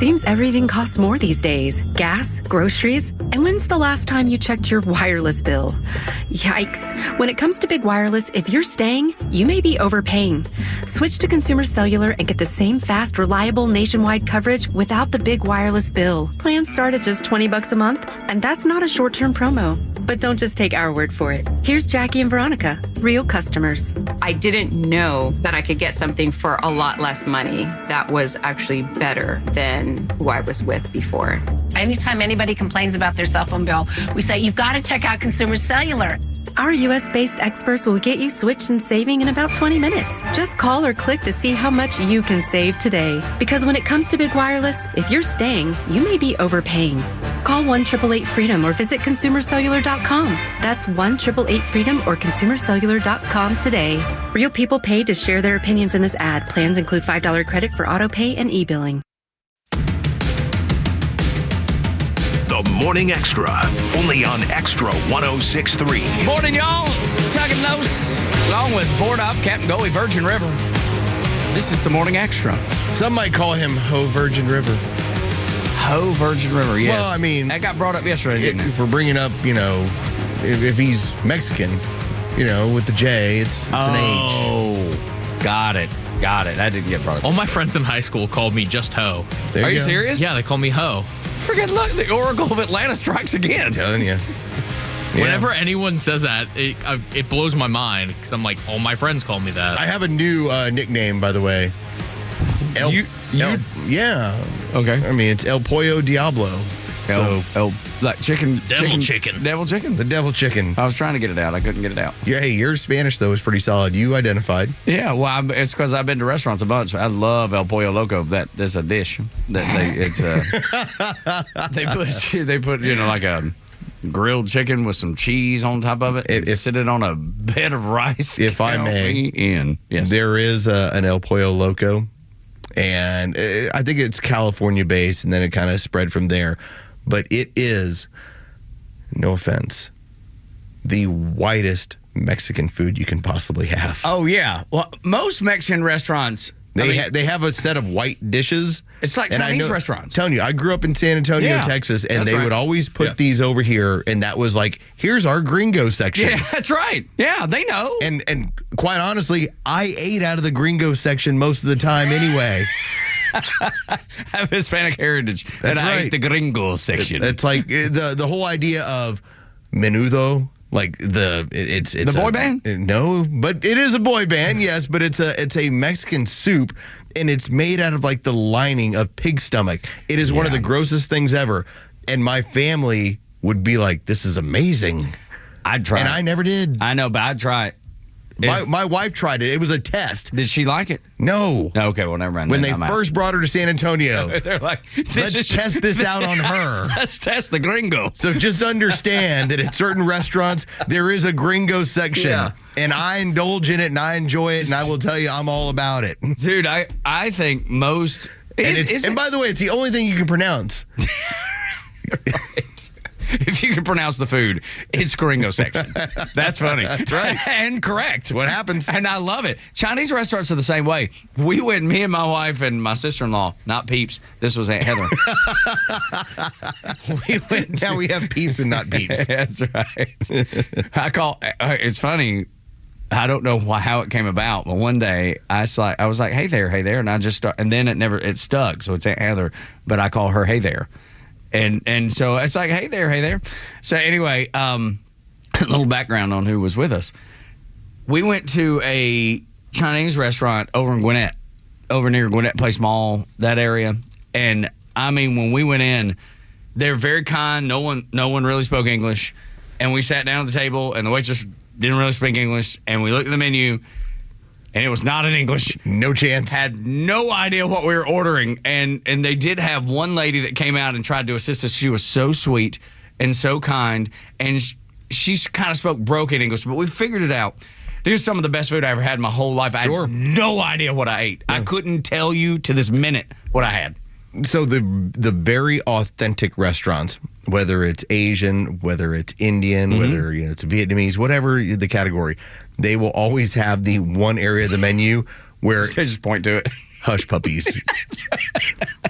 Seems everything costs more these days. Gas, groceries, and when's the last time you checked your wireless bill? Yikes. When it comes to big wireless, if you're staying, you may be overpaying. Switch to Consumer Cellular and get the same fast, reliable nationwide coverage without the big wireless bill. Plans start at just $20 a month, and that's not a short-term promo. But don't just take our word for it. Here's Jackie and Veronica, real customers. I didn't know that I could get something for a lot less money that was actually better than who I was with before. Anytime anybody complains about their cell phone bill, we say, you've got to check out Consumer Cellular. Our U.S.-based experts will get you switched and saving in about 20 minutes. Just call or click to see how much you can save today. Because when it comes to big wireless, if you're staying, you may be overpaying. Call 1-888-FREEDOM or visit ConsumerCellular.com. That's 1-888-FREEDOM or ConsumerCellular.com today. Real people pay to share their opinions in this ad. Plans include $5 credit for auto pay and e-billing. The Morning Extra, only on Extra 106.3. Morning, y'all. Tug and Los, along with Board Up, Captain Goalie, Virgin River. This is the Morning Extra. Some might call him Ho Virgin River. Ho Virgin River, yes. Well, I mean, that got brought up yesterday, didn't it? If we're bringing up, if he's Mexican, with the J, it's an H. Oh, got it. That didn't get brought up. All my friends in high school called me just Ho. Are you serious? Yeah, they call me Ho. Freaking look, the Oracle of Atlanta strikes again. I'm telling you. Whenever anyone says that, it blows my mind because I'm like, all my friends call me that. I have a new nickname, by the way. Yeah. Okay. I mean, it's El Pollo Diablo. Like chicken. Devil chicken. Devil chicken? The devil chicken. I was trying to get it out. I couldn't get it out. Yeah, hey, your Spanish, though, is pretty solid. You identified. Yeah, well, it's because I've been to restaurants a bunch. I love El Pollo Loco. That's a dish. They put like a grilled chicken with some cheese on top of it. Sit it on a bed of rice. If I may, yes. There is an El Pollo Loco, and I think it's California-based, and then it kind of spread from there. But it is, no offense, the whitest Mexican food you can possibly have. Oh, yeah. Well, most Mexican restaurants, they have a set of white dishes. It's like Chinese restaurants. I'm telling you, I grew up in San Antonio, Texas, and they would always put these over here, and that was like, here's our gringo section. Yeah, that's right. Yeah, they know. And quite honestly, I ate out of the gringo section most of the time anyway. I have Hispanic heritage. That's and I right. ate the gringo section. It's like the whole idea of menudo, like it's the boy band. No, but it is a boy band. Yes, but it's a Mexican soup, and it's made out of like the lining of pig stomach. It is one of the grossest things ever, and my family would be like, "This is amazing." I'd try, and it. I never did. I know, but I'd try it. My wife tried it. It was a test. Did she like it? No. Okay, well, never mind. When they first brought her to San Antonio, they're like, let's test this out on her. Let's test the gringo. So just understand that at certain restaurants, there is a gringo section. And I indulge in it, and I enjoy it, and I will tell you, I'm all about it. Dude, I think most... And by the way, it's the only thing you can pronounce. Right. If you can pronounce the food, it's gringo section. That's funny. That's right. And correct. What happens. And I love it. Chinese restaurants are the same way. We went, me and my wife and my sister-in-law, not Peeps. This was Aunt Heather. Now we have Peeps and not Peeps. That's right. It's funny. I don't know how it came about, but one day I was like, hey there, and I just start, and then it stuck, so it's Aunt Heather, but I call her hey there. And so it's like, hey there. So anyway, a little background on who was with us. We went to a Chinese restaurant over in Gwinnett, over near Gwinnett Place Mall, that area. And I mean, when we went in, they're very kind. No one really spoke English. And we sat down at the table, and the waitress didn't really speak English. And we looked at the menu, and it was not in English. No chance. Had no idea what we were ordering. And they did have one lady that came out and tried to assist us. She was so sweet and so kind. And she kind of spoke broken English, but we figured it out. This is some of the best food I ever had in my whole life. I had no idea what I ate. Yeah. I couldn't tell you to this minute what I had. So the very authentic restaurants, whether it's Asian, whether it's Indian, whether it's Vietnamese, whatever the category, they will always have the one area of the menu where just point to it. Hush puppies.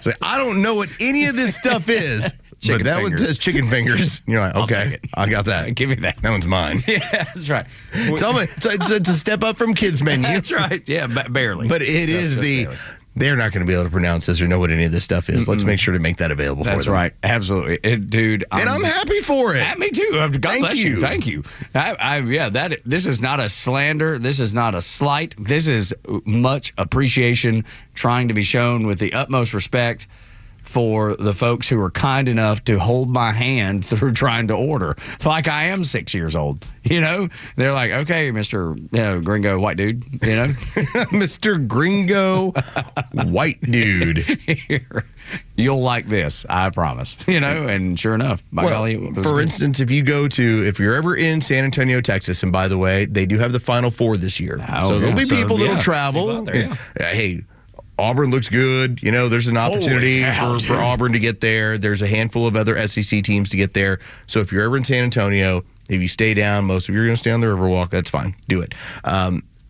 So I don't know what any of this stuff is. Chicken but that fingers. one says chicken fingers. And you're like, I'll okay, take it. I got that. Give me that. That one's mine. Yeah, that's right. It's a step up from kids menu. That's right. Yeah, barely. But it is barely. They're not going to be able to pronounce this or know what any of this stuff is. Let's make sure to make that available for them. That's right. Absolutely. Dude. And I'm happy for it. Me too. God bless you. Thank you. This is not a slander. This is not a slight. This is much appreciation trying to be shown with the utmost respect for the folks who are kind enough to hold my hand through trying to order. Like I am 6 years old, They're like, okay, Mr. Gringo white dude, Mr. Gringo white dude. Here, you'll like this, I promise. And sure enough, by golly, it was for good. instance, if you're ever in San Antonio, Texas, and by the way, they do have the Final Four this year. So there'll be people that'll travel. There, Hey, Auburn looks good. There's an opportunity for Auburn to get there. There's a handful of other SEC teams to get there. So if you're ever in San Antonio, if you stay down, most of you are going to stay on the Riverwalk. That's fine. Do it.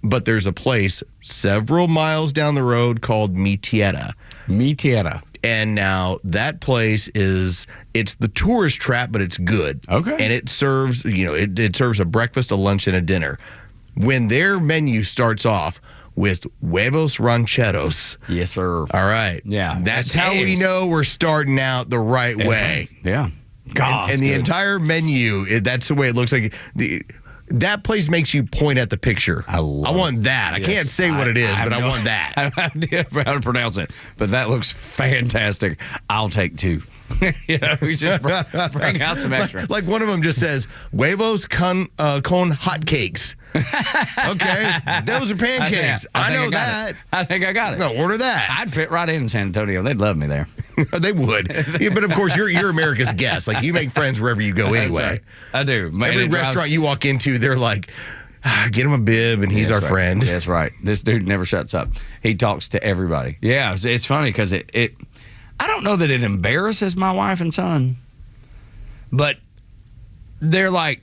But there's a place several miles down the road called Mi Tierra. And now that place it's the tourist trap, but it's good. Okay. And it serves, it serves a breakfast, a lunch, and a dinner. When their menu starts off with huevos rancheros. Yes, sir. All right. Yeah. That's how we know we're starting out the right way. Yeah. God. And the entire menu, that's the way it looks like. That place makes you point at the picture. I want that. Yes. I can't say what it is, but I want that. I don't have idea how to pronounce it, but that looks fantastic. I'll take two. We just bring out some extra. Like one of them just says, huevos con hotcakes. Okay. Those are pancakes. I know that. I think I got it. No, order that. I'd fit right in San Antonio. They'd love me there. They would. Yeah, but of course, you're America's guest. Like, you make friends wherever you go anyway. That's right. I do. Man, every restaurant you walk into, they're like, get him a bib, and he's our friend. That's right. This dude never shuts up. He talks to everybody. Yeah, it's funny because it I don't know that it embarrasses my wife and son, but they're like,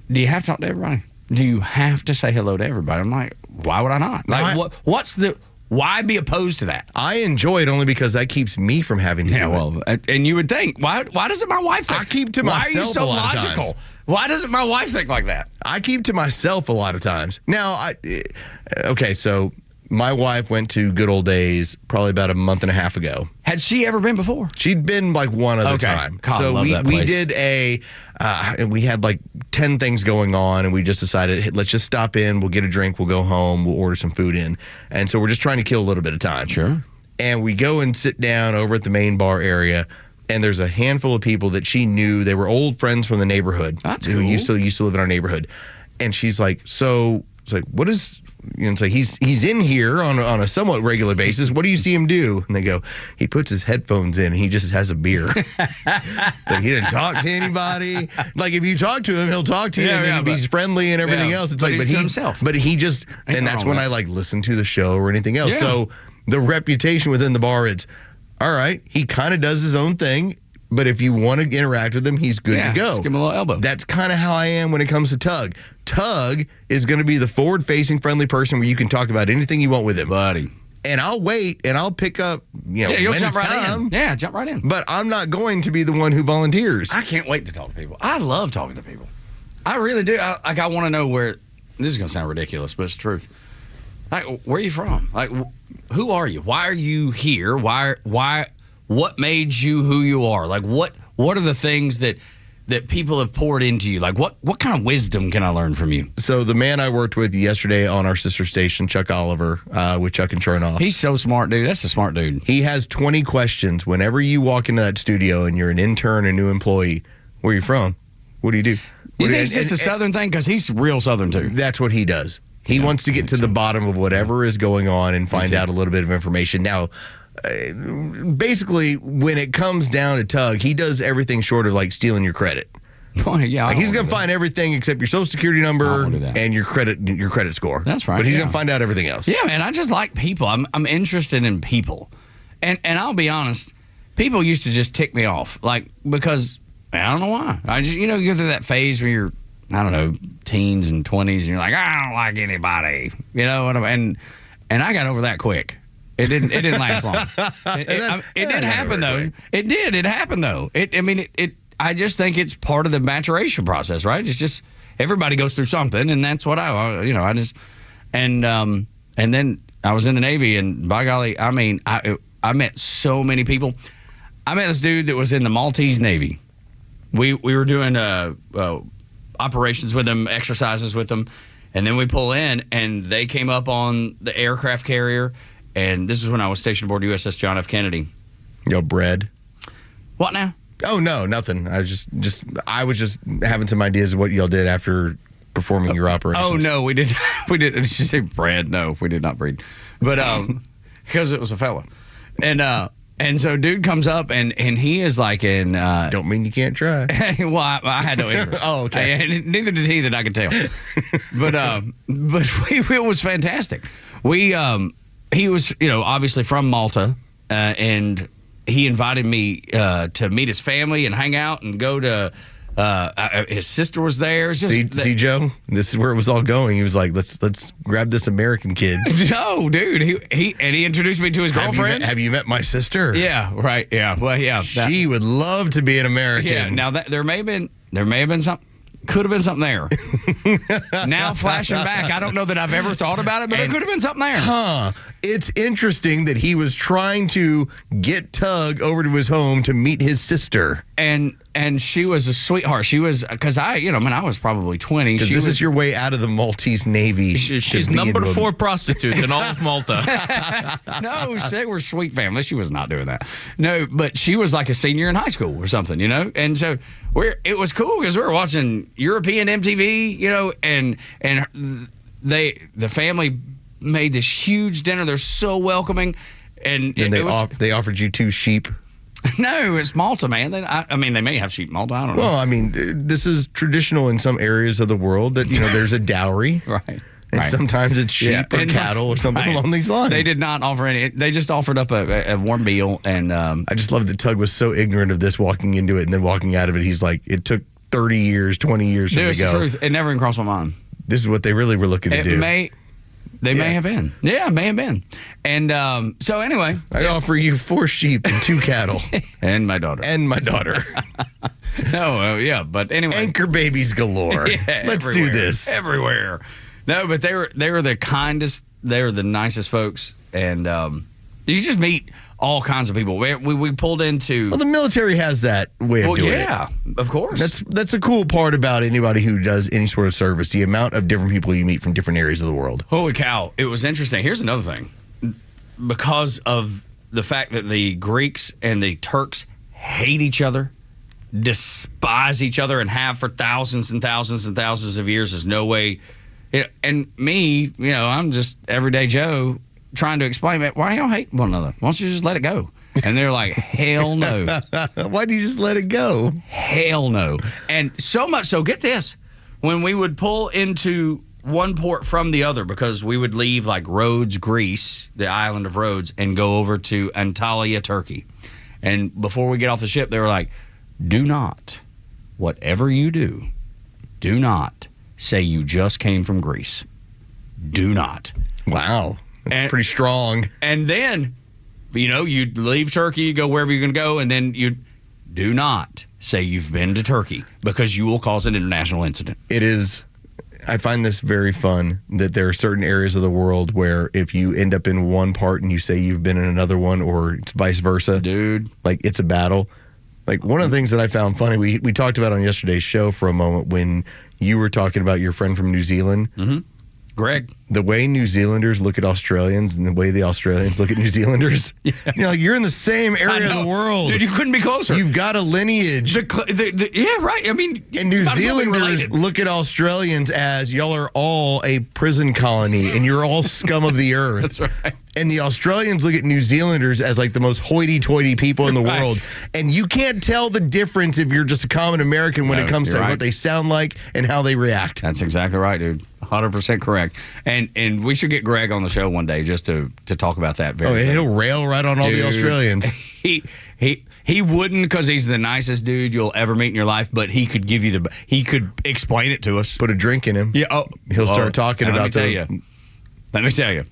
do you have to talk to everybody? Do you have to say hello to everybody? I'm like, why would I not? Like, why be opposed to that? I enjoy it only because that keeps me from having to do it. And you would think, why doesn't my wife think? I keep to myself Why are you so a lot of logical? times. Why doesn't my wife think like that? I keep to myself a lot of times. Now, so my wife went to Good Old Days probably about a month and a half ago. Had she ever been before? She'd been like one other time. God, so love that place. We did we had like 10 things going on, and we just decided, hey, let's just stop in. We'll get a drink. We'll go home. We'll order some food in. And so we're just trying to kill a little bit of time. Sure. And we go and sit down over at the main bar area, and there's a handful of people that she knew. They were old friends from the neighborhood. That's who cool. used to live in our neighborhood. And she's like, so it's like, what is... it's like he's in here on a somewhat regular basis. What do you see him do? And they go, he puts his headphones in and he just has a beer. Like, he didn't talk to anybody. Like, if you talk to him, he'll talk to you and he's friendly and everything else. It's but like, he's to himself. But he just, Ain't and that's wrong when with I like listen to the show or anything else. Yeah. So the reputation within the bar, it's all right. He kind of does his own thing. But if you want to interact with him, he's good to go. Just give him a little elbow. That's kind of how I am when it comes to Tug. Tug is going to be the forward-facing, friendly person where you can talk about anything you want with him. Buddy. And I'll wait, and I'll pick up, you'll when jump it's right time. in. Yeah, jump right in. But I'm not going to be the one who volunteers. I can't wait to talk to people. I love talking to people. I really do. I want to know where, this is going to sound ridiculous, but it's the truth. Like, where are you from? Like, who are you? Why are you here? What made you who you are? Like, what are the things that people have poured into you? Like, what kind of wisdom can I learn from you? So the man I worked with yesterday on our sister station, Chuck Oliver, with Chuck and Chernoff. He's so smart, dude. That's a smart dude. He has 20 questions whenever you walk into that studio and you're an intern, a new employee. Where are you from? What do you do? You think it's just a Southern thing? Because he's real Southern, too. That's what he does. He wants to get to the bottom of whatever is going on and find out a little bit of information. Now, basically, when it comes down to Tug, he does everything short of like stealing your credit. Oh, yeah, like, he's gonna find everything except your social security number and your credit score. That's right. But he's gonna find out everything else. Yeah, man. I just like people. I'm interested in people, and I'll be honest. People used to just tick me off, like, because I don't know why. I just you go through that phase where you're, I don't know, teens and 20s, and you're like, I don't like anybody. You know what I mean? And I got over that quick. It didn't last long. It did happen though. It did. It happened though. I just think it's part of the maturation process, right? It's just everybody goes through something, and that's what I just and then I was in the Navy, and by golly, I mean, I met so many people. I met this dude that was in the Maltese Navy. We were doing operations with them, exercises with them, and then we pull in, and they came up on the aircraft carrier, and this is when I was stationed aboard USS John F. Kennedy. Yo, bread. What now? Oh no, nothing. I was just having some ideas of what y'all did after performing your operations. Oh no, we did. We did. Did you say bread? No, we did not breed. But because it was a fella, and so dude comes up and he is like in. Don't mean you can't try. Well, I had no interest. Oh, okay. And neither did he, that I could tell. But it was fantastic. He was obviously from Malta, and he invited me to meet his family and hang out and go to. His sister was there. See, Joe, this is where it was all going. He was like, "Let's grab this American kid." No, dude, he introduced me to his girlfriend. Have you met my sister? Yeah, right. Yeah, well, yeah. She would love to be an American. Yeah. Now there may have been something. Could have been something there. Now flashing back, I don't know that I've ever thought about it, but there could have been something there. Huh. It's interesting that he was trying to get Tug over to his home to meet his sister. And she was a sweetheart. She was, because I was probably 20. Because this is your way out of the Maltese Navy. She's number 4 prostitute in all of Malta. No, they were sweet family. She was not doing that. No, but she was like a senior in high school or something, And so it was cool because we were watching European MTV, and the family made this huge dinner. They're so welcoming. And they offered you 2 sheep. No, it's Malta, man. They may have sheep in Malta. I don't know. Well, I mean, this is traditional in some areas of the world that, there's a dowry. Right. And sometimes it's sheep or cattle or something along these lines. They did not offer any. They just offered up a warm meal. And I just love that Tug was so ignorant of this walking into it and then walking out of it. He's like, it took 30 years, 20 years to go. It's the truth. It never even crossed my mind. This is what they really were looking to do. They may have been. Yeah, may have been. And so anyway. I offer you 4 sheep and 2 cattle. And my daughter. No, yeah, but anyway. Anchor babies galore. Yeah, Let's do this. Everywhere. No, but they were the kindest. They were the nicest folks. And you just meet all kinds of people. We pulled into. Well, the military has that way of doing it. Yeah, of course. That's a cool part about anybody who does any sort of service. The amount of different people you meet from different areas of the world. Holy cow! It was interesting. Here's another thing. Because of the fact that the Greeks and the Turks hate each other, despise each other, and have for thousands and thousands and thousands of years, there's no way. And me, I'm just everyday Joe. Trying to explain it, why y'all hate one another? Why don't you just let it go? And they're like, hell no. Why do you just let it go? Hell no. And so much so, get this, when we would pull into one port from the other, because we would leave like Rhodes, Greece, the island of Rhodes, and go over to Antalya, Turkey. And before we get off the ship, they were like, do not, whatever you do not say you just came from Greece. Do not. Wow. That's pretty strong. And then, you'd leave Turkey, you go wherever you're going to go, and then you do not say you've been to Turkey because you will cause an international incident. It is. I find this very fun that there are certain areas of the world where if you end up in one part and you say you've been in another one, or it's vice versa, dude, like it's a battle. Like one of the things that I found funny, we talked about on yesterday's show for a moment when you were talking about your friend from New Zealand. Mm-hmm. Greg. The way New Zealanders look at Australians and the way the Australians look at New Zealanders. Yeah. You're in the same area of the world. Dude, you couldn't be closer. You've got a lineage. Yeah, right. I mean, and New Zealanders look at Australians as y'all are all a prison colony and you're all scum of the earth. That's right. And the Australians look at New Zealanders as like the most hoity-toity people in the world. And you can't tell the difference if you're just a common American when it comes to what they sound like and how they react. That's exactly right, dude. 100% correct. And we should get Greg on the show one day just to talk about that. He'll rail right on all the Australians. He wouldn't, because he's the nicest dude you'll ever meet in your life, but he could give you he could explain it to us. Put a drink in him. Yeah. He'll start talking about those. Let me tell you,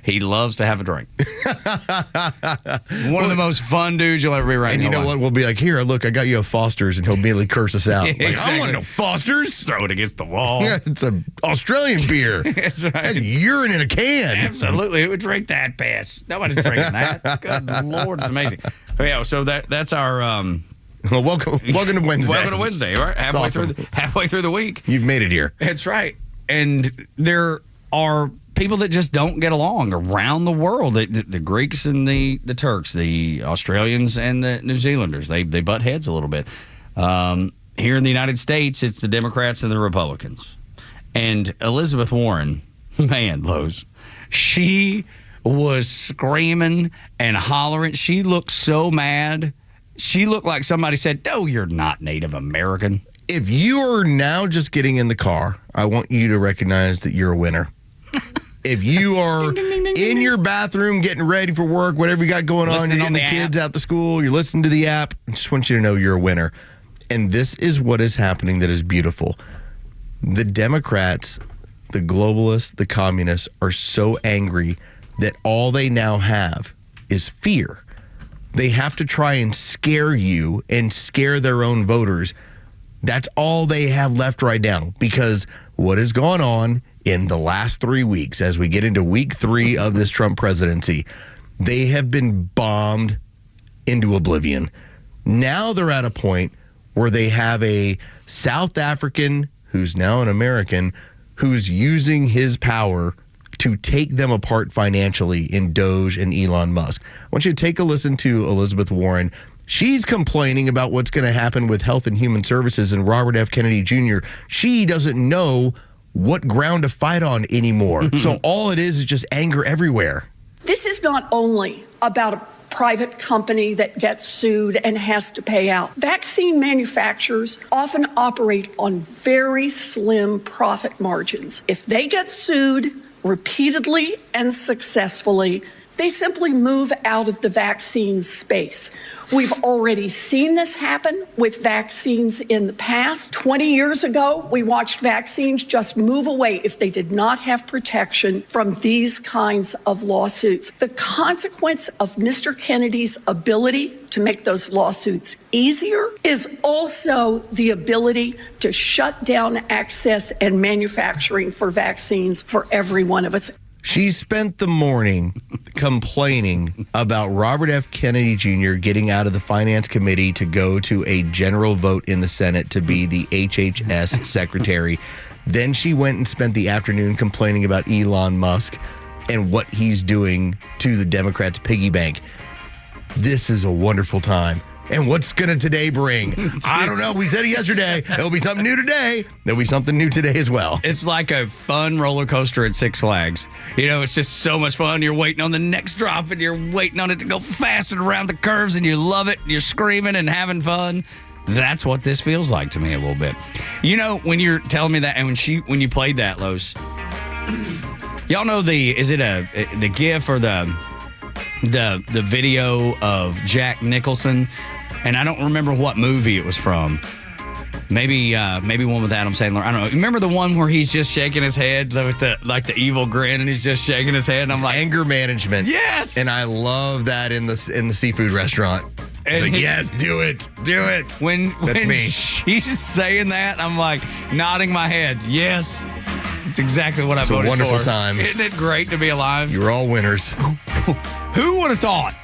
he loves to have a drink. One of the most fun dudes you'll ever be around. And you know what? We'll be like, here, look, I got you a Foster's, and he'll immediately curse us out. Yeah, like, I don't want no Foster's. Throw it against the wall. Yeah, it's an Australian beer. That's right. That's urine in a can. Absolutely. Who would drink that piss? Nobody's drinking that. Good Lord, it's amazing. But yeah, so that's our... Well, welcome to Wednesday. Welcome to Wednesday, right? Halfway through the week. You've made it here. That's right. And there are people that just don't get along around the world. The Greeks and the Turks, the Australians and the New Zealanders, they butt heads a little bit. Here in the United States, it's the Democrats and the Republicans. And Elizabeth Warren, man, Lowe's, she was screaming and hollering. She looked so mad. She looked like somebody said, "No, you're not Native American." If you are now just getting in the car, I want you to recognize that you're a winner. If you are in your bathroom getting ready for work, whatever you got going on, you're getting the kids out to school, you're listening to the app, I just want you to know you're a winner. And this is what is happening that is beautiful. The Democrats, the globalists, the communists are so angry that all they now have is fear. They have to try and scare you and scare their own voters. That's all they have left right now, because what has gone on in the last 3 weeks, as we get into week 3 of this Trump presidency, they have been bombed into oblivion. Now they're at a point where they have a South African, who's now an American, who's using his power to take them apart financially in Doge and Elon Musk. I want you to take a listen to Elizabeth Warren. She's complaining about what's going to happen with Health and Human Services and Robert F. Kennedy Jr. She doesn't know what ground to fight on anymore. So all it is just anger everywhere. This is not only about a private company that gets sued and has to pay out. Vaccine manufacturers often operate on very slim profit margins. If they get sued repeatedly and successfully, they simply move out of the vaccine space. We've already seen this happen with vaccines in the past. 20 years ago, we watched vaccines just move away if they did not have protection from these kinds of lawsuits. The consequence of Mr. Kennedy's ability to make those lawsuits easier is also the ability to shut down access and manufacturing for vaccines for every one of us. She spent the morning complaining about Robert F. Kennedy Jr. getting out of the Finance Committee to go to a general vote in the Senate to be the HHS secretary. Then she went and spent the afternoon complaining about Elon Musk and what he's doing to the Democrats' piggy bank. This is a wonderful time. And what's going to today bring? I don't know. We said it yesterday. There'll be something new today. There'll be something new today as well. It's like a fun roller coaster at Six Flags. You know, it's just so much fun. You're waiting on the next drop, and you're waiting on it to go faster around the curves, and you love it. You're screaming and having fun. That's what this feels like to me a little bit. You know, when you're telling me that, and when you played that, Los, y'all know the GIF or the video of Jack Nicholson, and I don't remember what movie it was from. Maybe one with Adam Sandler. I don't know. Remember the one where he's just shaking his head with the evil grin, and he's just shaking his head, and I'm like, anger management. Yes. And I love that in the seafood restaurant. It's like, yes, do it. When me. She's saying that, I'm like nodding my head. Yes. It's exactly what I voted for. It's a wonderful time. Isn't it great to be alive? You're all winners. Who would have thought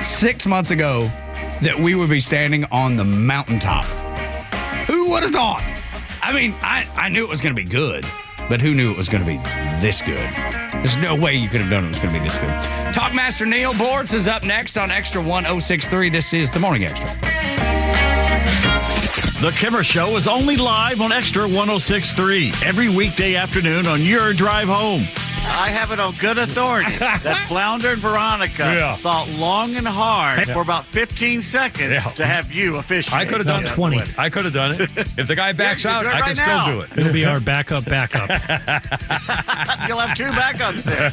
6 months ago that we would be standing on the mountaintop? Who would have thought? I mean, I knew it was going to be good, but who knew it was going to be this good? There's no way you could have known it was going to be this good. Talkmaster Neil Bortz is up next on Extra 106.3. This is the Morning Extra. The Kimmer Show is only live on Extra 106.3 every weekday afternoon on your drive home. I have it on good authority that Flounder and Veronica thought long and hard for about 15 seconds to have you officiate. I could have done 20. I could have done it. If the guy backs out, I can still do it. It'll be our backup. You'll have two backups there.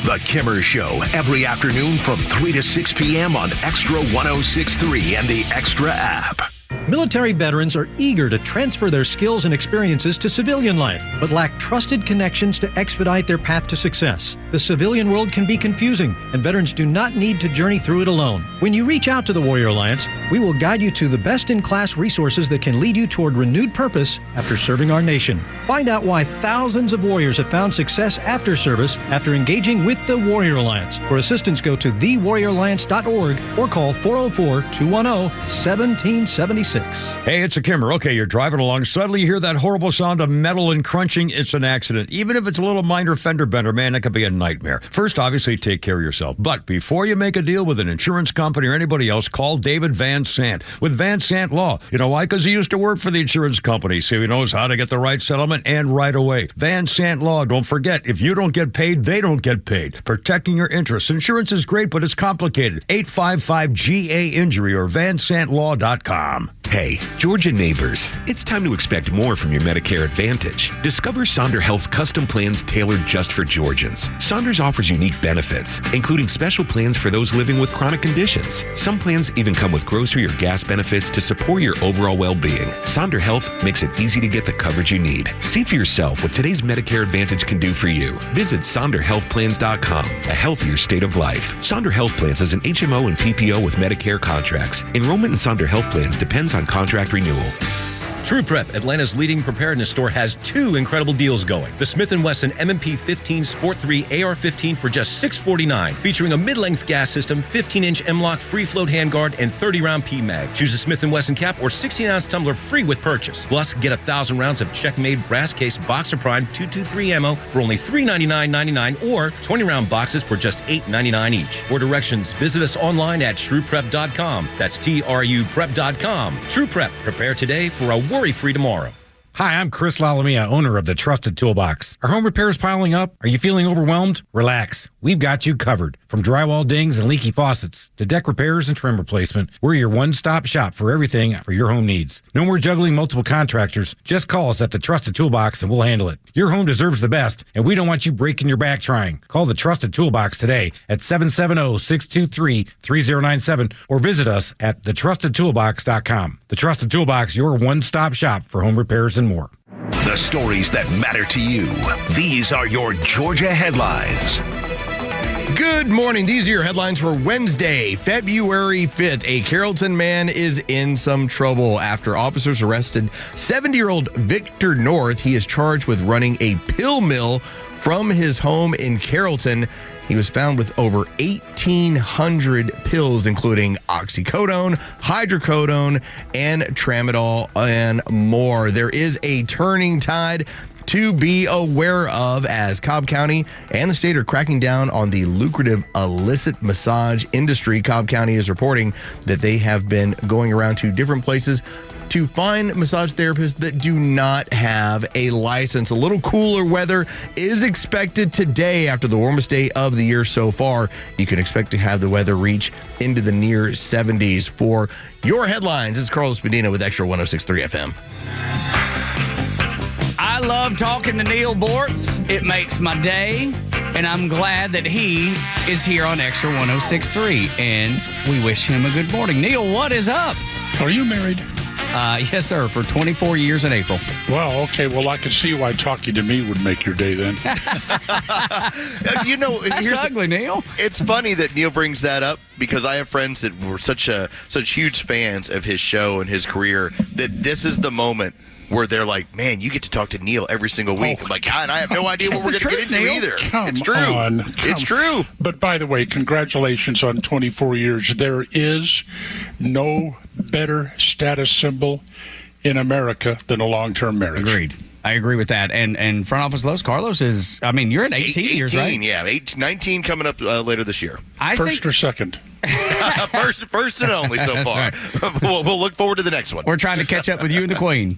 The Kimmer Show, every afternoon from 3 to 6 p.m. on Extra 106.3 and the Extra app. Military veterans are eager to transfer their skills and experiences to civilian life, but lack trusted connections to expedite their path to success. The civilian world can be confusing, and veterans do not need to journey through it alone. When you reach out to the Warrior Alliance, we will guide you to the best-in-class resources that can lead you toward renewed purpose after serving our nation. Find out why thousands of warriors have found success after service after engaging with the Warrior Alliance. For assistance, go to thewarrioralliance.org or call 404-210-1776. Hey, it's a Kimmer. Okay, you're driving along. Suddenly you hear that horrible sound of metal and crunching. It's an accident. Even if it's a little minor fender bender, man, it could be a nightmare. First, obviously, take care of yourself. But before you make a deal with an insurance company or anybody else, call David Van Sant with Van Sant Law. You know why? Because he used to work for the insurance company, so he knows how to get the right settlement and right away. Van Sant Law. Don't forget, if you don't get paid, they don't get paid. Protecting your interests. Insurance is great, but it's complicated. 855-GA-INJURY or vansantlaw.com. Hey, Georgia neighbors, it's time to expect more from your Medicare Advantage. Discover Sonder Health's custom plans tailored just for Georgians. Saunders offers unique benefits, including special plans for those living with chronic conditions. Some plans even come with grocery or gas benefits to support your overall well-being. Sonder Health makes it easy to get the coverage you need. See for yourself what today's Medicare Advantage can do for you. Visit SonderHealthPlans.com, a healthier state of life. Sonder Health Plans is an HMO and PPO with Medicare contracts. Enrollment in Sonder Health Plans depends on contract renewal. True Prep, Atlanta's leading preparedness store, has two incredible deals going. The Smith & Wesson M&P 15 Sport 3 AR-15 for just $649, featuring a mid-length gas system, 15-inch M-LOK free float handguard, and 30-round P-Mag. Choose a Smith & Wesson cap or 16-ounce tumbler free with purchase. Plus, get 1,000 rounds of check-made brass case Boxer Prime 223 ammo for only $399.99 or 20-round boxes for just $8.99 each. For directions, visit us online at trueprep.com. That's TRUprep.com. True Prep. Prepare today for a worry-free tomorrow. Hi, I'm Chris Lalamia, owner of the Trusted Toolbox. Are home repairs piling up? Are you feeling overwhelmed? Relax. We've got you covered. From drywall dings and leaky faucets to deck repairs and trim replacement, we're your one-stop shop for everything for your home needs. No more juggling multiple contractors. Just call us at the Trusted Toolbox and we'll handle it. Your home deserves the best, and we don't want you breaking your back trying. Call the Trusted Toolbox today at 770-623-3097 or visit us at thetrustedtoolbox.com. The Trusted Toolbox, your one-stop shop for home repairs and more. The stories that matter to you. These are your Georgia headlines. Good morning. These are your headlines for Wednesday, February 5th. A Carrollton man is in some trouble after officers arrested 70-year-old Victor North. He is charged with running a pill mill from his home in Carrollton. He was found with over 1,800 pills, including oxycodone, hydrocodone, and tramadol, and more. There is a turning tide to be aware of as Cobb County and the state are cracking down on the lucrative illicit massage industry. Cobb County is reporting that they have been going around to different places to find massage therapists that do not have a license. A little cooler weather is expected today after the warmest day of the year so far. You can expect to have the weather reach into the near 70s. For your headlines, it's Carlos Medina with Extra 106.3 FM. I love talking to Neil Bortz. It makes my day, and I'm glad that he is here on Extra 106.3, and we wish him a good morning. Neil, what is up? Are you married? Yes, sir, for 24 years in April. Well, okay. Well, I can see why talking to me would make your day then. You know, that's ugly, Neil. It's funny that Neil brings that up because I have friends that were such huge fans of his show and his career that this is the moment where they're like, man, you get to talk to Neil every single week. I'm like, God, I have no idea what we're going to get into either. It's true. It's true. But by the way, congratulations on 24 years. There is no better status symbol in America than a long-term marriage. Agreed. I agree with that. And front office Los, Carlos is, I mean, you're at 18 years, right? Yeah, 19 coming up later this year. First or second? First and only so far. Right. We'll look forward to the next one. We're trying to catch up with you and the Queen.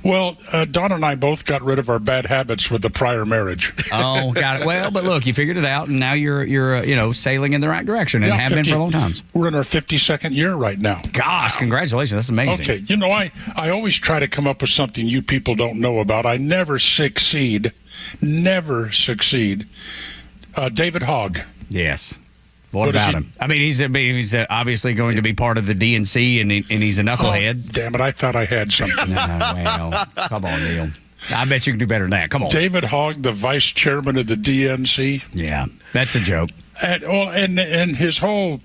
Well, Don and I both got rid of our bad habits with the prior marriage. Oh, got it. Well, but look, you figured it out, and now you're sailing in the right direction, and have been for a long time. We're in our 52nd year right now. Gosh, congratulations. That's amazing. Okay, I always try to come up with something you people don't know about. I never succeed. Never succeed. David Hogg. Yes. What about him? I mean, he's obviously going to be part of the DNC, and he's a knucklehead. Oh, damn it, I thought I had something. Well, come on, Neil. I bet you can do better than that. Come on. David Hogg, the vice chairman of the DNC. Yeah, that's a joke. And his whole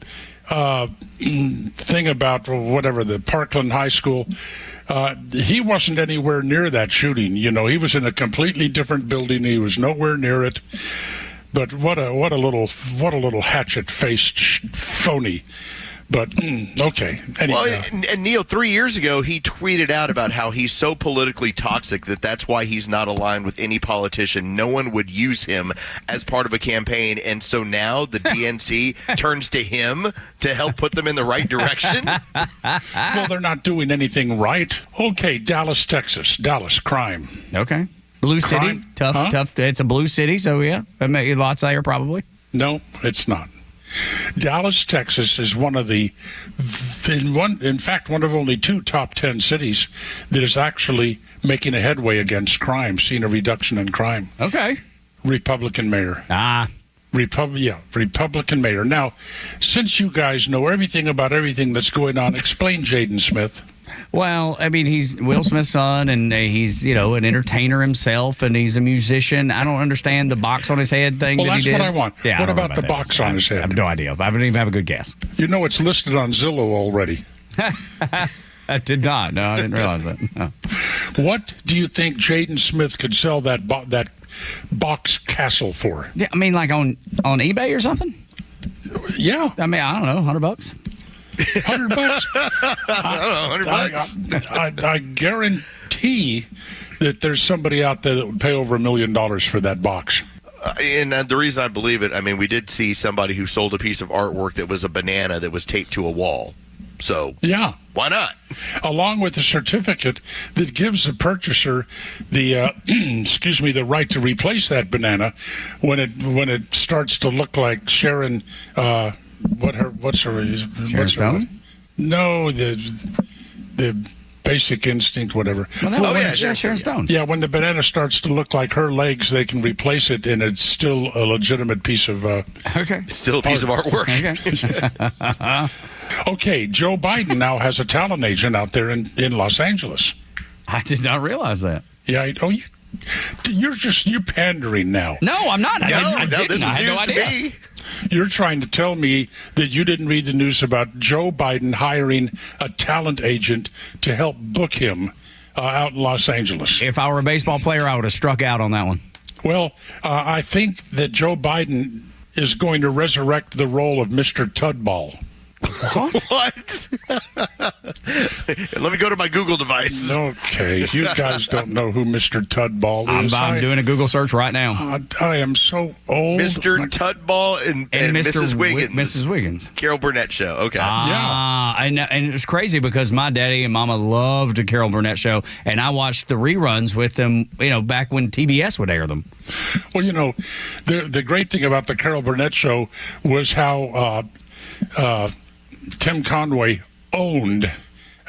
thing about whatever, the Parkland High School, he wasn't anywhere near that shooting. You know, he was in a completely different building. He was nowhere near it. But what a little hatchet-faced phony. But okay. Anyway. Well, and Neil, 3 years ago, he tweeted out about how he's so politically toxic that's why he's not aligned with any politician. No one would use him as part of a campaign, and so now the DNC turns to him to help put them in the right direction. Well, they're not doing anything right. Okay, Dallas, Texas. Dallas, crime. Okay. Blue City, tough. It's a blue city, so yeah, lots there probably. No, it's not. Dallas, Texas is one of only 2 top 10 cities that is actually making a headway against crime, seeing a reduction in crime. Okay. Republican mayor. Republican mayor. Now, since you guys know everything about everything that's going on, explain Jaden Smith. Well, I mean, he's Will Smith's son, and he's, an entertainer himself, and he's a musician. I don't understand the box on his head thing that he did. Well, that's what I want. Yeah, what about the box on his head? I have no idea. I don't even have a good guess. You know it's listed on Zillow already. I did not. No, I didn't realize that. No. What do you think Jaden Smith could sell that box castle for? Yeah, I mean, like on eBay or something? Yeah. I mean, I don't know, $100. $100? I don't know, $100. I guarantee that there's somebody out there that would pay over $1 million for that box. And the reason I believe it, I mean, we did see somebody who sold a piece of artwork that was a banana that was taped to a wall. So, yeah, why not? Along with a certificate that gives the purchaser the the right to replace that banana when it starts to look like Sharon. What's her Stone? No, the Basic Instinct, whatever. Well, Sharon Stone. Yeah, when the banana starts to look like her legs, they can replace it, and it's still a legitimate piece of. Still a piece of artwork. Okay. Okay, Joe Biden now has a talent agent out there in Los Angeles. I did not realize that. Yeah. You're pandering now. No, I'm not. I didn't. I had no idea. Me. You're trying to tell me that you didn't read the news about Joe Biden hiring a talent agent to help book him out in Los Angeles. If I were a baseball player, I would have struck out on that one. Well, I think that Joe Biden is going to resurrect the role of Mr. Tudball. What? Let me go to my Google device. Okay, you guys don't know who Mr. Tudball is. I'm doing a Google search right now. I am so old. Mr. Tudball and Mrs. Wiggins. Mrs. Wiggins. Carol Burnett show. Okay. Yeah. And it was crazy because my daddy and mama loved the Carol Burnett show, and I watched the reruns with them, back when TBS would air them. Well, the great thing about the Carol Burnett show was how Tim Conway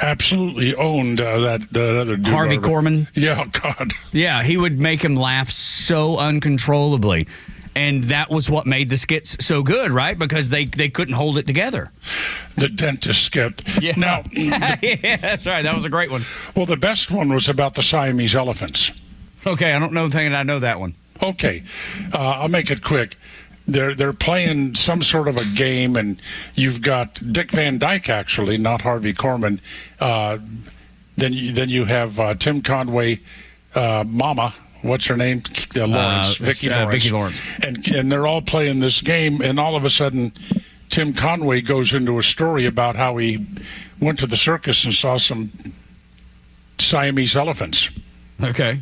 absolutely owned that other dude. Harvey Korman? Yeah, God. Yeah, he would make him laugh so uncontrollably. And that was what made the skits so good, right? Because they couldn't hold it together. The dentist skit. Yeah. Now, yeah, that's right. That was a great one. Well, the best one was about the Siamese elephants. Okay, I don't know the thing, and I know that one. Okay, I'll make it quick. They're playing some sort of a game, and you've got Dick Van Dyke, actually, not Harvey Korman. Then you have Tim Conway, Mama. What's her name? Lawrence. Vicki Lawrence. Vicki Lawrence. And they're all playing this game, and all of a sudden, Tim Conway goes into a story about how he went to the circus and saw some Siamese elephants. Okay.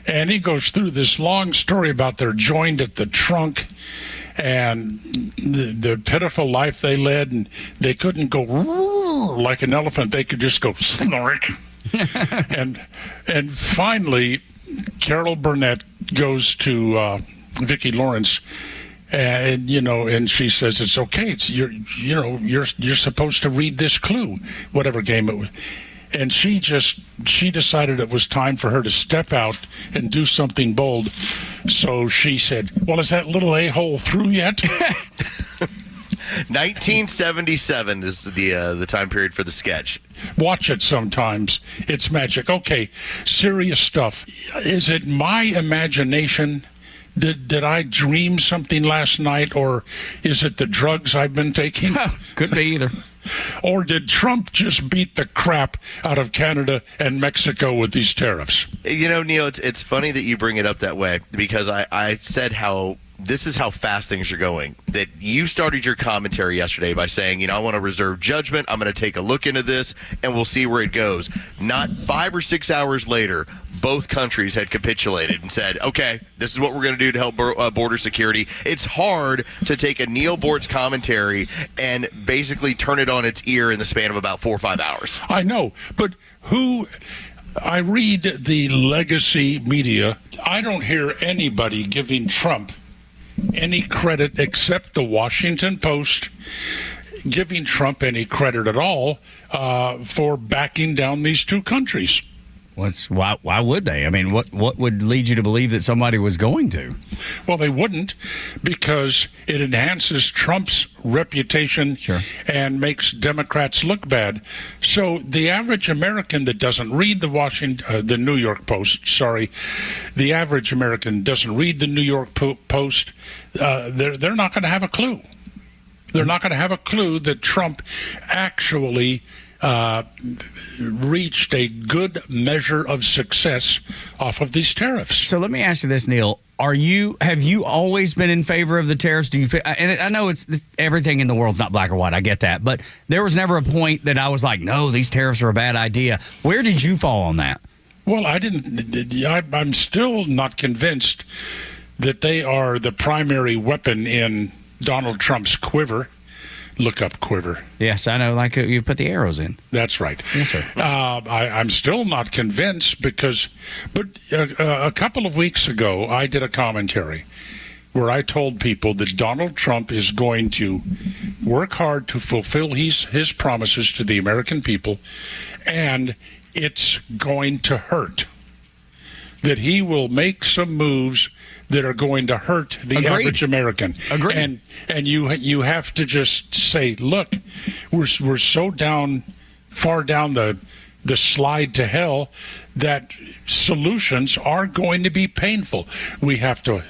And he goes through this long story about they're joined at the trunk and the pitiful life they led, and they couldn't go like an elephant. They could just go snork. and finally, Carol Burnett goes to Vicki Lawrence, and she says it's okay. It's you're supposed to read this clue, whatever game it was. And she decided it was time for her to step out and do something bold. So she said, "Well, is that little a-hole through yet?" 1977 is the time period for the sketch. Watch it sometimes. It's magic. Okay, serious stuff. Is it my imagination? Did I dream something last night, or is it the drugs I've been taking? Could be either. Or did Trump just beat the crap out of Canada and Mexico with these tariffs? You know, Neil, it's funny that you bring it up that way, because I said how this is how fast things are going. That you started your commentary yesterday by saying, I want to reserve judgment. I'm going to take a look into this, and we'll see where it goes. Not 5 or 6 hours later, both countries had capitulated and said, okay, this is what we're going to do to help border security. It's hard to take a Neil Bortz commentary and basically turn it on its ear in the span of about 4 or 5 hours. I know, but I read the legacy media. I don't hear anybody giving Trump any credit except the Washington Post giving Trump any credit at all for backing down these two countries. Why would they? I mean, what would lead you to believe that somebody was going to? Well, they wouldn't, because it enhances Trump's reputation and makes Democrats look bad. So the average American that doesn't read the New York Post, the average American doesn't read the New York Post, they're not going to have a clue. They're not going to have a clue that Trump actually reached a good measure of success off of these tariffs. So let me ask you this, Neil. Have you always been in favor of the tariffs? Do you feel, and I know it's everything in the world's not black or white. I get that. But there was never a point that I was like, no, these tariffs are a bad idea. Where did you fall on that? Well, I'm still not convinced that they are the primary weapon in Donald Trump's quiver. Look up quiver. Yes, I know, like you put the arrows in. That's right. Yes, sir. I'm still not convinced but a couple of weeks ago, I did a commentary where I told people that Donald Trump is going to work hard to fulfill his promises to the American people, and it's going to hurt. That he will make some moves that are going to hurt the average American. Agreed. And you have to just say, look, we're so far down the slide to hell that solutions are going to be painful. We have to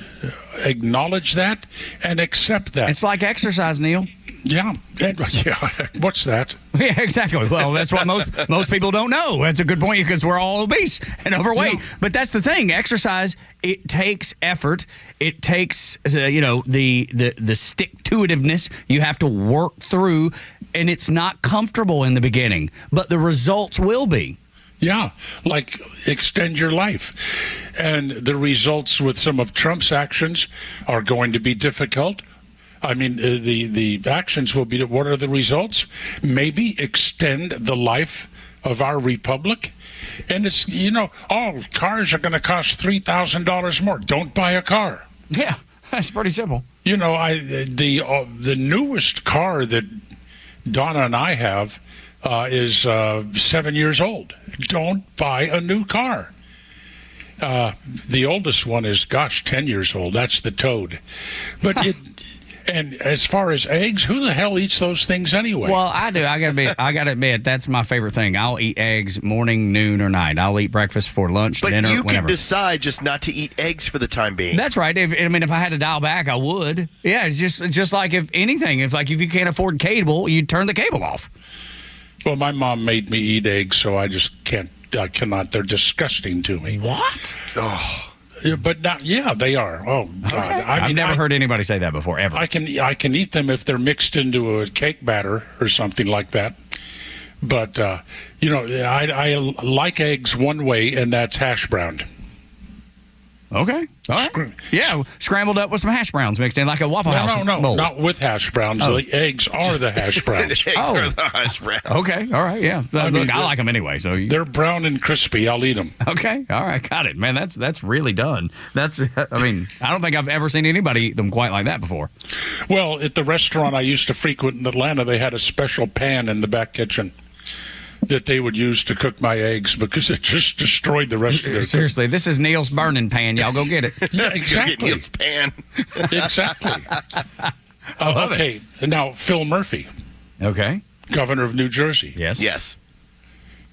acknowledge that and accept that. It's like exercise, Neil. Yeah. What's that? Yeah, exactly. Well, that's what most people don't know. That's a good point, because we're all obese and overweight. Yeah. But that's the thing. Exercise, it takes effort. It takes the stick-to-itiveness you have to work through, and it's not comfortable in the beginning, but the results will be. Yeah, like extend your life. And the results with some of Trump's actions are going to be difficult. I mean, the actions will be, what are the results? Maybe extend the life of our republic. And it's, cars are going to cost $3,000 more. Don't buy a car. Yeah, that's pretty simple. The newest car that Donna and I have is 7 years old. Don't buy a new car. The oldest one is, 10 years old. That's the Toad. But And as far as eggs, who the hell eats those things anyway? Well, I do. I gotta admit, that's my favorite thing. I'll eat eggs morning, noon, or night. I'll eat breakfast for lunch, dinner, whenever. But you can decide just not to eat eggs for the time being. That's right. If I had to dial back, I would. Yeah, just like if anything, if you can't afford cable, you turn the cable off. Well, my mom made me eat eggs, so I just cannot. They're disgusting to me. What? Oh. But not, they are. Oh God! Okay. I've never heard anybody say that before, ever. I can eat them if they're mixed into a cake batter or something like that. But I like eggs one way, and that's hash browned. Okay. All right. Yeah, scrambled up with some hash browns mixed in like a Waffle House bowl. No, not with hash browns. Oh. The eggs are the hash browns. The eggs are the hash browns. Okay. All right. Yeah. I like them anyway. So they're brown and crispy. I'll eat them. Okay. All right. Got it, man. That's really done. I don't think I've ever seen anybody eat them quite like that before. Well, at the restaurant I used to frequent in Atlanta, they had a special pan in the back kitchen that they would use to cook my eggs because it just destroyed the rest of their Seriously, this is Neil's burning pan. Y'all go get it. Yeah, exactly. Neil's pan. Exactly. I love okay, now Phil Murphy. Okay. Governor of New Jersey. Yes. Yes.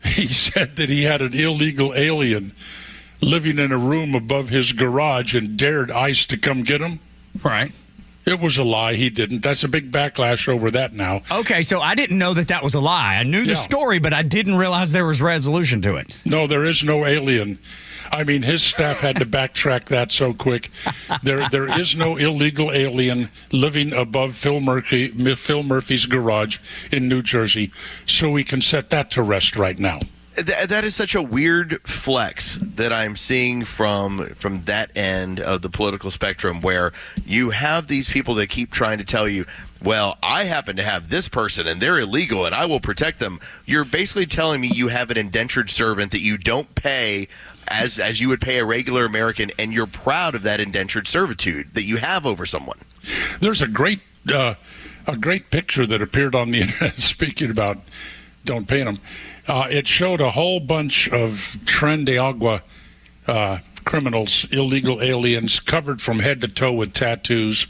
He said that he had an illegal alien living in a room above his garage and dared ICE to come get him. Right. It was a lie. He didn't. That's a big backlash over that now. Okay, so I didn't know that was a lie. I knew the story, but I didn't realize there was resolution to it. No, there is no alien. I mean, his staff had to backtrack that so quick. There is no illegal alien living above Phil Murphy's garage in New Jersey, so we can set that to rest right now. That is such a weird flex that I'm seeing from that end of the political spectrum, where you have these people that keep trying to tell you, well, I happen to have this person and they're illegal and I will protect them. You're basically telling me you have an indentured servant that you don't pay as you would pay a regular American, and you're proud of that indentured servitude that you have over someone. There's a great picture that appeared on the internet, speaking about don't pay them. It showed a whole bunch of Tren de Agua criminals, illegal aliens, covered from head to toe with tattoos,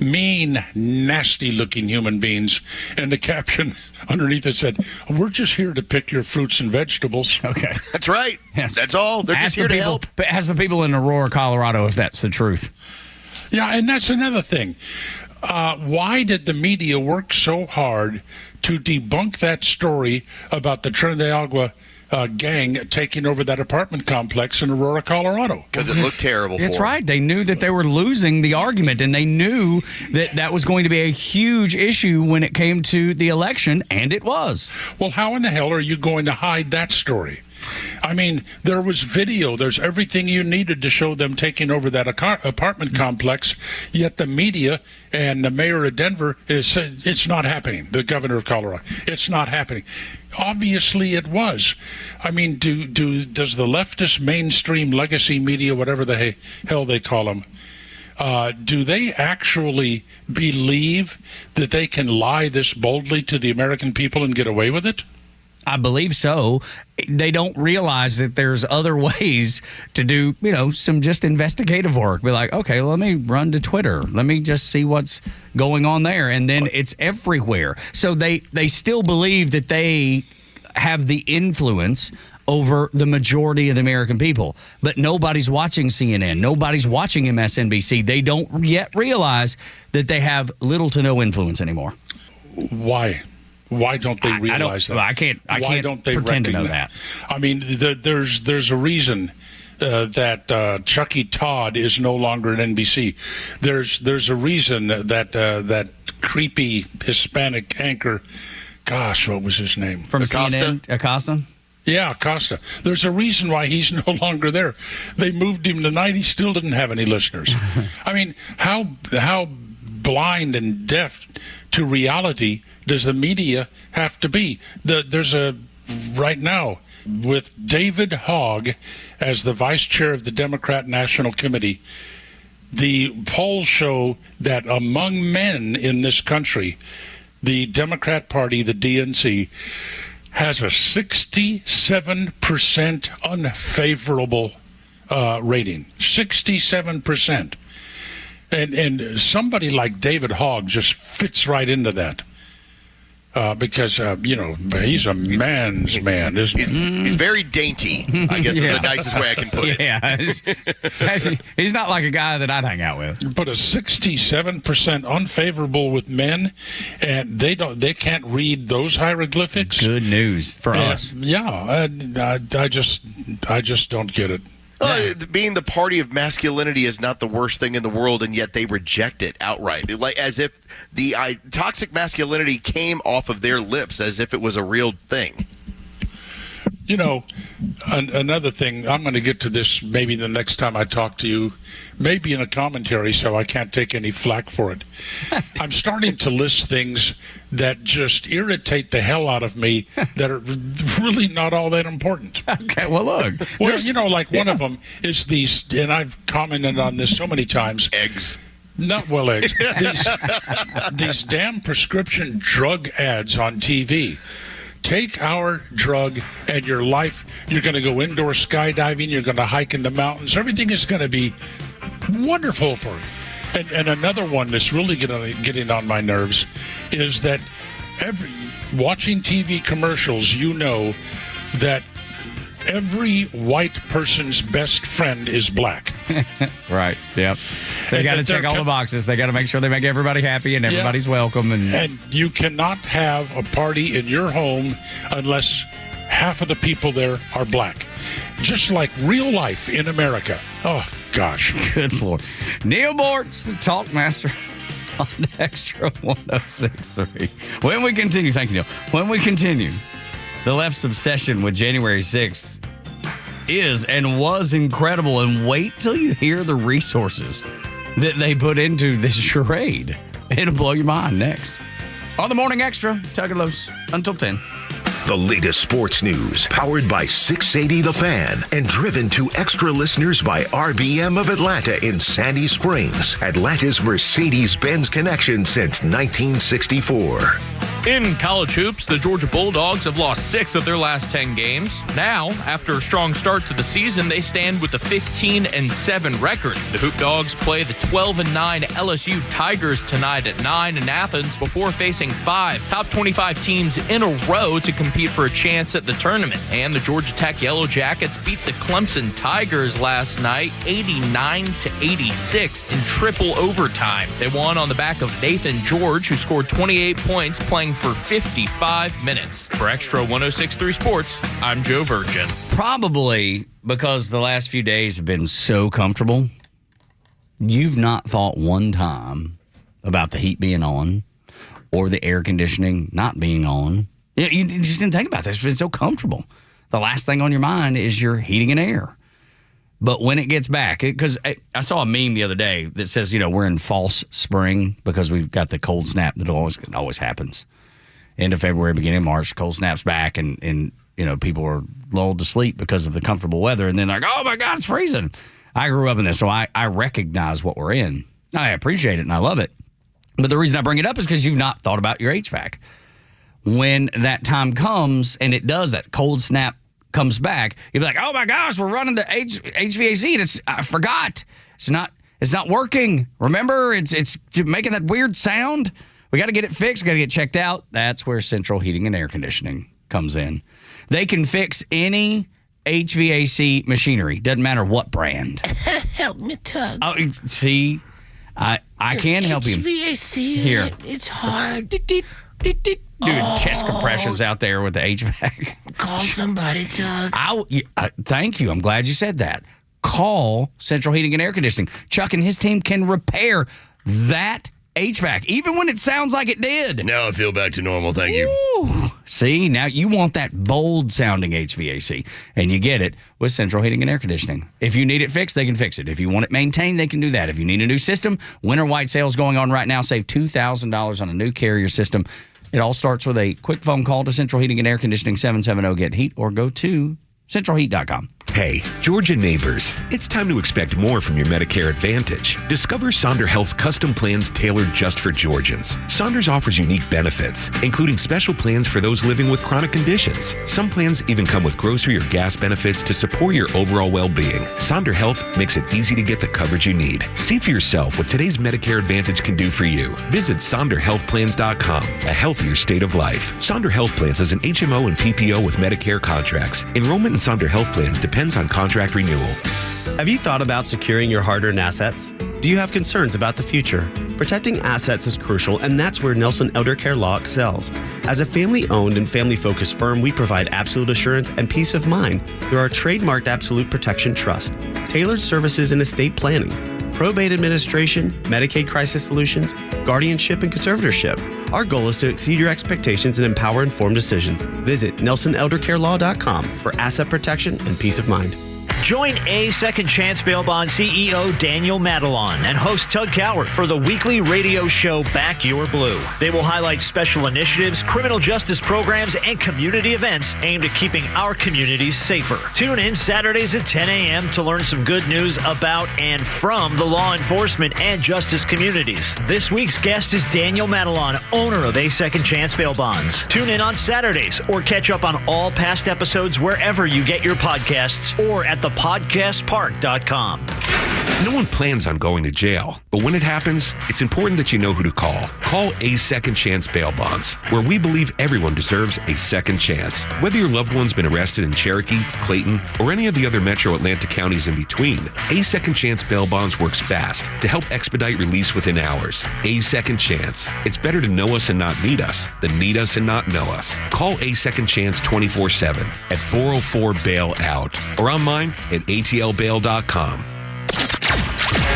mean, nasty-looking human beings. And the caption underneath it said, "We're just here to pick your fruits and vegetables." Okay. That's right. Yes. That's all. They're just here to help. But ask the people in Aurora, Colorado, if that's the truth. Yeah, and that's another thing. Why did the media work so hard to debunk that story about the Tren de Agua gang taking over that apartment complex in Aurora, Colorado? Because it looked terrible. That's right. They knew that they were losing the argument, and they knew that was going to be a huge issue when it came to the election, and it was. Well, how in the hell are you going to hide that story? I mean, there was video. There's everything you needed to show them taking over that apartment complex, yet the media and the mayor of Denver said it's not happening, the governor of Colorado. It's not happening. Obviously it was. I mean, does the leftist mainstream legacy media, whatever the hell they call them, do they actually believe that they can lie this boldly to the American people and get away with it? I believe so. They don't realize that there's other ways to do, some just investigative work. Be like, okay, let me run to Twitter. Let me just see what's going on there. And then it's everywhere. So they still believe that they have the influence over the majority of the American people. But nobody's watching CNN. Nobody's watching MSNBC. They don't yet realize that they have little to no influence anymore. Why? Why don't they realize that? I can't don't they pretend to know that. I mean, there's a reason that Chucky Todd is no longer at NBC. There's a reason that creepy Hispanic anchor, gosh, what was his name? From CNN? Acosta? Yeah, Acosta. There's a reason why he's no longer there. They moved him tonight. He still didn't have any listeners. I mean, how blind and deaf to reality does the media have to be? There's right now, with David Hogg as the vice chair of the Democrat National Committee, the polls show that among men in this country, the Democrat Party, the DNC, has a 67% unfavorable rating. 67%. And somebody like David Hogg just fits right into that. Because, he's a man's man, isn't he? He's very dainty, I guess is the nicest way I can put it. Yeah, he's not like a guy that I'd hang out with. But a 67% unfavorable with men, and they can't read those hieroglyphics. Good news for us. Yeah, I just don't get it. Being the party of masculinity is not the worst thing in the world, and yet they reject it outright. Like as if the toxic masculinity came off of their lips, as if it was a real thing. Another thing, I'm going to get to this maybe the next time I talk to you, maybe in a commentary, so I can't take any flack for it. I'm starting to list things that just irritate the hell out of me that are really not all that important. Okay, well, look. Well, one of them is these, and I've commented on this so many times. Eggs. Not well eggs. These damn prescription drug ads on TV. Take our drug and your life. You're going to go indoor skydiving. You're going to hike in the mountains. Everything is going to be wonderful for you. And another one that's really getting on my nerves is that watching TV commercials, you know that every white person's best friend is black. Right. Yep. They got to check all the boxes. They got to make sure they make everybody happy and everybody's welcome. And you cannot have a party in your home unless half of the people there are black. Just like real life in America. Oh, gosh. Good Lord. Neil Bortz, the talk master on Extra 106.3. When we continue, thank you, Neil. When we continue, the left's obsession with January 6th is and was incredible. And wait till you hear the resources that they put into this charade. It'll blow your mind next. On the Morning Extra, Tug and Los, until 10. The latest sports news, powered by 680 The Fan, and driven to extra listeners by RBM of Atlanta in Sandy Springs, Atlanta's Mercedes-Benz connection since 1964. In college hoops, the Georgia Bulldogs have lost 6 of their last 10 games. Now, after a strong start to the season, they stand with a 15-7 record. The Hoop Dogs play the 12-9 LSU Tigers tonight at 9 in Athens before facing 5 top 25 teams in a row to compete for a chance at the tournament. And the Georgia Tech Yellow Jackets beat the Clemson Tigers last night 89-86 in triple overtime. They won on the back of Nathan George, who scored 28 points playing for 55 minutes. For Extra 106.3 Sports, I'm Joe Virgin. Probably because the last few days have been so comfortable, you've not thought one time about the heat being on or the air conditioning not being on. You just didn't think about this. It's been so comfortable. The last thing on your mind is your heating and air. But when it gets back, because I saw a meme the other day that says, we're in false spring because we've got the cold snap that always happens. End of February, beginning of March, cold snaps back, and people are lulled to sleep because of the comfortable weather, and then they're like, oh my God, it's freezing. I grew up in this, so I recognize what we're in. I appreciate it, and I love it. But the reason I bring it up is because you've not thought about your HVAC. When that time comes, and it does, that cold snap comes back, you'll be like, oh my gosh, we're running the HVAC, and I forgot. It's not working. Remember, it's making that weird sound. We got to get it fixed. We got to get checked out. That's where Central Heating and Air Conditioning comes in. They can fix any HVAC machinery. Doesn't matter what brand. Help me, Tug. Oh, see, I can help you. HVAC, here. It's hard. Doing chest compressions out there with the HVAC. Call somebody, Tug. Thank you. I'm glad you said that. Call Central Heating and Air Conditioning. Chuck and his team can repair that HVAC, even when it sounds like it did. Now I feel back to normal, thank you. Ooh. See, now you want that bold-sounding HVAC, and you get it with Central Heating and Air Conditioning. If you need it fixed, they can fix it. If you want it maintained, they can do that. If you need a new system, winter white sales going on right now. Save $2,000 on a new Carrier system. It all starts with a quick phone call to Central Heating and Air Conditioning, 770-GET-HEAT, or go to centralheat.com. Hey, Georgia neighbors, it's time to expect more from your Medicare Advantage. Discover Sonder Health's custom plans tailored just for Georgians. Saunders offers unique benefits, including special plans for those living with chronic conditions. Some plans even come with grocery or gas benefits to support your overall well-being. Sonder Health makes it easy to get the coverage you need. See for yourself what today's Medicare Advantage can do for you. Visit SonderHealthPlans.com, a healthier state of life. Sonder Health Plans is an HMO and PPO with Medicare contracts. Enrollment in Sonder Health Plans depends on contract renewal. Have you thought about securing your hard-earned assets? Do you have concerns about the future? Protecting assets is crucial, and that's where Nelson Elder Care Law excels. As a family-owned and family-focused firm, we provide absolute assurance and peace of mind through our trademarked Absolute Protection Trust, tailored services in estate planning, probate administration, Medicaid crisis solutions, guardianship, and conservatorship. Our goal is to exceed your expectations and empower informed decisions. Visit NelsonElderCareLaw.com for asset protection and peace of mind. Join A Second Chance Bail Bond CEO Daniel Madelon and host Tug Coward for the weekly radio show Back Your Blue. They will highlight special initiatives, criminal justice programs, and community events aimed at keeping our communities safer. Tune in Saturdays at 10 a.m. to learn some good news about and from the law enforcement and justice communities. This week's guest is Daniel Madelon, owner of A Second Chance Bail Bonds. Tune in on Saturdays or catch up on all past episodes wherever you get your podcasts or at thepodcastpark.com. No one plans on going to jail, but But when it happens, it's important that you know who to call. Call A Second Chance Bail Bonds, where we believe everyone deserves a second chance. Whether your loved one's been arrested in Cherokee, Clayton, or any of the other metro Atlanta counties in between, A Second Chance Bail Bonds works fast to help expedite release within hours. A Second Chance. It's better to know us and not need us than need us and not know us. Call A Second Chance 24/7 at 404-BAIL-OUT or online at atlbail.com.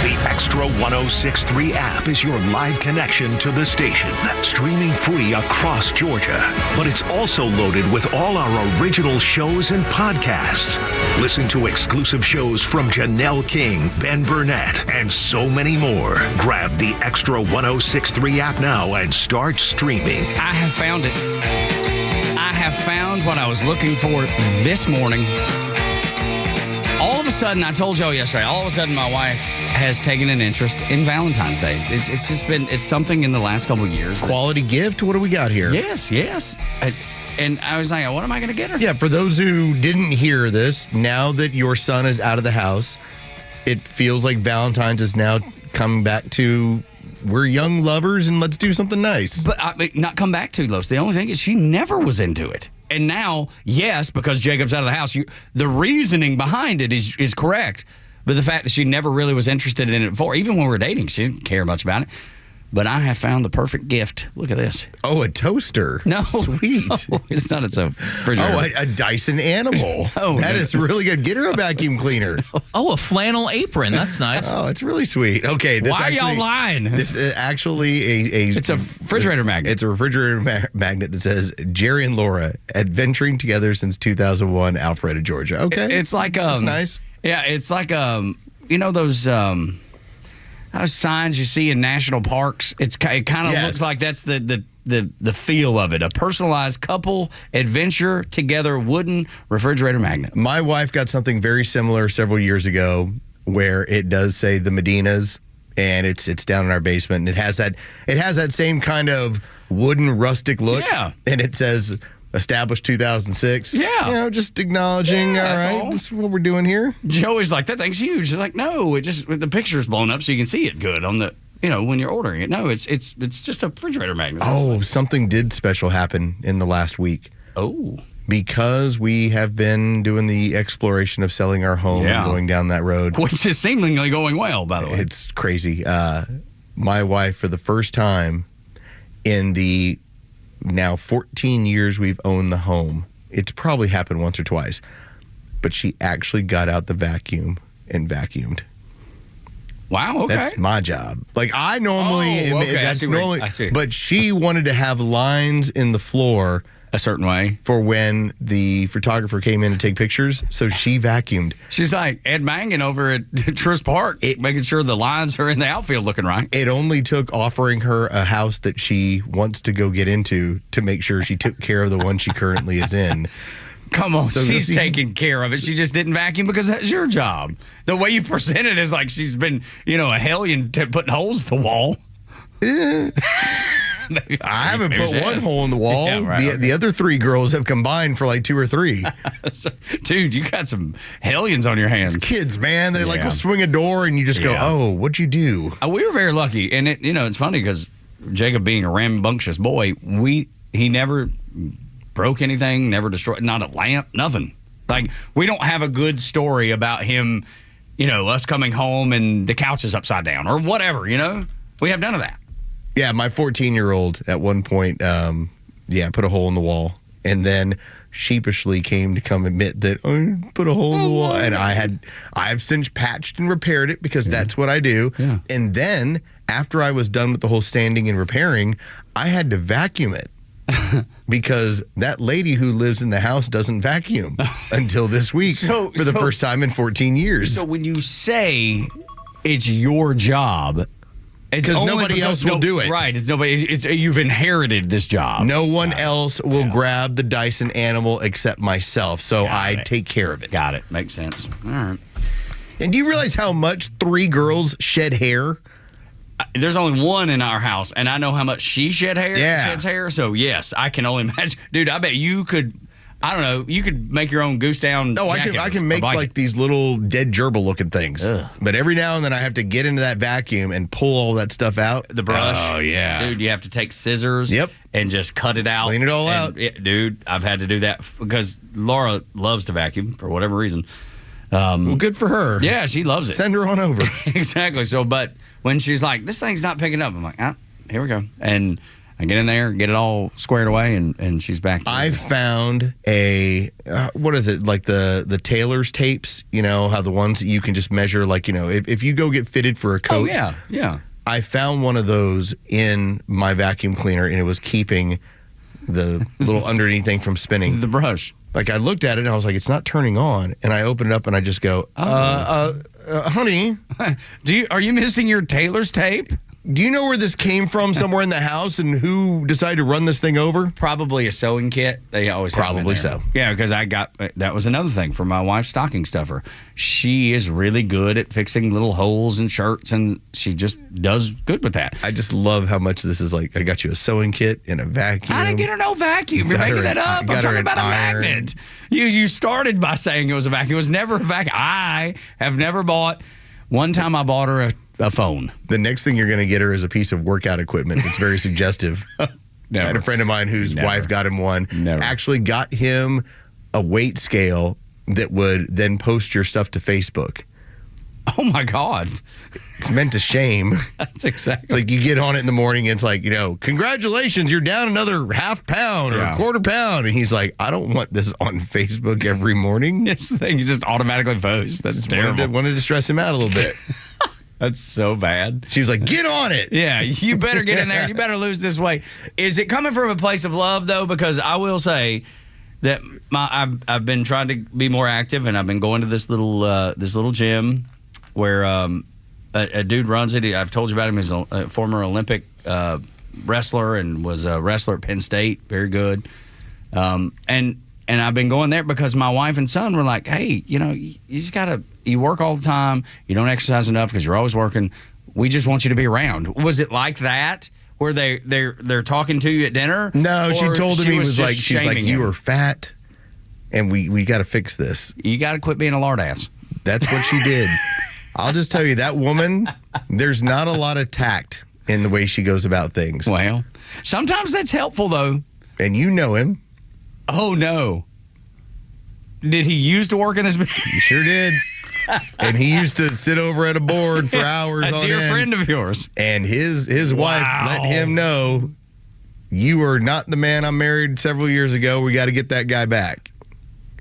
The Extra 106.3 app is your live connection to the station, streaming free across Georgia. But it's also loaded with all our original shows and podcasts. Listen to exclusive shows from Janelle King, Ben Burnett, and so many more. Grab the Extra 106.3 app now and start streaming. I have found it. I have found what I was looking for this morning. All of a sudden, I told y'all yesterday, all of a sudden my wife has taken an interest in Valentine's Day. It's just been, it's something in the last couple of years. Quality gift? What do we got here? Yes. And I was like, what am I going to get her? Yeah, for those who didn't hear this, now that your son is out of the house, it feels like Valentine's is now coming back to we're young lovers and let's do something nice. But not come back to, Los. The only thing is she never was into it. And now, yes, because Jacob's out of the house, the reasoning behind it is correct. But the fact that she never really was interested in it before, even when we were dating, she didn't care much about it. But I have found the perfect gift. Look at this. Oh, a toaster. No. Sweet. No, it's not. It's a refrigerator. Oh, a Dyson Animal. That is really good. Get her a vacuum cleaner. Oh, a flannel apron. That's nice. Oh, it's really sweet. Okay. Why are y'all lying? This is actually It's a refrigerator magnet. It's a refrigerator magnet that says Jerry and Laura adventuring together since 2001, Alpharetta, Georgia. Okay. It's like that's nice. Yeah, it's like those signs you see in national parks. It kind of looks like that's the feel of it. A personalized couple adventure together wooden refrigerator magnet. My wife got something very similar several years ago where it does say the Medinas, and it's down in our basement, and it has that same kind of wooden rustic look. Yeah. And it says established 2006. Yeah. Just acknowledging, all right, this is what we're doing here. Joey's like, that thing's huge. She's like, no, the picture's blown up so you can see it good on the, when you're ordering it. No, it's just a refrigerator magnet. Oh, something did special happen in the last week. Oh. Because we have been doing the exploration of selling our home and going down that road. Which is seemingly going well, by the way. It's crazy. My wife, for the first time in the now 14 years we've owned the home, it's probably happened once or twice, but she actually got out the vacuum and vacuumed. Wow, okay. That's my job. Like I normally, that's normally, I see. But she wanted to have lines in the floor a certain way for when the photographer came in to take pictures, so she vacuumed. She's like Ed Mangan over at Truist Park, making sure the lines are in the outfield looking right. It only took offering her a house that she wants to go get into to make sure she took care of the one she currently is in. Come on, she's taking care of it. She just didn't vacuum because that's your job. The way you present it is like she's been, a hellion putting holes in the wall. I haven't put one hole in the wall. Yeah, right, the other three girls have combined for like 2 or 3. Dude, you got some hellions on your hands. It's kids, man. They will swing a door and you just go, oh, what'd you do? We were very lucky. And it's funny because Jacob being a rambunctious boy, he never broke anything, never destroyed, not a lamp, nothing. Like, we don't have a good story about him, us coming home and the couch is upside down or whatever, We have none of that. Yeah, my 14-year-old at one point, put a hole in the wall and then sheepishly came to come admit that I put a hole in the wall. And I've since patched and repaired it because that's what I do. Yeah. And then after I was done with the whole sanding and repairing, I had to vacuum it. Because that lady who lives in the house doesn't vacuum until this week for the first time in 14 years. So when you say it's your job, it's nobody else will do it. Right. It's nobody. You've inherited this job. No one else will grab the Dyson Animal except myself, so I take care of it. Got it. Makes sense. All right. And do you realize how much 3 girls shed hair? There's only one in our house, and I know how much she sheds hair. So, yes, I can only imagine. Dude, I bet you could I don't know. You could make your own goose down. No, I can make like these little dead gerbil looking things. Ugh. But every now and then I have to get into that vacuum and pull all that stuff out. The brush. Oh, yeah. Dude, you have to take scissors and just cut it out. Clean it all out. Dude, I've had to do that because Laura loves to vacuum for whatever reason. Well, good for her. Yeah, she loves it. Send her on over. Exactly. So, but when she's like, this thing's not picking up, I'm like, here we go. And I get in there, get it all squared away, and she's back. I found a, what is it, like the tailor's tapes, you know, how the ones that you can just measure, like, you know, if you go get fitted for a coat. Oh, yeah. I found one of those in my vacuum cleaner, and it was keeping the little underneath thing from spinning. The brush. Like, I looked at it, and I was like, it's not turning on. And I opened it up, and I just go, honey. Are you missing your tailor's tape? Do you know where this came from somewhere in the house and who decided to run this thing over? Probably a sewing kit. They always have them in Probably there. so. Yeah, because that was another thing for my wife's stocking stuffer. She is really good at fixing little holes in shirts, and she just does good with that. I just love how much this is like, I got you a sewing kit and a vacuum. I didn't get her no vacuum. You're making that up. I'm talking about a magnet. You started by saying it was a vacuum. It was never a vacuum. I have never bought. One time I bought her a phone. The next thing you're going to get her is a piece of workout equipment. It's very suggestive. Never. I had a friend of mine whose wife got him one. Actually got him a weight scale that would then post your stuff to Facebook. Oh my God. It's meant to shame. That's exactly. It's like you get on it in the morning and it's like, you know, congratulations, you're down another half pound or a quarter pound. And he's like, I don't want this on Facebook every morning. This thing you just automatically post. That's terrible. Wanted to stress him out a little bit. That's so bad. She was like, get on it. Yeah, you better get in there. You better lose this weight. Is it coming from a place of love, though? Because I will say that I've been trying to be more active, and I've been going to this little gym where a dude runs it. I've told you about him. He's a former Olympic wrestler and was a wrestler at Penn State. Very good. And I've been going there because my wife and son were like, hey, you know, you just got to, you work all the time. You don't exercise enough because you're always working. We just want you to be around. Was it like that where they're talking to you at dinner? No, she told him she's like, him. You are fat and we got to fix this. You got to quit being a lard ass. That's what she did. I'll just tell you, that woman, there's not a lot of tact in the way she goes about things. Well, sometimes that's helpful, though. And you know him. Oh, no. Did he used to work in this? He sure did. And he used to sit over at a board for hours on end. A dear friend of yours. And his wife let him know, you are not the man I married several years ago. We got to get that guy back.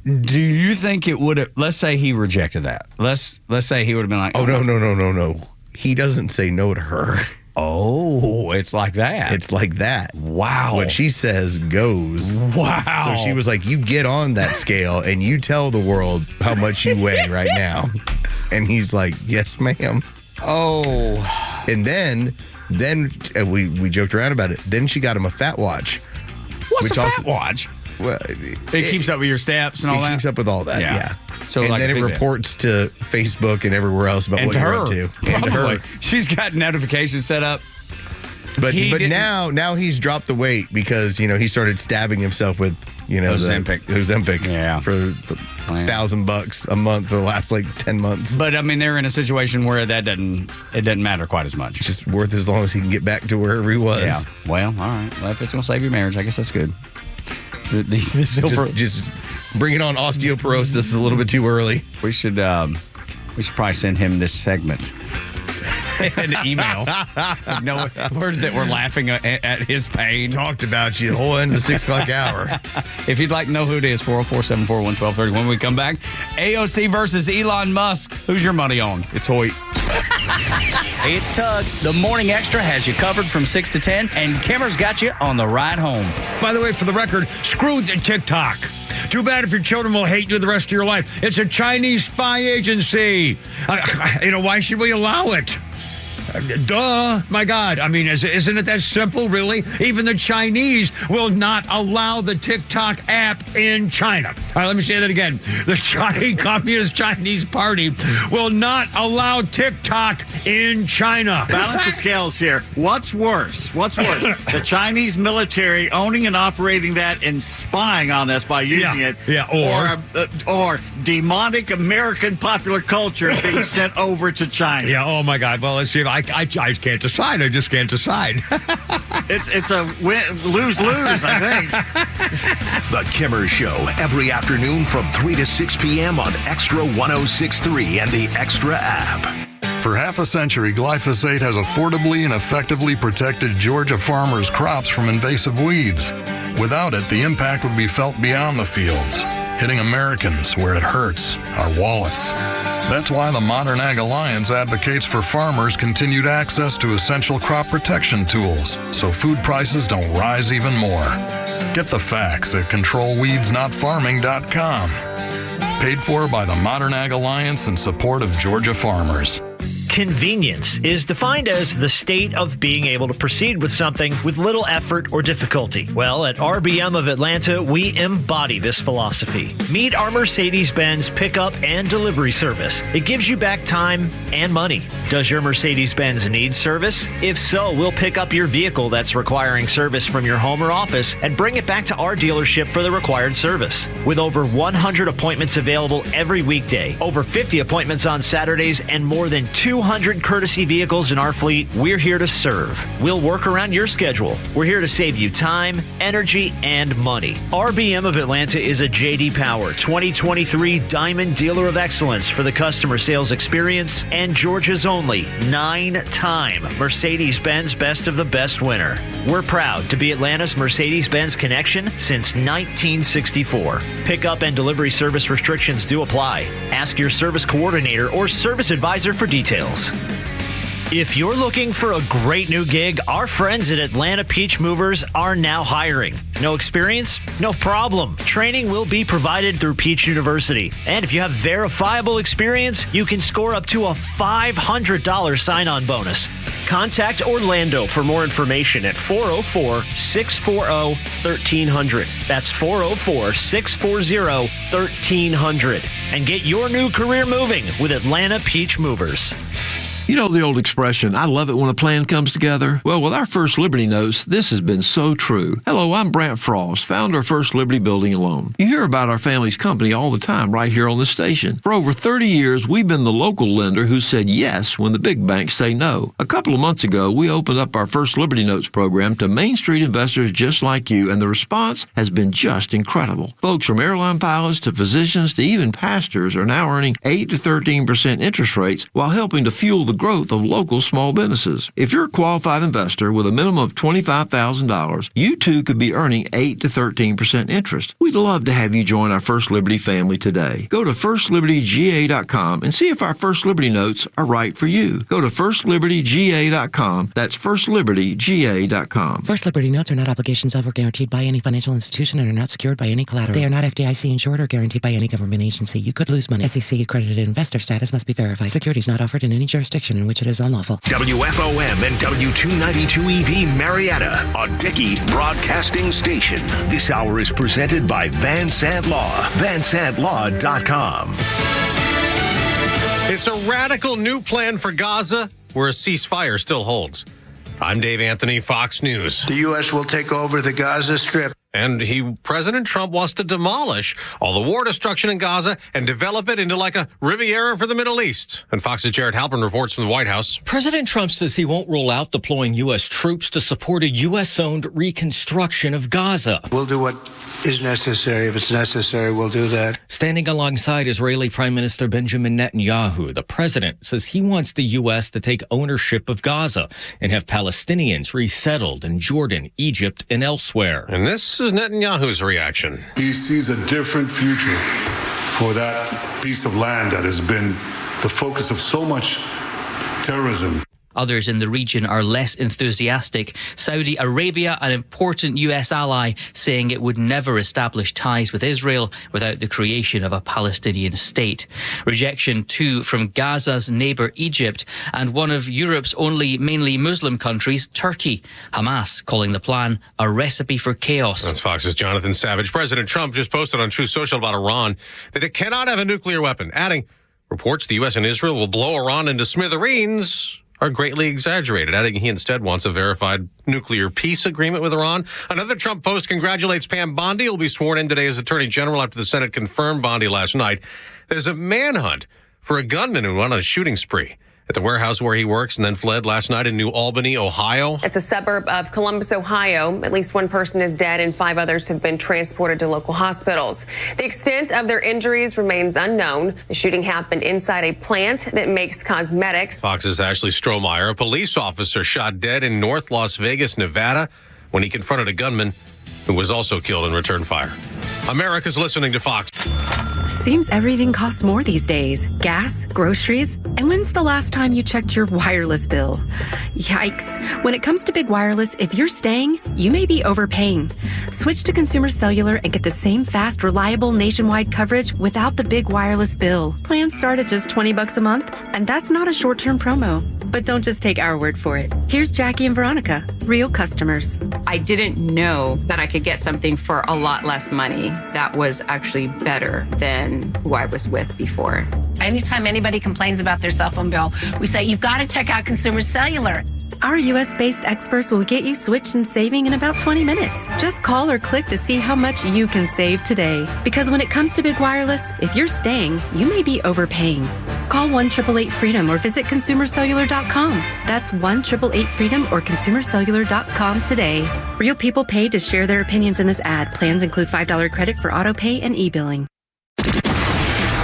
Do you think it would have, let's say he rejected that. Let's say he would have been like, oh, no. He doesn't say no to her. Oh, it's like that. It's like that. Wow. What she says goes. Wow. So she was like, you get on that scale and you tell the world how much you weigh right now. And he's like, yes, ma'am. Oh. And then we joked around about it. Then she got him a fat watch. What's a fat watch? Well, it keeps up with your steps and all that? It keeps up with all that, yeah. So and like then it reports to Facebook and everywhere else about what you're up to. And to her. She's got notifications set up. But now he's dropped the weight because, you know, he started stabbing himself with, you know, Ozempic. For $1,000 a month for the last like 10 months. But I mean, they're in a situation where it doesn't matter quite as much. It's just worth as long as he can get back to wherever he was. Yeah. Well, all right. Well, if it's gonna save your marriage, I guess that's good. Just bringing on osteoporosis a little bit too early. We should probably send him this segment. An email. No word that we're laughing at his pain. Talked about you the whole end of the 6 o'clock hour. If you'd like to know who it is, 404-741-1230. When we come back, AOC versus Elon Musk. Who's your money on? It's Hoyt. Hey, it's Tug. The Morning Xtra has you covered from 6 to 10, and Kimmer's got you on the ride home. By the way, for the record, screw the TikTok. Too bad if your children will hate you the rest of your life. It's a Chinese spy agency. Why should we allow it? Duh. My God. I mean, isn't it that simple, really? Even the Chinese will not allow the TikTok app in China. All right, let me say that again. The Communist Chinese Party will not allow TikTok in China. Balance the scales here. What's worse? The Chinese military owning and operating that and spying on us by using it. Yeah, or demonic American popular culture being sent over to China. Yeah, oh my God. Well, let's see if I can't decide. I just can't decide. It's a lose-lose, I think. The Kimmer Show, every afternoon from 3 to 6 p.m. on Xtra 106.3 and the Xtra app. For half a century, glyphosate has affordably and effectively protected Georgia farmers' crops from invasive weeds. Without it, the impact would be felt beyond the fields, hitting Americans where it hurts, our wallets. That's why the Modern Ag Alliance advocates for farmers' continued access to essential crop protection tools so food prices don't rise even more. Get the facts at controlweedsnotfarming.com. Paid for by the Modern Ag Alliance in support of Georgia farmers. Convenience is defined as the state of being able to proceed with something with little effort or difficulty. Well, at RBM of Atlanta, we embody this philosophy. Meet our Mercedes-Benz pickup and delivery service. It gives you back time and money. Does your Mercedes-Benz need service? If so, we'll pick up your vehicle that's requiring service from your home or office and bring it back to our dealership for the required service. With over 100 appointments available every weekday, over 50 appointments on Saturdays, and more than 200 courtesy vehicles in our fleet, we're here to serve. We'll work around your schedule. We're here to save you time, energy, and money. RBM of Atlanta is a J.D. Power 2023 Diamond Dealer of Excellence for the customer sales experience and Georgia's only 9-time Mercedes-Benz Best of the Best winner. We're proud to be Atlanta's Mercedes-Benz connection since 1964. Pickup and delivery service restrictions do apply. Ask your service coordinator or service advisor for details. If you're looking for a great new gig, our friends at Atlanta Peach Movers are now hiring. No experience? No problem. Training will be provided through Peach University. And if you have verifiable experience, you can score up to a $500 sign-on bonus. Contact Orlando for more information at 404-640-1300. That's 404-640-1300. And get your new career moving with Atlanta Peach Movers. You know the old expression, I love it when a plan comes together? Well, with our First Liberty Notes, this has been so true. Hello, I'm Brant Frost, founder of First Liberty Building and Loan. You hear about our family's company all the time right here on the station. For over 30 years, we've been the local lender who said yes when the big banks say no. A couple of months ago, we opened up our First Liberty Notes program to Main Street investors just like you, and the response has been just incredible. Folks from airline pilots to physicians to even pastors are now earning 8 to 13% interest rates while helping to fuel the growth of local small businesses. If you're a qualified investor with a minimum of $25,000, you too could be earning 8 to 13% interest. We'd love to have you join our First Liberty family today. Go to FirstLibertyGA.com and see if our First Liberty Notes are right for you. Go to FirstLibertyGA.com. That's FirstLibertyGA.com. First Liberty Notes are not obligations of or guaranteed by any financial institution and are not secured by any collateral. They are not FDIC insured or guaranteed by any government agency. You could lose money. SEC accredited investor status must be verified. Securities not offered in any jurisdiction in which it is unlawful. WFOM and W292 EV Marietta, a Dickey broadcasting station. This hour is presented by Van Sant Law, vansantlaw.com. It's a radical new plan for Gaza where a ceasefire still holds. I'm Dave Anthony, Fox News. The U.S. will take over the Gaza Strip. And President Trump wants to demolish all the war destruction in Gaza and develop it into like a Riviera for the Middle East. And Fox's Jared Halpern reports from the White House. President Trump says he won't rule out deploying U.S. troops to support a U.S.-owned reconstruction of Gaza. We'll do what is necessary. If it's necessary, we'll do that. Standing alongside Israeli Prime Minister Benjamin Netanyahu, the president says he wants the U.S. to take ownership of Gaza and have Palestinians resettled in Jordan, Egypt, and elsewhere. And this is Netanyahu's reaction. He sees a different future for that piece of land that has been the focus of so much terrorism. Others in the region are less enthusiastic. Saudi Arabia, an important U.S. ally, saying it would never establish ties with Israel without the creation of a Palestinian state. Rejection, too, from Gaza's neighbour Egypt and one of Europe's only mainly Muslim countries, Turkey. Hamas calling the plan a recipe for chaos. That's Fox's Jonathan Savage. President Trump just posted on Truth Social about Iran that it cannot have a nuclear weapon, adding, reports the U.S. and Israel will blow Iran into smithereens are greatly exaggerated, adding he instead wants a verified nuclear peace agreement with Iran. Another Trump post congratulates Pam Bondi, who will be sworn in today as Attorney General after the Senate confirmed Bondi last night. There's a manhunt for a gunman who went on a shooting spree at the warehouse where he works and then fled last night in New Albany, Ohio. It's a suburb of Columbus, Ohio. At least one person is dead and 5 others have been transported to local hospitals. The extent of their injuries remains unknown. The shooting happened inside a plant that makes cosmetics. Fox's Ashley Strohmeyer, a police officer shot dead in North Las Vegas, Nevada, when he confronted a gunman who was also killed in return fire. America's listening to Fox. Seems everything costs more these days. Gas, groceries, and when's the last time you checked your wireless bill? Yikes. When it comes to big wireless, if you're staying, you may be overpaying. Switch to Consumer Cellular and get the same fast, reliable nationwide coverage without the big wireless bill. Plans start at just $20 a month, and that's not a short-term promo. But don't just take our word for it. Here's Jackie and Veronica, real customers. I didn't know that I could get something for a lot less money that was actually better than who I was with before. Anytime anybody complains about their cell phone bill, we say, you've got to check out Consumer Cellular. Our U.S.-based experts will get you switched and saving in about 20 minutes. Just call or click to see how much you can save today. Because when it comes to big wireless, if you're staying, you may be overpaying. Call 1-888-FREEDOM or visit ConsumerCellular.com. That's 1-888-FREEDOM or ConsumerCellular.com today. Real people paid to share their opinions in this ad. Plans include $5 credit for auto pay and e-billing.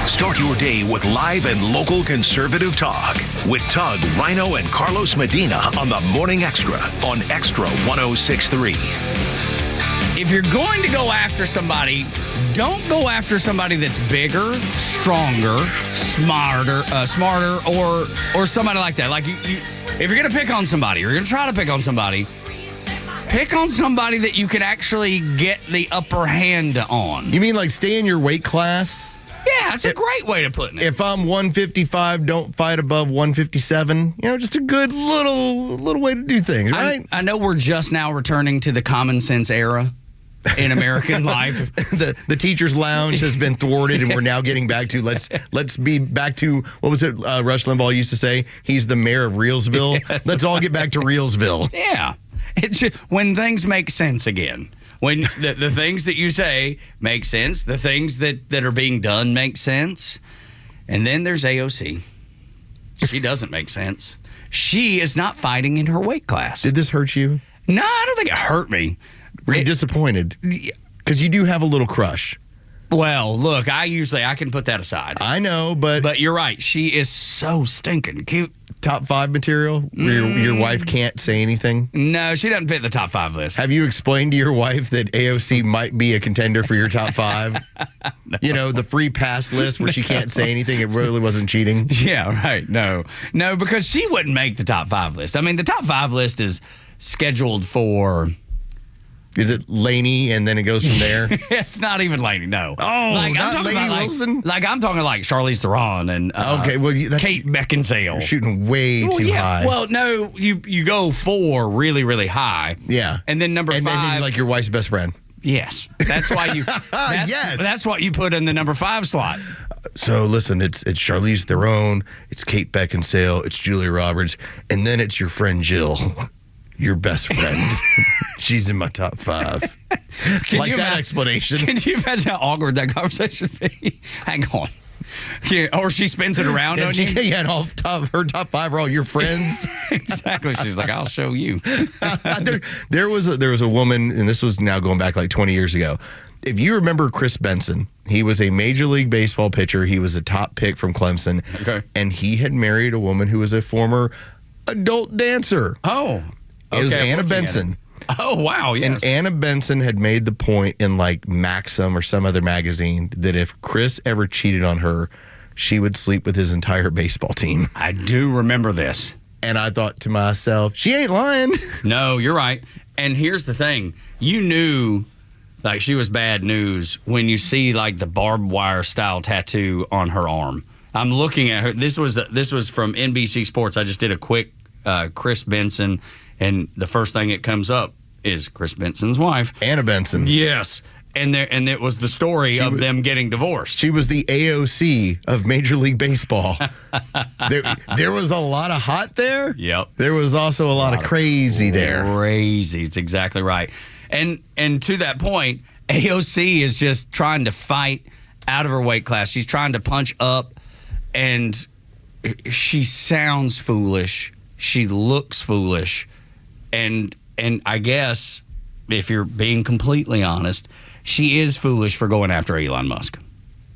Start your day with live and local conservative talk with Tug, Rhino, and Carlos Medina on the Morning Extra on Extra 106.3. If you're going to go after somebody, don't go after somebody that's bigger, stronger, smarter, or somebody like that. Like if you're going to pick on somebody, or you're going to try to pick on somebody, pick on somebody that you can actually get the upper hand on. You mean like stay in your weight class? Yeah, it's a great way to put it. If I'm 155, don't fight above 157. You know, just a good little way to do things, right? I know we're just now returning to the common sense era in American life. The teacher's lounge has been thwarted, and we're now getting back to let's be back to what was it? Rush Limbaugh used to say, he's the mayor of Reelsville. Yeah, let's all get back to Reelsville. Yeah, it's just, when things make sense again. When the things that you say make sense, the things that are being done make sense. And then there's AOC. She doesn't make sense. She is not fighting in her weight class. Did this hurt you? No, I don't think it hurt me. Were you disappointed? Because you do have a little crush. Well, look, I can put that aside. I know, but you're right. She is so stinking cute. Top 5 material where your wife can't say anything? No, she doesn't fit the top 5 list. Have you explained to your wife that AOC might be a contender for your top 5? No. You know, the free pass list where she can't say anything. It really wasn't cheating. Yeah, right. No, because she wouldn't make the top 5 list. I mean, the top 5 list is scheduled for... Is it Lainey and then it goes from there? It's not even Lainey, no. Oh, not Lainey Wilson? I'm talking like Charlize Theron and Kate Beckinsale. You're shooting way too high. Well, no, you go 4 really, really high. Yeah. And then number 5. And then like your wife's best friend. Yes. That's why you that's what you put in the number 5 slot. So listen, it's Charlize Theron, it's Kate Beckinsale, it's Julia Roberts, and then it's your friend Jill. Your best friend. She's in my top 5. Like that explanation. Can you imagine how awkward that conversation would be? Hang on. Yeah, or she spins it around on you. Yeah, and her top 5 are all your friends. Exactly. She's like, I'll show you. there was a woman, and this was now going back like 20 years ago. If you remember Chris Benson, he was a Major League Baseball pitcher. He was a top pick from Clemson. Okay. And he had married a woman who was a former adult dancer. Oh. It was Anna Benson. Oh, wow, yes. And Anna Benson had made the point in like Maxim or some other magazine that if Chris ever cheated on her, she would sleep with his entire baseball team. I do remember this. And I thought to myself, she ain't lying. No, you're right. And here's the thing. You knew like she was bad news when you see like the barbed wire style tattoo on her arm. I'm looking at her. This was from NBC Sports. I just did a quick Chris Benson, and the first thing that comes up is Chris Benson's wife, Anna Benson. Yes. And it was the story of them getting divorced. She was the AOC of Major League Baseball. there was a lot of hot there. Yep. There was also a lot of crazy there. Crazy. It's exactly right. And to that point, AOC is just trying to fight out of her weight class. She's trying to punch up, and she sounds foolish. She looks foolish. And I guess, if you're being completely honest, she is foolish for going after Elon Musk.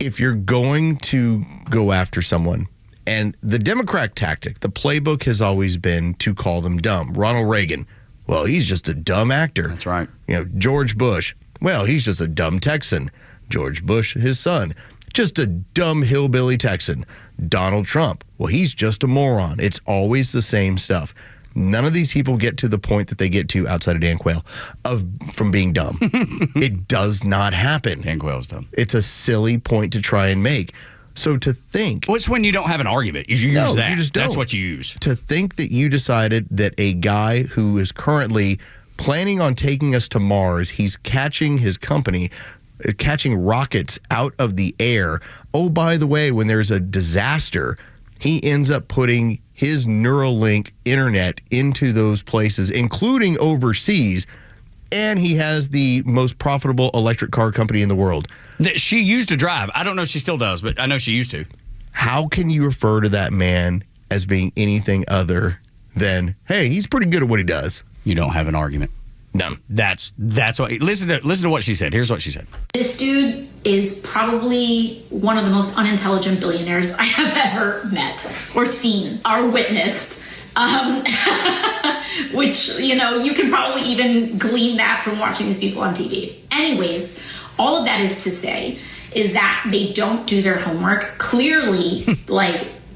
If you're going to go after someone, and the Democrat tactic, the playbook has always been to call them dumb. Ronald Reagan, well, he's just a dumb actor. That's right. George Bush, well, he's just a dumb Texan. George Bush, his son, just a dumb hillbilly Texan. Donald Trump, well, he's just a moron. It's always the same stuff. None of these people get to the point that they get to outside of Dan Quayle from being dumb. It does not happen. Dan Quayle's dumb. It's a silly point to try and make. So to think... Well, it's when you don't have an argument. You use that. You just don't. That's what you use. To think that you decided that a guy who is currently planning on taking us to Mars, he's catching his company, catching rockets out of the air. Oh, by the way, when there's a disaster, he ends up putting his Neuralink internet into those places, including overseas, and he has the most profitable electric car company in the world. That she used to drive. I don't know if she still does, but I know she used to. How can you refer to that man as being anything other than, hey, he's pretty good at what he does? You don't have an argument. No. That's what. Listen to what she said. Here's what she said. This dude is probably one of the most unintelligent billionaires I have ever met or seen or witnessed. Which, you can probably even glean that from watching these people on TV. Anyways, all of that is to say is that they don't do their homework. Clearly,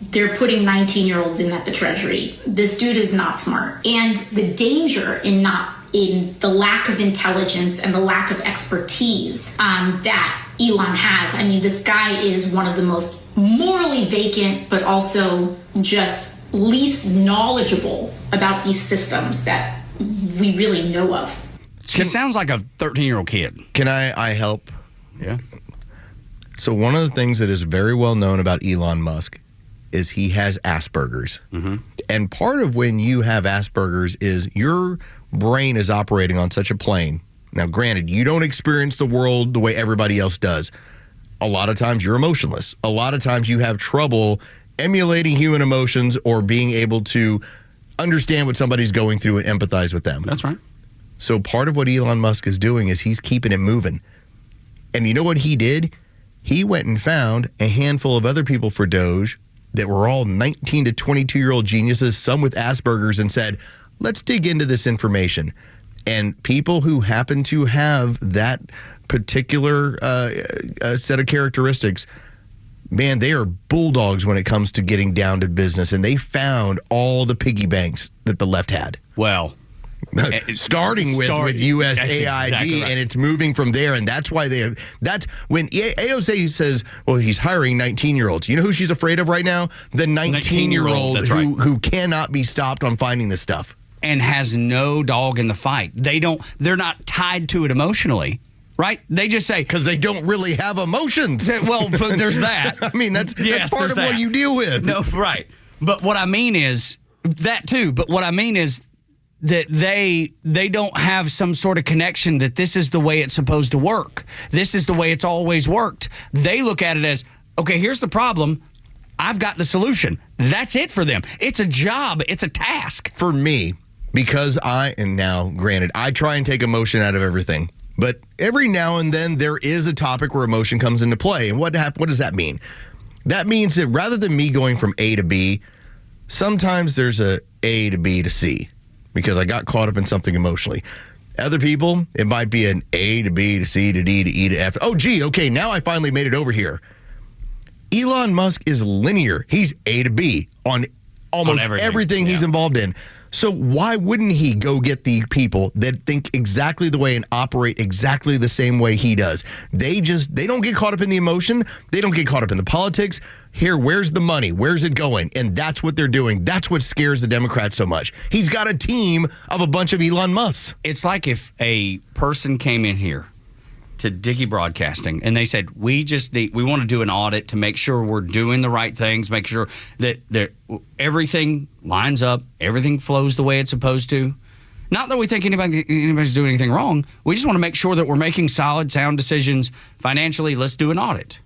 they're putting 19-year-olds in at the Treasury. This dude is not smart. And the danger in the lack of intelligence and the lack of expertise that Elon has. I mean, this guy is one of the most morally vacant, but also just least knowledgeable about these systems that we really know of. She sounds like a 13-year-old kid. Can I help? Yeah. So one of the things that is very well known about Elon Musk is he has Asperger's. Mm-hmm. And part of when you have Asperger's is your brain is operating on such a plane. Now, granted, you don't experience the world the way everybody else does. A lot of times you're emotionless. A lot of times you have trouble emulating human emotions or being able to understand what somebody's going through and empathize with them. That's right. So part of what Elon Musk is doing is he's keeping it moving. And you know what he did? He went and found a handful of other people for Doge that were all 19 to 22-year-old geniuses, some with Asperger's, and said, let's dig into this information. And people who happen to have that particular set of characteristics, man, they are bulldogs when it comes to getting down to business. And they found all the piggy banks that the left had. Well, starting with USAID, exactly right. And it's moving from there. And that's why that's when AOC says, well, he's hiring 19-year-olds. You know who she's afraid of right now? The 19-year-old who cannot be stopped on finding this stuff. And has no dog in the fight. They're not tied to it emotionally. Right? They just say... Because they don't really have emotions. Well, but there's that. I mean, that's part of what you deal with. No, right. But what I mean is... That too. But what I mean is that they don't have some sort of connection that this is the way it's supposed to work. This is the way it's always worked. They look at it as, okay, here's the problem. I've got the solution. That's it for them. It's a job. It's a task. For me, because granted, I try and take emotion out of everything. But every now and then there is a topic where emotion comes into play. And what does that mean? That means that rather than me going from A to B, sometimes there's a to B to C because I got caught up in something emotionally. Other people, it might be an A to B to C to D to E to F. Oh, gee, okay, now I finally made it over here. Elon Musk is linear. He's A to B on almost everything he's involved in. So why wouldn't he go get the people that think exactly the way and operate exactly the same way he does? They don't get caught up in the emotion. They don't get caught up in the politics. Here, where's the money? Where's it going? And that's what they're doing. That's what scares the Democrats so much. He's got a team of a bunch of Elon Musks. It's like if a person came in here to Dickey Broadcasting and they said, we want to do an audit to make sure we're doing the right things, make sure that everything lines up, everything flows the way it's supposed to. Not that we think anybody's doing anything wrong. We just want to make sure that we're making solid, sound decisions financially. Let's do an audit.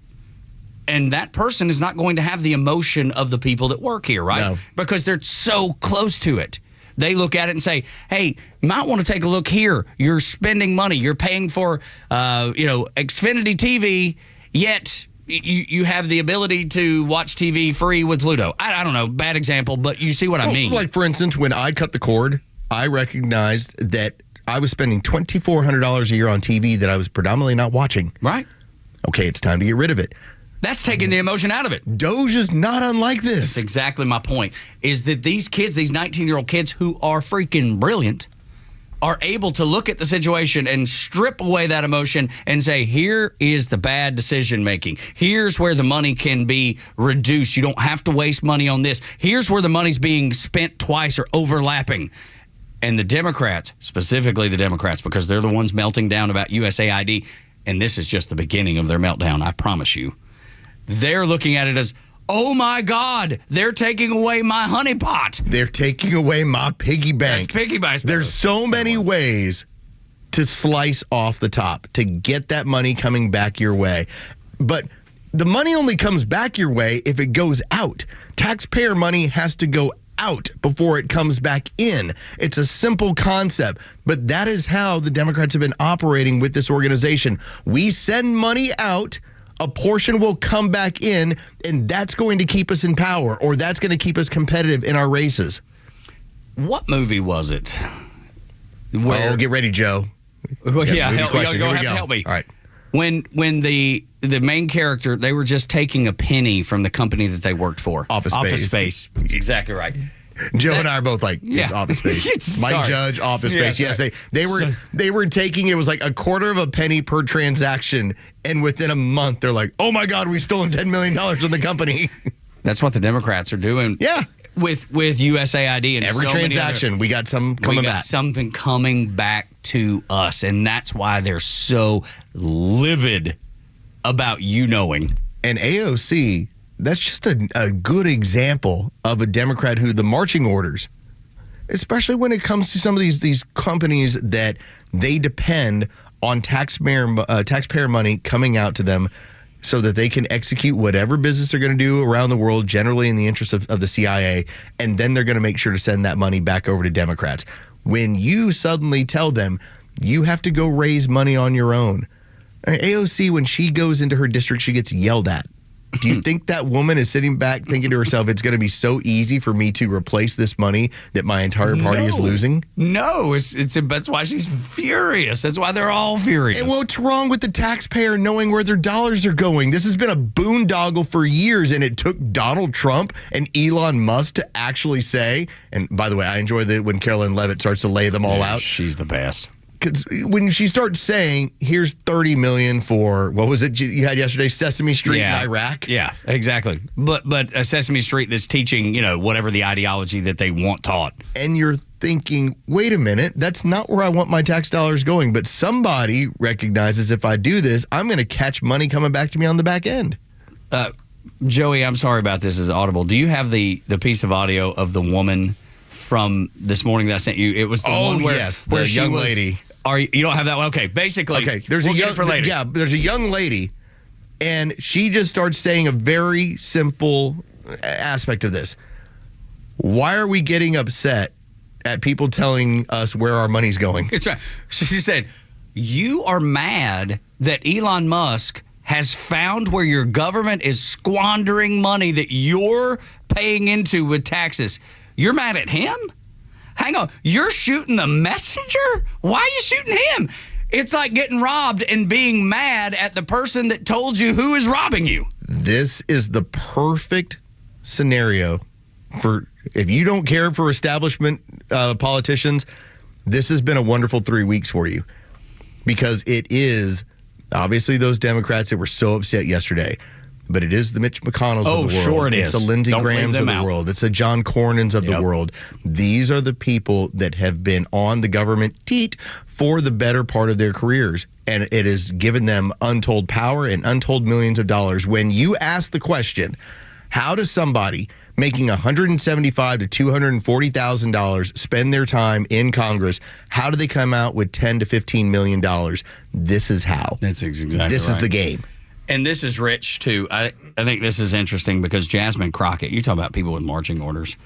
And that person is not going to have the emotion of the people that work here, right? No. Because they're so close to it. They look at it and say, hey, you might want to take a look here. You're spending money. You're paying for, Xfinity TV, yet you have the ability to watch TV free with Pluto. I don't know, bad example, but you see what I mean. Like, for instance, when I cut the cord, I recognized that I was spending $2,400 a year on TV that I was predominantly not watching. Right. Okay, it's time to get rid of it. That's taking the emotion out of it. Doge is not unlike this. That's exactly my point, is that these kids, these 19-year-old kids who are freaking brilliant, are able to look at the situation and strip away that emotion and say, here is the bad decision making. Here's where the money can be reduced. You don't have to waste money on this. Here's where the money's being spent twice or overlapping. And the Democrats, specifically the Democrats, because they're the ones melting down about USAID, and this is just the beginning of their meltdown, I promise you. They're looking at it as, oh my God, they're taking away my honeypot. They're taking away my piggy bank. That's piggy bank. There's so many ways to slice off the top to get that money coming back your way. But the money only comes back your way if it goes out. Taxpayer money has to go out before it comes back in. It's a simple concept, but that is how the Democrats have been operating with this organization. We send money out, a portion will come back in, and that's going to keep us in power, or that's going to keep us competitive in our races. What movie was it? Get ready, Joe. Well, yeah, Here we go. Help me. All right. When the main character, they were just taking a penny from the company that they worked for. Office Space. Exactly right. Joe and I are both like, it's Office Space. Mike Judge, Office Space. Yes, they were taking, it was like a quarter of a penny per transaction, and within a month they're like, oh my God, we've stolen $10 million from the company. That's what the Democrats are doing. Yeah. With USAID and every transaction, we got some coming back. Something coming back to us, and that's why they're so livid about you knowing. And AOC, that's just a good example of a Democrat who the marching orders, especially when it comes to some of these companies that they depend on taxpayer money coming out to them so that they can execute whatever business they're going to do around the world, generally in the interest of the CIA, and then they're going to make sure to send that money back over to Democrats. When you suddenly tell them you have to go raise money on your own, AOC, when she goes into her district, she gets yelled at. Do you think that woman is sitting back thinking to herself, it's going to be so easy for me to replace this money that my entire party is losing? No, that's why she's furious. That's why they're all furious. And what's wrong with the taxpayer knowing where their dollars are going? This has been a boondoggle for years, and it took Donald Trump and Elon Musk to actually say, and by the way, I enjoy when Carolyn Levitt starts to lay them all out. She's the best. Because when she starts saying, here's $30 million for, what was it you had yesterday, Sesame Street in Iraq? Yeah, exactly. But a Sesame Street that's teaching, whatever the ideology that they want taught. And you're thinking, wait a minute, that's not where I want my tax dollars going. But somebody recognizes if I do this, I'm going to catch money coming back to me on the back end. Joey, I'm sorry about this as audible. Do you have the piece of audio of the woman from this morning that I sent you? It was the one where, yes, where the young lady. You don't have that one? Okay, basically. Okay, there's a young lady, and she just starts saying a very simple aspect of this. Why are we getting upset at people telling us where our money's going? That's right. She said, you are mad that Elon Musk has found where your government is squandering money that you're paying into with taxes. You're mad at him? Hang on, you're shooting the messenger? Why are you shooting him? It's like getting robbed and being mad at the person that told you who is robbing you. This is the perfect scenario for If you don't care for establishment politicians, this has been a wonderful 3 weeks for you, because it is obviously those Democrats that were so upset yesterday. But it is the Mitch McConnells of the world. Sure it it's is. the Lindsey Don't Grahams leave of them the out. world. It's the John Cornyn's of the Yep. world. These are the people that have been on the government teat for the better part of their careers. And it has given them untold power and untold millions of dollars. When you ask the question, how does somebody making $175,000 to $240,000 spend their time in Congress? How do they come out with $10 to $15 million? This is how. That's exactly This is right. the game. And this is rich, too. I think this is interesting because Jasmine Crockett, you talk about people with marching orders.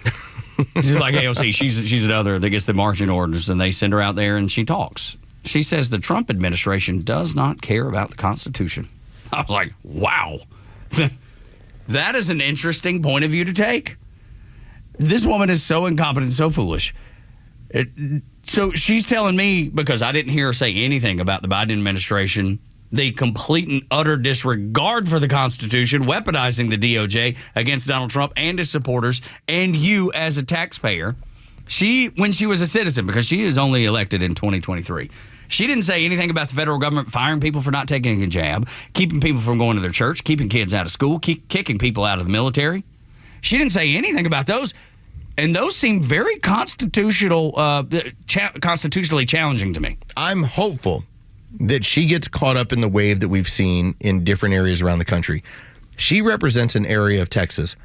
She's like AOC. She's another that gets the marching orders, and they send her out there, and she talks. She says the Trump administration does not care about the Constitution. I was like, wow. That is an interesting point of view to take. This woman is so incompetent, so foolish. So she's telling me, because I didn't hear her say anything about the Biden administration, the complete and utter disregard for the Constitution, weaponizing the DOJ against Donald Trump and his supporters, and you as a taxpayer. When she was a citizen, because she is only elected in 2023, she didn't say anything about the federal government firing people for not taking a jab, keeping people from going to their church, keeping kids out of school, kicking people out of the military. She didn't say anything about those. And those seem very constitutionally challenging to me. I'm hopeful that she gets caught up in the wave that we've seen in different areas around the country. She represents an area of Texas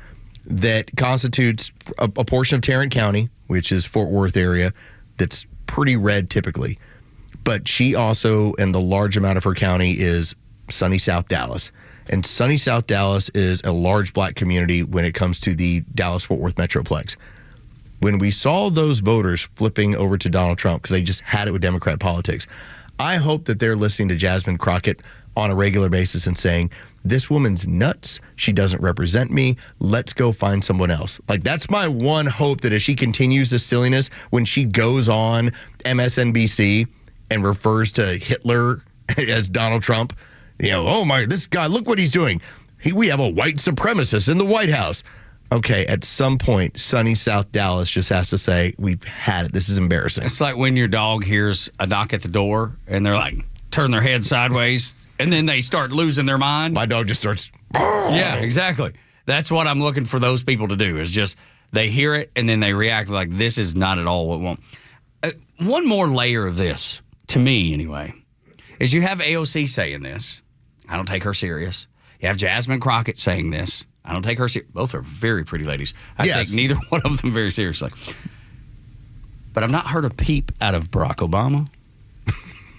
that constitutes a portion of Tarrant County, which is Fort Worth area, that's pretty red typically. But she also, and the large amount of her county, is sunny South Dallas. And sunny South Dallas is a large black community when it comes to the Dallas-Fort Worth Metroplex. When we saw those voters flipping over to Donald Trump, because they just had it with Democrat politics, I hope that they're listening to Jasmine Crockett on a regular basis and saying, this woman's nuts. She doesn't represent me. Let's go find someone else. Like, that's my one hope, that as she continues this silliness, when she goes on MSNBC and refers to Hitler as Donald Trump, oh my, this guy, look what he's doing. We have a white supremacist in the White House. Okay, at some point, sunny South Dallas just has to say, we've had it. This is embarrassing. It's like when your dog hears a knock at the door and they're like, turn their head sideways, and then they start losing their mind. My dog just starts. Yeah, exactly. That's what I'm looking for those people to do, is just they hear it and then they react like this is not at all what we want. One more layer of this, to me anyway, is you have AOC saying this. I don't take her serious. You have Jasmine Crockett saying this. I don't take her seriously. Both are very pretty ladies. I take neither one of them very seriously. But I've not heard a peep out of Barack Obama,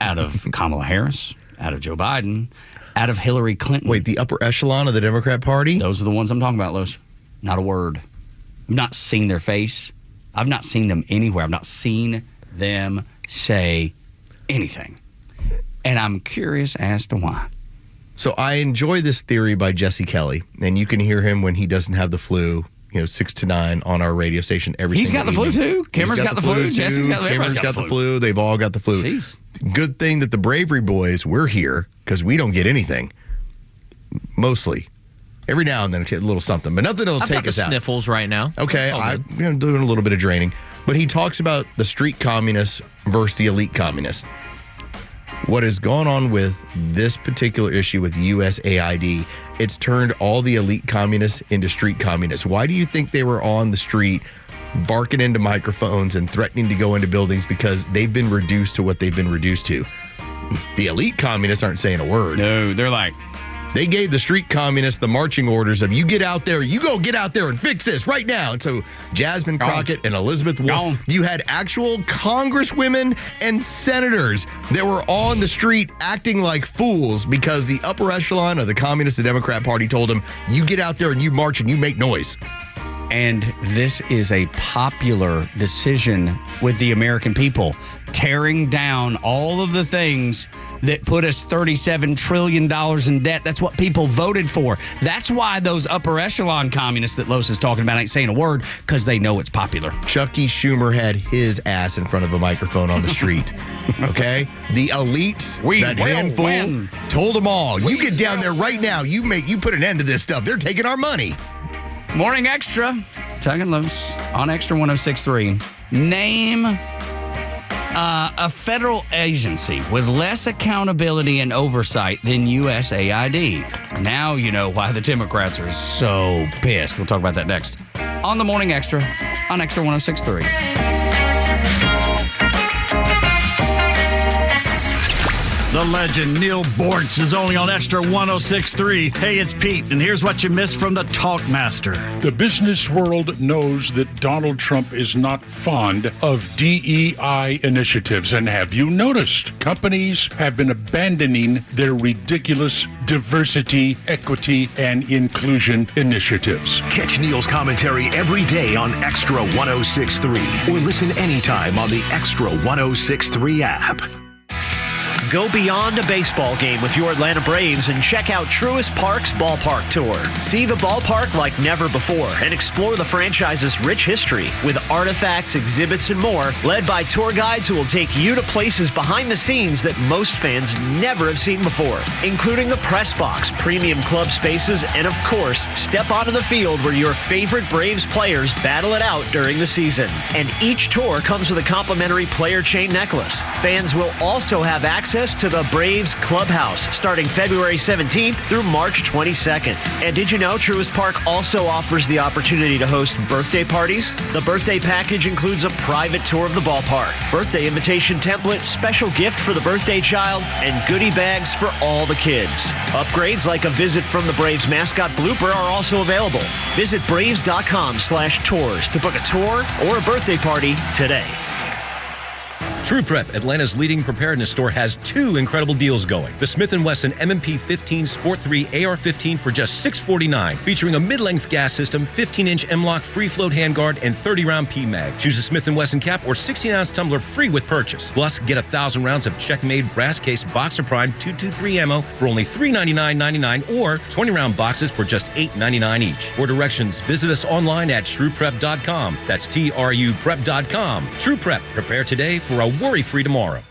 out of Kamala Harris, out of Joe Biden, out of Hillary Clinton. Wait, the upper echelon of the Democrat Party? Those are the ones I'm talking about, Los. Not a word. I've not seen their face. I've not seen them anywhere. I've not seen them say anything. And I'm curious as to why. So I enjoy this theory by Jesse Kelly, and you can hear him when he doesn't have the flu, 6 to 9 on our radio station every He's single got the evening. flu too. Cameron's got the flu. Jesse's got the flu. They've all got the flu. Jeez. Good thing that the Bravery Boys, we're here, because we don't get anything. Mostly. Every now and then a little something, but nothing that'll take us out. Sniffles right now. Okay, I'm doing a little bit of draining. But he talks about the street communists versus the elite communists. What has gone on with this particular issue with USAID, it's turned all the elite communists into street communists. Why do you think they were on the street barking into microphones and threatening to go into buildings? Because they've been reduced to what they've been reduced to. The elite communists aren't saying a word. No, they're like, they gave the street communists the marching orders of, you get out there, you go get out there and fix this right now. And so Jasmine Crockett and Elizabeth Warren, you had actual congresswomen and senators that were on the street acting like fools because the upper echelon of the Communist and Democrat Party told them, you get out there and you march and you make noise. And this is a popular decision with the American people, tearing down all of the things that put us $37 trillion in debt. That's what people voted for. That's why those upper echelon communists that Los is talking about ain't saying a word, because they know it's popular. Chucky Schumer had his ass in front of a microphone on the street. Okay? The elites, that handful, told them all, you get down there right now, you put an end to this stuff. They're taking our money. Morning Extra. Tug and Los on Extra 106.3. Name a federal agency with less accountability and oversight than USAID. Now you know why the Democrats are so pissed. We'll talk about that next on the Morning Extra on Extra 106.3. The legend Neil Bortz is only on Extra 106.3. Hey, it's Pete, and here's what you missed from the Talkmaster. The business world knows that Donald Trump is not fond of DEI initiatives. And have you noticed? Companies have been abandoning their ridiculous diversity, equity, and inclusion initiatives. Catch Neil's commentary every day on Extra 106.3 or listen anytime on the Extra 106.3 app. Go beyond a baseball game with your Atlanta Braves and check out Truist Park's Ballpark Tour. See the ballpark like never before and explore the franchise's rich history with artifacts, exhibits, and more, led by tour guides who will take you to places behind the scenes that most fans never have seen before, including the press box, premium club spaces, and of course, step onto the field where your favorite Braves players battle it out during the season. And each tour comes with a complimentary player chain necklace. Fans will also have access to the Braves Clubhouse starting February 17th through March 22nd. And did you know Truist Park also offers the opportunity to host birthday parties? The birthday package includes a private tour of the ballpark, birthday invitation template, special gift for the birthday child, and goodie bags for all the kids. Upgrades like a visit from the Braves mascot blooper are also available. Visit Braves.com/tours to book a tour or a birthday party today. True Prep, Atlanta's leading preparedness store, has two incredible deals going. The Smith & Wesson M&P 15 Sport 3 AR-15 for just $649, featuring a mid-length gas system, 15-inch M-LOK free-float handguard, and 30-round P-Mag. Choose a Smith & Wesson cap or 16-ounce tumbler free with purchase. Plus, get 1,000 rounds of check-made brass case Boxer Prime 223 ammo for only $399.99 or 20-round boxes for just $8.99 each. For directions, visit us online at trueprep.com. That's TRUprep.com. True Prep. Prepare today for a worry-free tomorrow.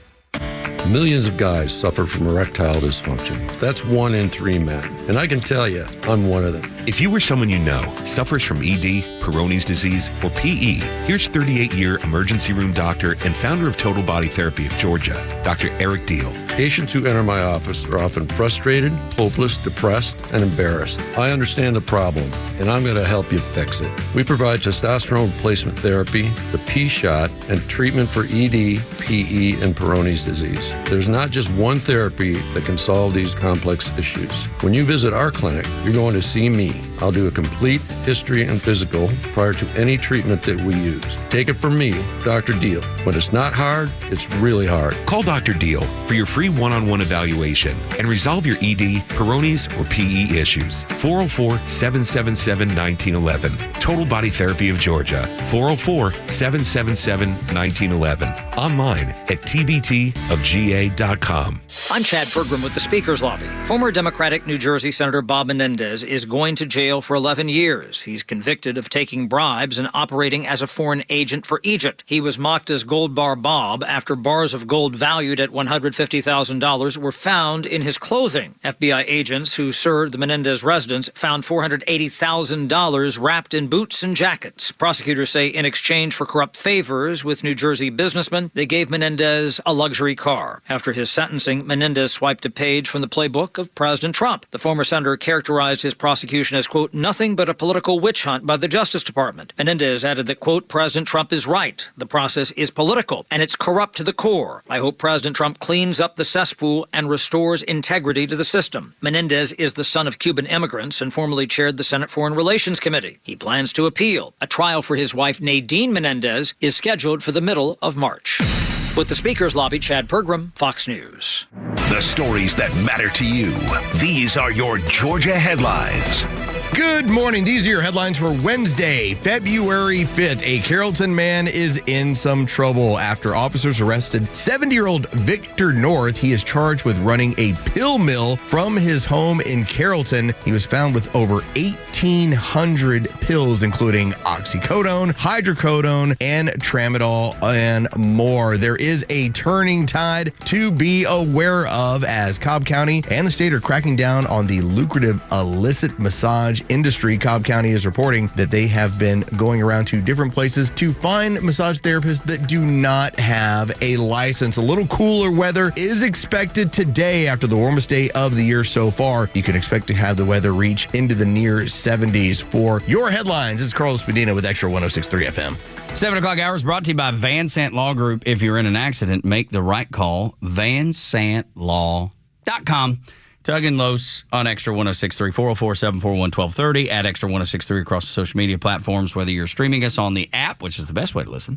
Millions of guys suffer from erectile dysfunction. That's 1 in 3 men. And I can tell you, I'm one of them. If you or someone you know suffers from ED, Peyronie's disease, or PE, here's 38-year emergency room doctor and founder of Total Body Therapy of Georgia, Dr. Eric Deal. Patients who enter my office are often frustrated, hopeless, depressed, and embarrassed. I understand the problem, and I'm going to help you fix it. We provide testosterone replacement therapy, the P-shot, and treatment for ED, PE, and Peyronie's disease. There's not just one therapy that can solve these complex issues. When you visit our clinic, you're going to see me. I'll do a complete history and physical prior to any treatment that we use. Take it from me, Dr. Deal. When it's not hard, it's really hard. Call Dr. Deal for your free one-on-one evaluation and resolve your ED, Peyronie's, or PE issues. 404-777-1911. Total Body Therapy of Georgia. 404-777-1911. Online at tbtofga.com. I'm Chad Pergram with the Speaker's Lobby. Former Democratic New Jersey Senator Bob Menendez is going to jail for 11 years. He's convicted of taking bribes and operating as a foreign agent for Egypt. He was mocked as Gold Bar Bob after bars of gold valued at $150,000 were found in his clothing. FBI agents who served the Menendez residence found $480,000 wrapped in boots and jackets. Prosecutors say in exchange for corrupt favors with New Jersey businessmen, they gave Menendez a luxury car. After his sentencing, Menendez swiped a page from the playbook of President Trump. The former senator characterized his prosecution as, quote, nothing but a political witch hunt by the Justice Department. Menendez added that, quote, President Trump is right. The process is political, and it's corrupt to the core. I hope President Trump cleans up the cesspool and restores integrity to the system. Menendez is the son of Cuban immigrants and formerly chaired the Senate Foreign Relations Committee. He plans to appeal. A trial for his wife, Nadine Menendez, is scheduled for the middle of March. With the Speaker's Lobby, Chad Pergram, Fox News. The stories that matter to you. These are your Georgia headlines. Good morning. These are your headlines for Wednesday, February 5th. A Carrollton man is in some trouble after officers arrested 70-year-old Victor North. He is charged with running a pill mill from his home in Carrollton. He was found with over 1,800 pills, including oxycodone, hydrocodone, and tramadol, and more. There is a turning tide to be aware of as Cobb County and the state are cracking down on the lucrative illicit massage massage industry. Cobb County is reporting that they have been going around to different places to find massage therapists that do not have a license. A little cooler weather is expected today after the warmest day of the year so far. You can expect to have the weather reach into the near 70s. For your headlines, it's Carlos Medina with Extra 106.3 FM. 7 o'clock hours brought to you by Van Sant Law Group. If you're in an accident, make the right call. VanSantLaw.com. Tug and Los on Extra 106.3, 404-741-1230, at Extra 106.3 across the social media platforms, whether you're streaming us on the app, which is the best way to listen.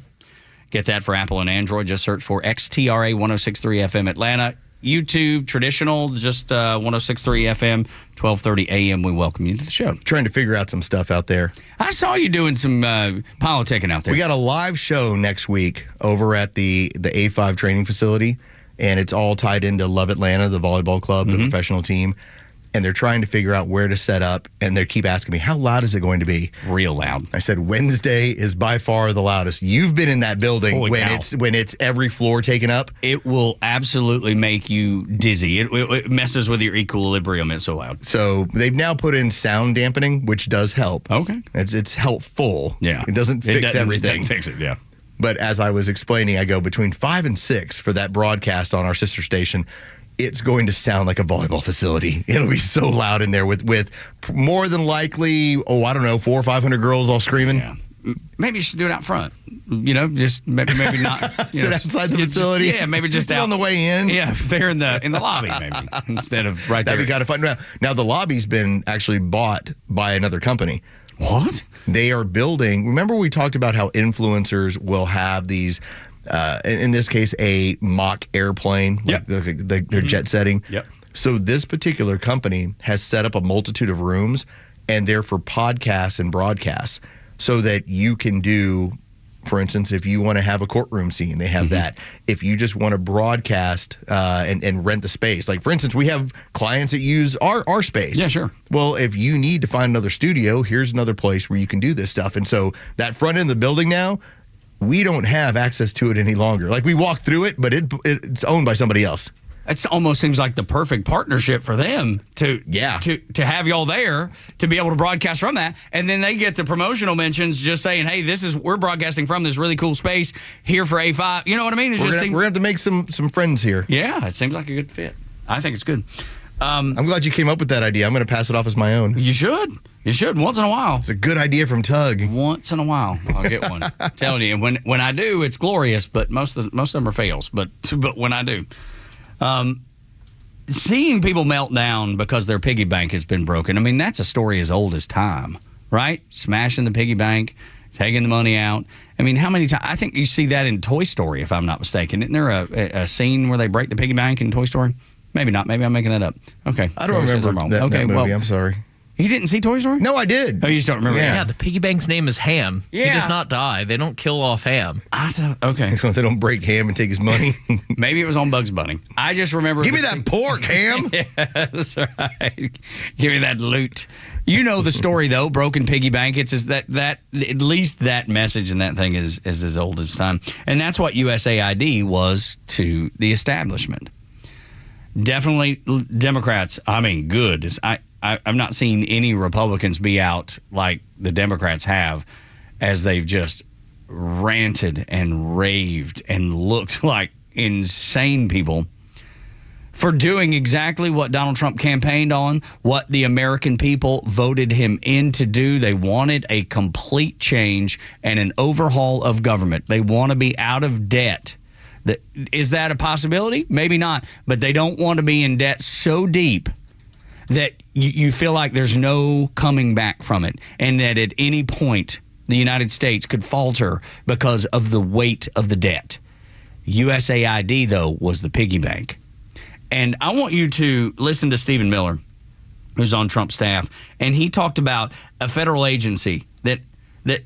Get that for Apple and Android. Just search for XTRA 106.3 FM Atlanta. YouTube, traditional, just 106.3 FM, 1230 AM. We welcome you to the show. Trying to figure out some stuff out there. I saw you doing some politicking out there. We got a live show next week over at the A5 training facility, and it's all tied into Love Atlanta, the volleyball club, the professional team. And they're trying to figure out where to set up, and they keep asking me, how loud is it going to be? Real loud. I said, Wednesday is by far the loudest. You've been in that building when it's every floor taken up. It will absolutely make you dizzy. It messes with your equilibrium. It's so loud. So they've now put in sound dampening, which does help. Okay. It's helpful. Yeah. It doesn't fix everything. It doesn't fix it, yeah. But as I was explaining, I go between 5 and 6 for that broadcast on our sister station. It's going to sound like a volleyball facility. It'll be so loud in there with more than likely, 400 or 500 girls all screaming. Yeah. Maybe you should do it out front. Just maybe not. Sit outside the facility. Maybe just out on the way in. Yeah, there in the lobby maybe instead of right there. That'd be kind of fun. Now the lobby's been actually bought by another company. What? They are building. Remember we talked about how influencers will have these. In this case, a mock airplane, like they're jet setting. Yep. So this particular company has set up a multitude of rooms, and they're for podcasts and broadcasts, so that you can do, for instance, if you want to have a courtroom scene, they have that. If you just want to broadcast and rent the space, like for instance, we have clients that use our space. Yeah, sure. Well, if you need to find another studio, here's another place where you can do this stuff. And so that front end of the building now, we don't have access to it any longer. Like we walk through it, but it's owned by somebody else. It almost seems like the perfect partnership for them to have y'all there to be able to broadcast from that, and then they get the promotional mentions just saying, "Hey, we're broadcasting from this really cool space here for A5." You know what I mean? We're gonna have to make some friends here. Yeah, it seems like a good fit. I think it's good. I'm glad you came up with that idea. I'm going to pass it off as my own. You should. Once in a while. It's a good idea from Tug. Once in a while, I'll get one. I'm telling you, and when I do, it's glorious. But most of them are fails. But when I do, seeing people melt down because their piggy bank has been broken. I mean, that's a story as old as time, right? Smashing the piggy bank, taking the money out. I mean, how many times? I think you see that in Toy Story, if I'm not mistaken. Isn't there a scene where they break the piggy bank in Toy Story? Maybe not. Maybe I'm making that up. Okay. I don't remember that movie. Well, I'm sorry. You didn't see Toy Story? No, I did. Oh, you just don't remember? Yeah, the piggy bank's name is Ham. Yeah. He does not die. They don't kill off Ham. I thought, okay. They don't break Ham and take his money. Maybe it was on Bugs Bunny. I just remember. Give me that pork, Ham. Yeah, that's right. Give me that loot. You know the story, though, broken piggy bank. It's just that at least that message and that thing is as old as time. And that's what USAID was to the establishment. Definitely Democrats. I mean, good. I've not seen any Republicans be out like the Democrats have, as they've just ranted and raved and looked like insane people for doing exactly what Donald Trump campaigned on, what the American people voted him in to do. They wanted a complete change and an overhaul of government. They want to be out of debt. Is that a possibility? Maybe not. But they don't want to be in debt so deep that you feel like there's no coming back from it, and that at any point the United States could falter because of the weight of the debt. USAID, though, was the piggy bank. And I want you to listen to Stephen Miller, who's on Trump's staff, and he talked about a federal agency that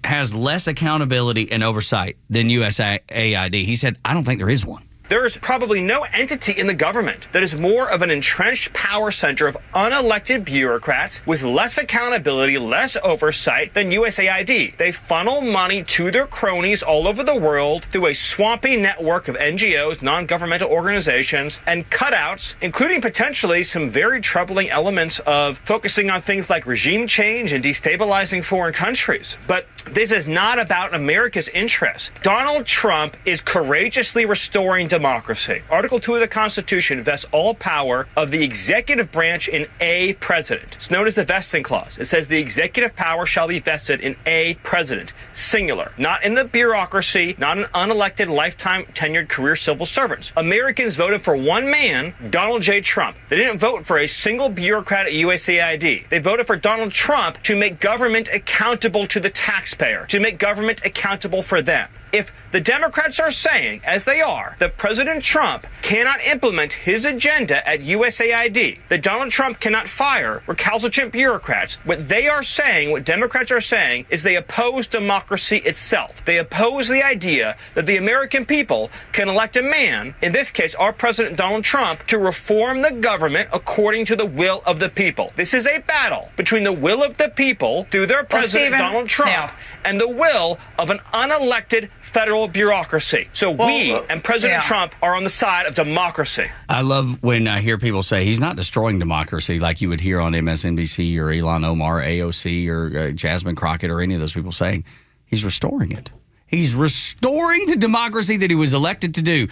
has less accountability and oversight than USAID. He said, I don't think there is one. There's probably no entity in the government that is more of an entrenched power center of unelected bureaucrats with less accountability, less oversight than USAID. They funnel money to their cronies all over the world through a swampy network of NGOs, non-governmental organizations, and cutouts, including potentially some very troubling elements of focusing on things like regime change and destabilizing foreign countries. But this is not about America's interests. Donald Trump is courageously restoring democracy. Article 2 of the Constitution vests all power of the executive branch in a president. It's known as the vesting clause. It says the executive power shall be vested in a president, singular, not in the bureaucracy, not in unelected, lifetime tenured career civil servants. Americans voted for one man, Donald J. Trump. They didn't vote for a single bureaucrat at USAID. They voted for Donald Trump to make government accountable to the taxpayer, to make government accountable for them. If the Democrats are saying, as they are, that President Trump cannot implement his agenda at USAID, that Donald Trump cannot fire recalcitrant bureaucrats, what they are saying, what Democrats are saying, is they oppose democracy itself. They oppose the idea that the American people can elect a man, in this case, our President Donald Trump, to reform the government according to the will of the people. This is a battle between the will of the people through their President Donald Trump and the will of an unelected federal bureaucracy. So we and President Trump are on the side of democracy. I love when I hear people say he's not destroying democracy like you would hear on MSNBC or Ilhan Omar, AOC, or Jasmine Crockett, or any of those people saying. He's restoring it. He's restoring the democracy that he was elected to do.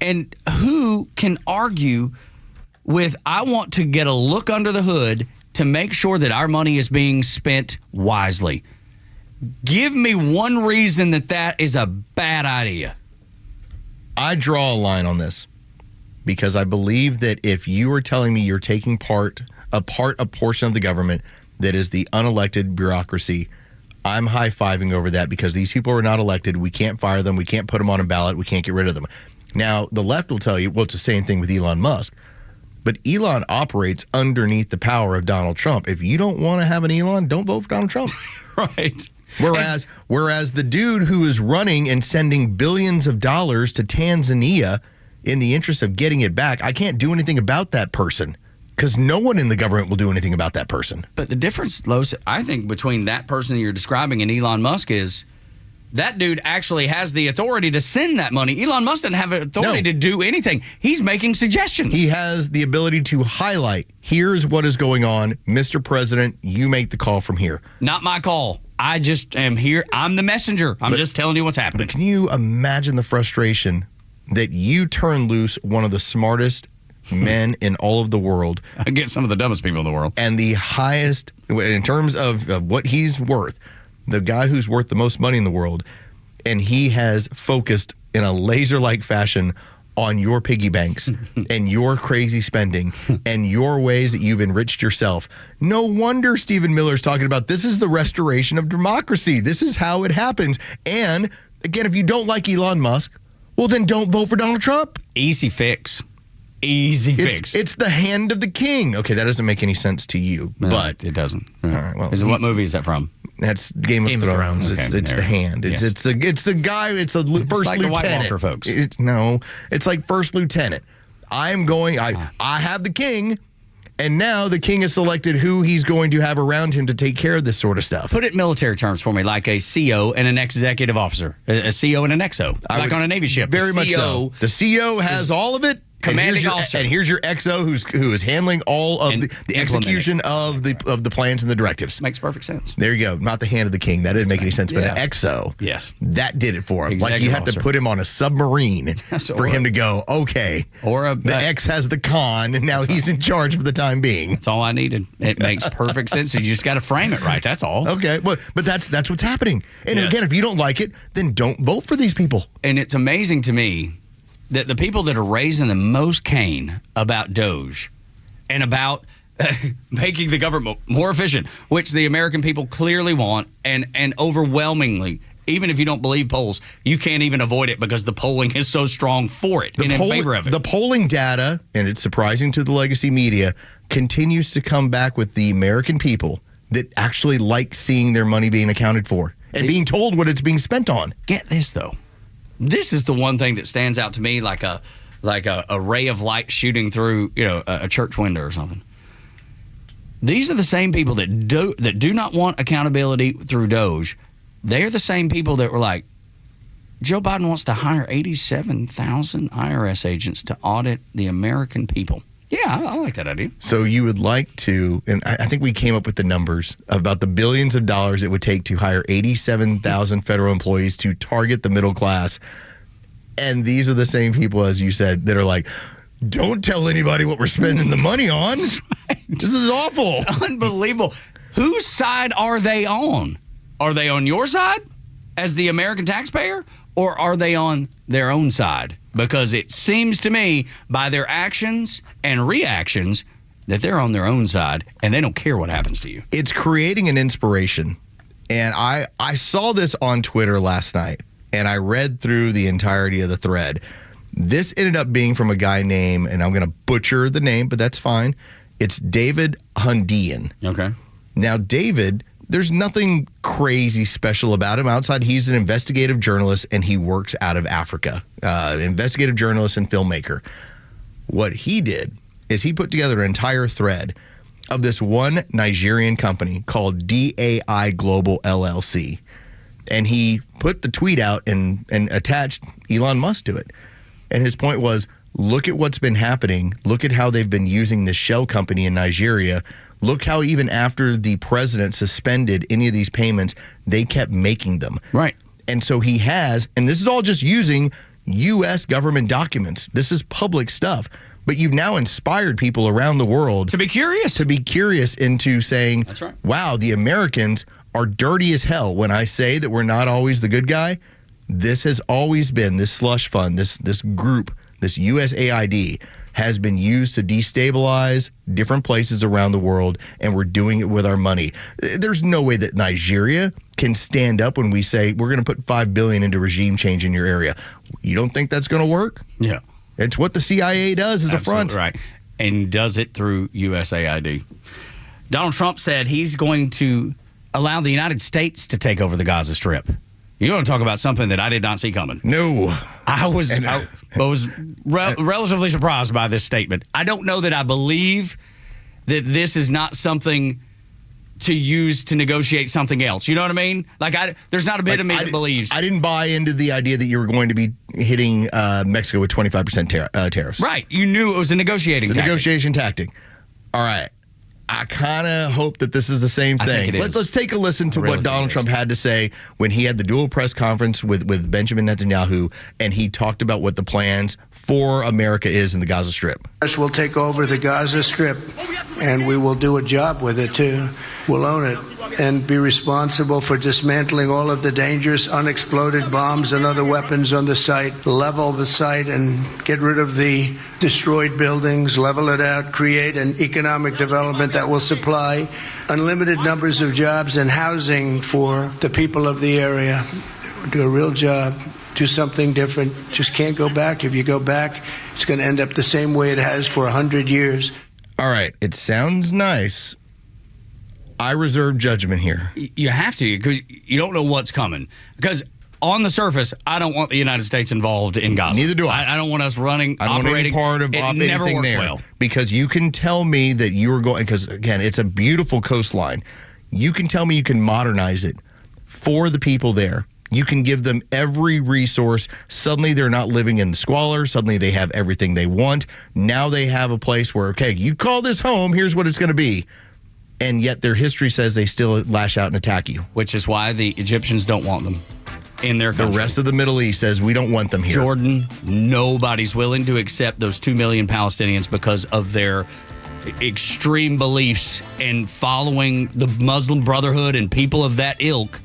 And who can argue with, I want to get a look under the hood to make sure that our money is being spent wisely? Give me one reason that is a bad idea. I draw a line on this because I believe that if you are telling me you're taking a portion of the government that is the unelected bureaucracy, I'm high-fiving over that because these people are not elected. We can't fire them. We can't put them on a ballot. We can't get rid of them. Now, the left will tell you, well, it's the same thing with Elon Musk. But Elon operates underneath the power of Donald Trump. If you don't want to have an Elon, don't vote for Donald Trump. Right. Whereas the dude who is running and sending billions of dollars to Tanzania in the interest of getting it back, I can't do anything about that person because no one in the government will do anything about that person. But the difference, Los, I think, between that person you're describing and Elon Musk is that dude actually has the authority to send that money. Elon Musk doesn't have authority to do anything. He's making suggestions. He has the ability to highlight, here's what is going on. Mr. President, you make the call from here. Not my call. I just am here. I'm the messenger. I'm just telling you what's happening. But can you imagine the frustration that you turn loose one of the smartest men in all of the world against some of the dumbest people in the world, and the highest, in terms of what he's worth, the guy who's worth the most money in the world, and he has focused in a laser-like fashion on your piggy banks and your crazy spending and your ways that you've enriched yourself. No wonder Stephen Miller's talking about this is the restoration of democracy. This is how it happens. And again, if you don't like Elon Musk, well, then don't vote for Donald Trump. Easy fix. Easy fix. It's the hand of the king. Okay, that doesn't make any sense to you, but it doesn't. All right. Well, what movie is that from? That's Game of Thrones. Okay, it's the hand. It's the guy. It's a first like lieutenant. The White Walker folks. It's like first lieutenant. I have the king, and now the king has selected who he's going to have around him to take care of this sort of stuff. Put it in military terms for me, like a CO and an executive officer, a CO and an XO, like on a Navy ship. Very much so. The CO has all of it. Commanding officer. And here's your XO who is handling all of the execution of the plans and the directives. Makes perfect sense. There you go. Not the hand of the king. That didn't make any sense. But an XO. Yes. That did it for him. Executive like you had officer. to put him on a submarine for him to go, okay. Or the X has the con, and now he's in charge for the time being. That's all I needed. It makes perfect sense. You just got to frame it right. That's all. Okay. But that's what's happening. And again, if you don't like it, then don't vote for these people. And it's amazing to me that the people that are raising the most cane about Doge and about making the government more efficient, which the American people clearly want, and overwhelmingly, even if you don't believe polls, you can't even avoid it because the polling is so strong for it and in favor of it. The polling data, and it's surprising to the legacy media, continues to come back with the American people that actually like seeing their money being accounted for and being told what it's being spent on. Get this, though. This is the one thing that stands out to me like a ray of light shooting through, a church window or something. These are the same people that do not want accountability through Doge. They are the same people that were like, Joe Biden wants to hire 87,000 IRS agents to audit the American people. Yeah, I like that idea. So you would like to, and I think we came up with the numbers about the billions of dollars it would take to hire 87,000 federal employees to target the middle class. And these are the same people, as you said, that are like, don't tell anybody what we're spending the money on. Right. This is awful. It's unbelievable. Whose side are they on? Are they on your side as the American taxpayer, or are they on their own side? Because it seems to me, by their actions and reactions, that they're on their own side and they don't care what happens to you. It's creating an inspiration. And I saw this on Twitter last night, and I read through the entirety of the thread. This ended up being from a guy named, and I'm going to butcher the name, but that's fine. It's David Hundian. Okay. Now, David, there's nothing crazy special about him outside he's an investigative journalist and he works out of Africa. Investigative journalist and filmmaker. What he did is he put together an entire thread of this one Nigerian company called DAI Global LLC. And he put the tweet out and attached Elon Musk to it. And his point was, look at what's been happening. Look at how they've been using this shell company in Nigeria. Look how even after the president suspended any of these payments, they kept making them. Right. And so he has, and this is all just using U.S. government documents. This is public stuff. But you've now inspired people around the world to be curious. To be curious into saying, that's right. Wow, the Americans are dirty as hell. When I say that we're not always the good guy, this has always been, this slush fund, this group, this USAID has been used to destabilize different places around the world, and we're doing it with our money. There's no way that Nigeria can stand up when we say we're going to put $5 billion into regime change in your area. You don't think that's going to work? Yeah. It's what the CIA does as a front. Right. And does it through USAID. Donald Trump said he's going to allow the United States to take over the Gaza Strip. You want to talk about something that I did not see coming? No. I was relatively surprised by this statement. I don't know that I believe that this is not something to use to negotiate something else. You know what I mean? There's not a bit of me that believes. I didn't buy into the idea that you were going to be hitting Mexico with 25% tariffs. Right. You knew it was a negotiating tactic. Negotiation tactic. All right. I kind of hope that this is the same thing. Let's take a listen to what Donald Trump had to say when he had the dual press conference with Benjamin Netanyahu, and he talked about what the plans for America is in the Gaza Strip. We'll take over the Gaza Strip, and we will do a job with it, too. We'll own it and be responsible for dismantling all of the dangerous unexploded bombs and other weapons on the site, level the site and get rid of the destroyed buildings, level it out, create an economic development that will supply unlimited numbers of jobs and housing for the people of the area. Do a real job, do something different. Just can't go back. If you go back, it's going to end up the same way it has for 100 years. All right, it sounds nice. I reserve judgment here. You have to, because you don't know what's coming. Because on the surface, I don't want the United States involved in Gaza. Neither do I. I don't want us running, I don't operating. want any part of it never anything works there. well. Because you can tell me that you are going, because again, it's a beautiful coastline. You can tell me you can modernize it for the people there. You can give them every resource. Suddenly they're not living in the squalor. Suddenly they have everything they want. Now they have a place where, okay, you call this home, here's what it's going to be. And yet their history says they still lash out and attack you. Which is why the Egyptians don't want them in their country. The rest of the Middle East says we don't want them here. Jordan, nobody's willing to accept those 2 million Palestinians because of their extreme beliefs and following the Muslim Brotherhood and people of that ilk,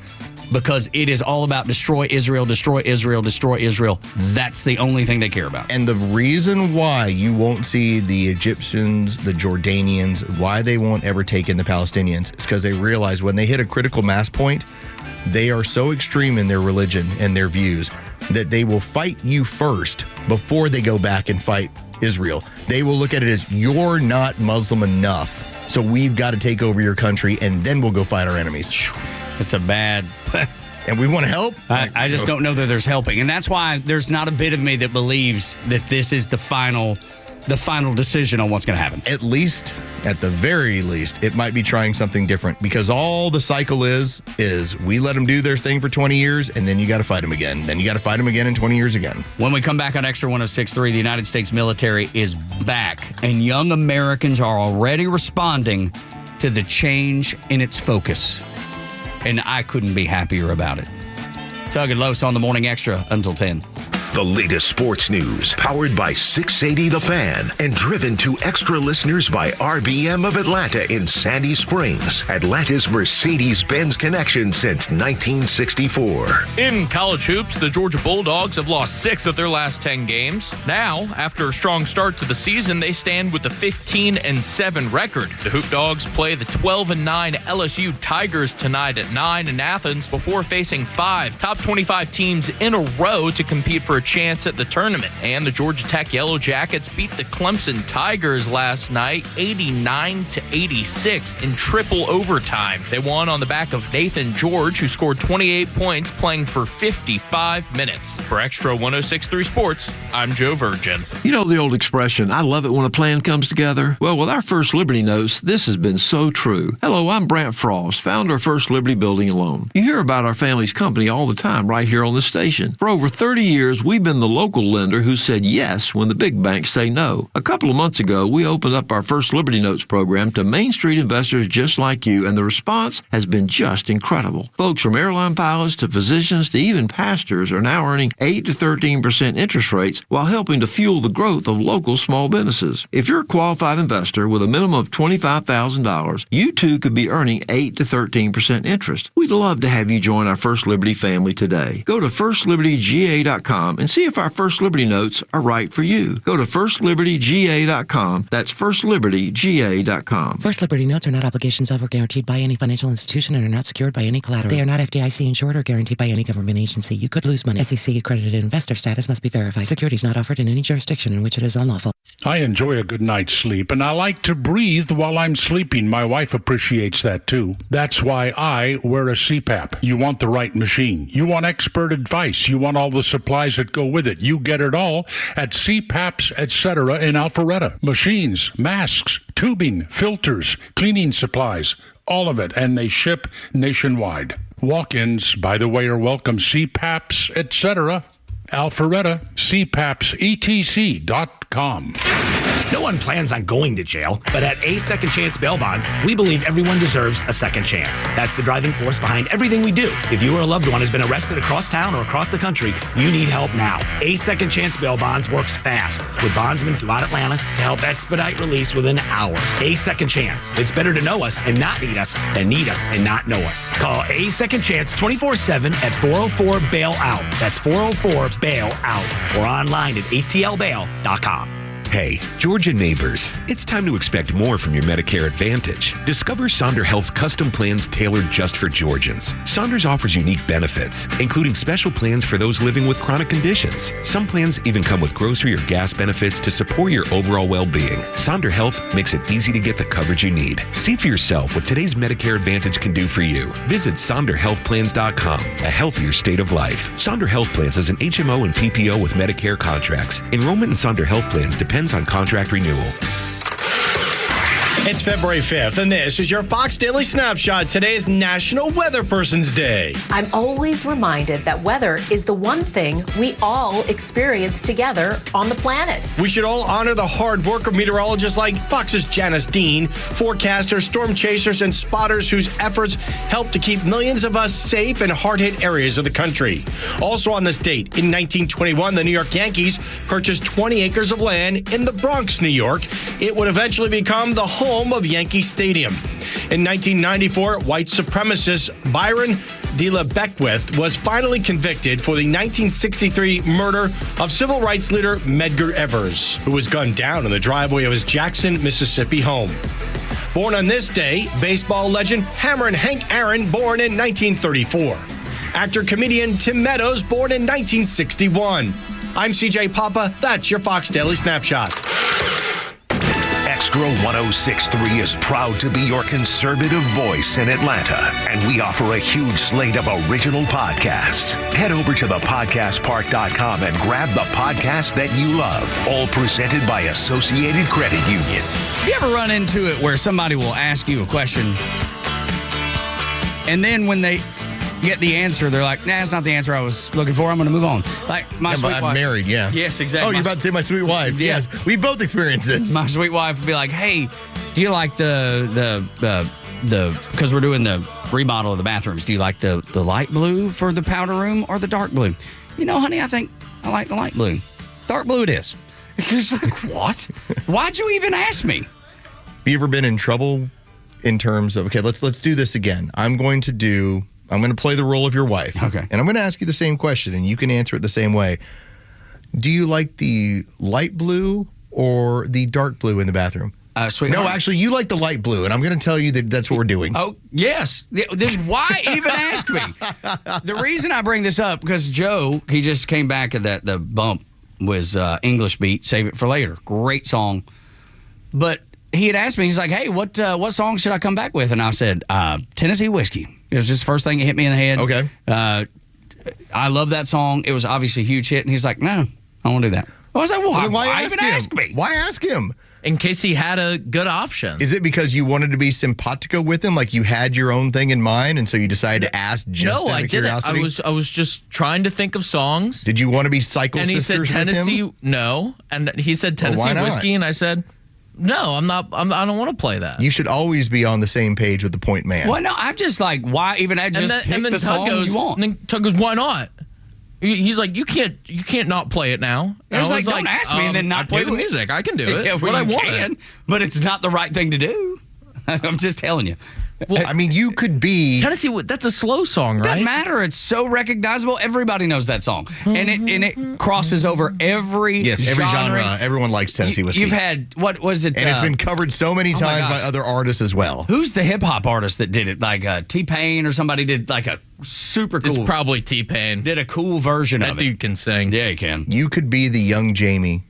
because it is all about destroy Israel, destroy Israel, destroy Israel. That's the only thing they care about. And the reason why you won't see the Egyptians, the Jordanians, why they won't ever take in the Palestinians is because they realize when they hit a critical mass point, they are so extreme in their religion and their views that they will fight you first before they go back and fight Israel. They will look at it as, you're not Muslim enough, so we've got to take over your country and then we'll go fight our enemies. It's a bad and we want to help. I just don't know that there's helping. And that's why there's not a bit of me that believes that this is the final decision on what's going to happen. At least, at the very least, it might be trying something different, because all the cycle is we let them do their thing for 20 years, and then you got to fight them again. Then you got to fight them again in 20 years again. When we come back on Extra 106.3, the United States military is back, and young Americans are already responding to the change in its focus. And I couldn't be happier about it. Tug and Los on the Morning Extra until 10. The latest sports news, powered by 680 The Fan, and driven to extra listeners by RBM of Atlanta in Sandy Springs, Atlanta's Mercedes-Benz connection since 1964. In college hoops, the Georgia Bulldogs have lost 6 of their last 10 games. Now, after a strong start to the season, they stand with a 15-7 record. The Hoop Dogs play the 12-9 LSU Tigers tonight at 9 in Athens before facing 5 top 25 teams in a row to compete for a chance at the tournament. And the Georgia Tech Yellow Jackets beat the Clemson Tigers last night 89-86 in triple overtime. They won on the back of Nathan George, who scored 28 points playing for 55 minutes. For Extra 106.3 Sports, I'm Joe Virgin. You know the old expression, I love it when a plan comes together? Well, with our First Liberty Notes, this has been so true. Hello, I'm Brant Frost, founder of First Liberty Building and Loan. You hear about our family's company all the time right here on the station. For over 30 years, we've been the local lender who said yes when the big banks say no. A couple of months ago, we opened up our First Liberty Notes program to Main Street investors just like you, and the response has been just incredible. Folks from airline pilots to physicians to even pastors are now earning 8 to 13% interest rates while helping to fuel the growth of local small businesses. If you're a qualified investor with a minimum of $25,000, you too could be earning 8 to 13% interest. We'd love to have you join our First Liberty family today. Go to firstlibertyga.com and see if our First Liberty Notes are right for you. Go to firstlibertyga.com. That's firstlibertyga.com. First Liberty Notes are not obligations of or guaranteed by any financial institution and are not secured by any collateral. They are not FDIC insured or guaranteed by any government agency. You could lose money. SEC accredited investor status must be verified. Securities not offered in any jurisdiction in which it is unlawful. I enjoy a good night's sleep, and I like to breathe while I'm sleeping. My wife appreciates that, too. That's why I wear a CPAP. You want the right machine. You want expert advice. You want all the supplies that go with it. You get it all at CPAPs, etc. in Alpharetta. Machines, masks, tubing, filters, cleaning supplies, all of it, and they ship nationwide. Walk-ins, by the way, are welcome. CPAPs, etc. Alpharetta, CPAPsetc.com. No one plans on going to jail, but at A Second Chance Bail Bonds, we believe everyone deserves a second chance. That's the driving force behind everything we do. If you or a loved one has been arrested across town or across the country, you need help now. A Second Chance Bail Bonds works fast with bondsmen throughout Atlanta to help expedite release within hours. A Second Chance. It's better to know us and not need us than need us and not know us. Call A Second Chance 24/7 at 404-BAIL-OUT. That's 404-BAIL-OUT or online at atlbail.com. Hey, Georgia neighbors, it's time to expect more from your Medicare Advantage. Discover Sonder Health's custom plans tailored just for Georgians. Saunders offers unique benefits, including special plans for those living with chronic conditions. Some plans even come with grocery or gas benefits to support your overall well-being. Sonder Health makes it easy to get the coverage you need. See for yourself what today's Medicare Advantage can do for you. Visit SonderHealthPlans.com, a healthier state of life. Sonder Health Plans is an HMO and PPO with Medicare contracts. Enrollment in Sonder Health Plans depends on contract renewal. It's February 5th, and this is your Fox Daily Snapshot. Today is National Weather Person's Day. I'm always reminded that weather is the one thing we all experience together on the planet. We should all honor the hard work of meteorologists like Fox's Janice Dean, forecasters, storm chasers, and spotters whose efforts help to keep millions of us safe in hard-hit areas of the country. Also on this date, in 1921, the New York Yankees purchased 20 acres of land in the Bronx, New York. It would eventually become the home of Yankee Stadium. In 1994, white supremacist Byron de la Beckwith was finally convicted for the 1963 murder of civil rights leader Medgar Evers, who was gunned down in the driveway of his Jackson, Mississippi home. Born on this day, baseball legend Hammerin' Hank Aaron, born in 1934. Actor-comedian Tim Meadows, born in 1961. I'm CJ Papa. That's your Fox Daily Snapshot. Xtra 106.3 is proud to be your conservative voice in Atlanta, and we offer a huge slate of original podcasts. Head over to thepodcastpark.com and grab the podcast that you love, all presented by Associated Credit Union. Have you ever run into it where somebody will ask you a question, and then when they get the answer, they're like, nah, it's not the answer I was looking for. I'm going to move on. Like my sweet wife. I'm married, yeah. Yes, exactly. Oh, you're about to say my sweet wife. Yeah. Yes, we both experienced this. My sweet wife would be like, hey, do you like the because we're doing the remodel of the bathrooms, do you like the light blue for the powder room or the dark blue? You know, honey, I think I like the light blue. Dark blue it is. She's like, what? Why'd you even ask me? Have you ever been in trouble in terms of, okay, let's do this again. I'm going to play the role of your wife. Okay. And I'm going to ask you the same question, and you can answer it the same way. Do you like the light blue or the dark blue in the bathroom? Sweetheart. No, actually, you like the light blue, and I'm going to tell you that that's what we're doing. Oh, yes. Why even ask me? The reason I bring this up, because Joe, he just came back at the bump was English Beat, Save It for Later. Great song. But he had asked me, he's like, hey, what song should I come back with? And I said, Tennessee Whiskey. It was just the first thing that hit me in the head. Okay. I love that song. It was obviously a huge hit. And he's like, no, I won't do that. I was like, well, why even ask me? Why ask him? In case he had a good option. Is it because you wanted to be simpatico with him? Like you had your own thing in mind, and so you decided to ask just out of curiosity? No, I didn't. I was just trying to think of songs. Did you want to be Cycle and Sisters he said Tennessee, with him? no. And he said Tennessee Whiskey, and I said, no, I'm not. I don't want to play that. You should always be on the same page with the point man. Well, no, I'm just like, why even? I just pick the song you want. And then Tug goes, why not? He's like, you can't not play it now. And I was like, don't ask me and then not play do the it. music. I can do it. Yeah, well, I you want can, it. but it's not the right thing to do. I'm just telling you. Well, I mean, you could be Tennessee. That's a slow song, right? Doesn't matter. It's so recognizable. Everybody knows that song, and it crosses over every genre. Everyone likes Tennessee Whiskey. You've had what was it? And it's been covered so many times by other artists as well. Who's the hip hop artist that did it? Like T-Pain or somebody did like a super cool. It's probably T-Pain. Did a cool version of it. That dude can sing. Yeah, he can. You could be the young Jamie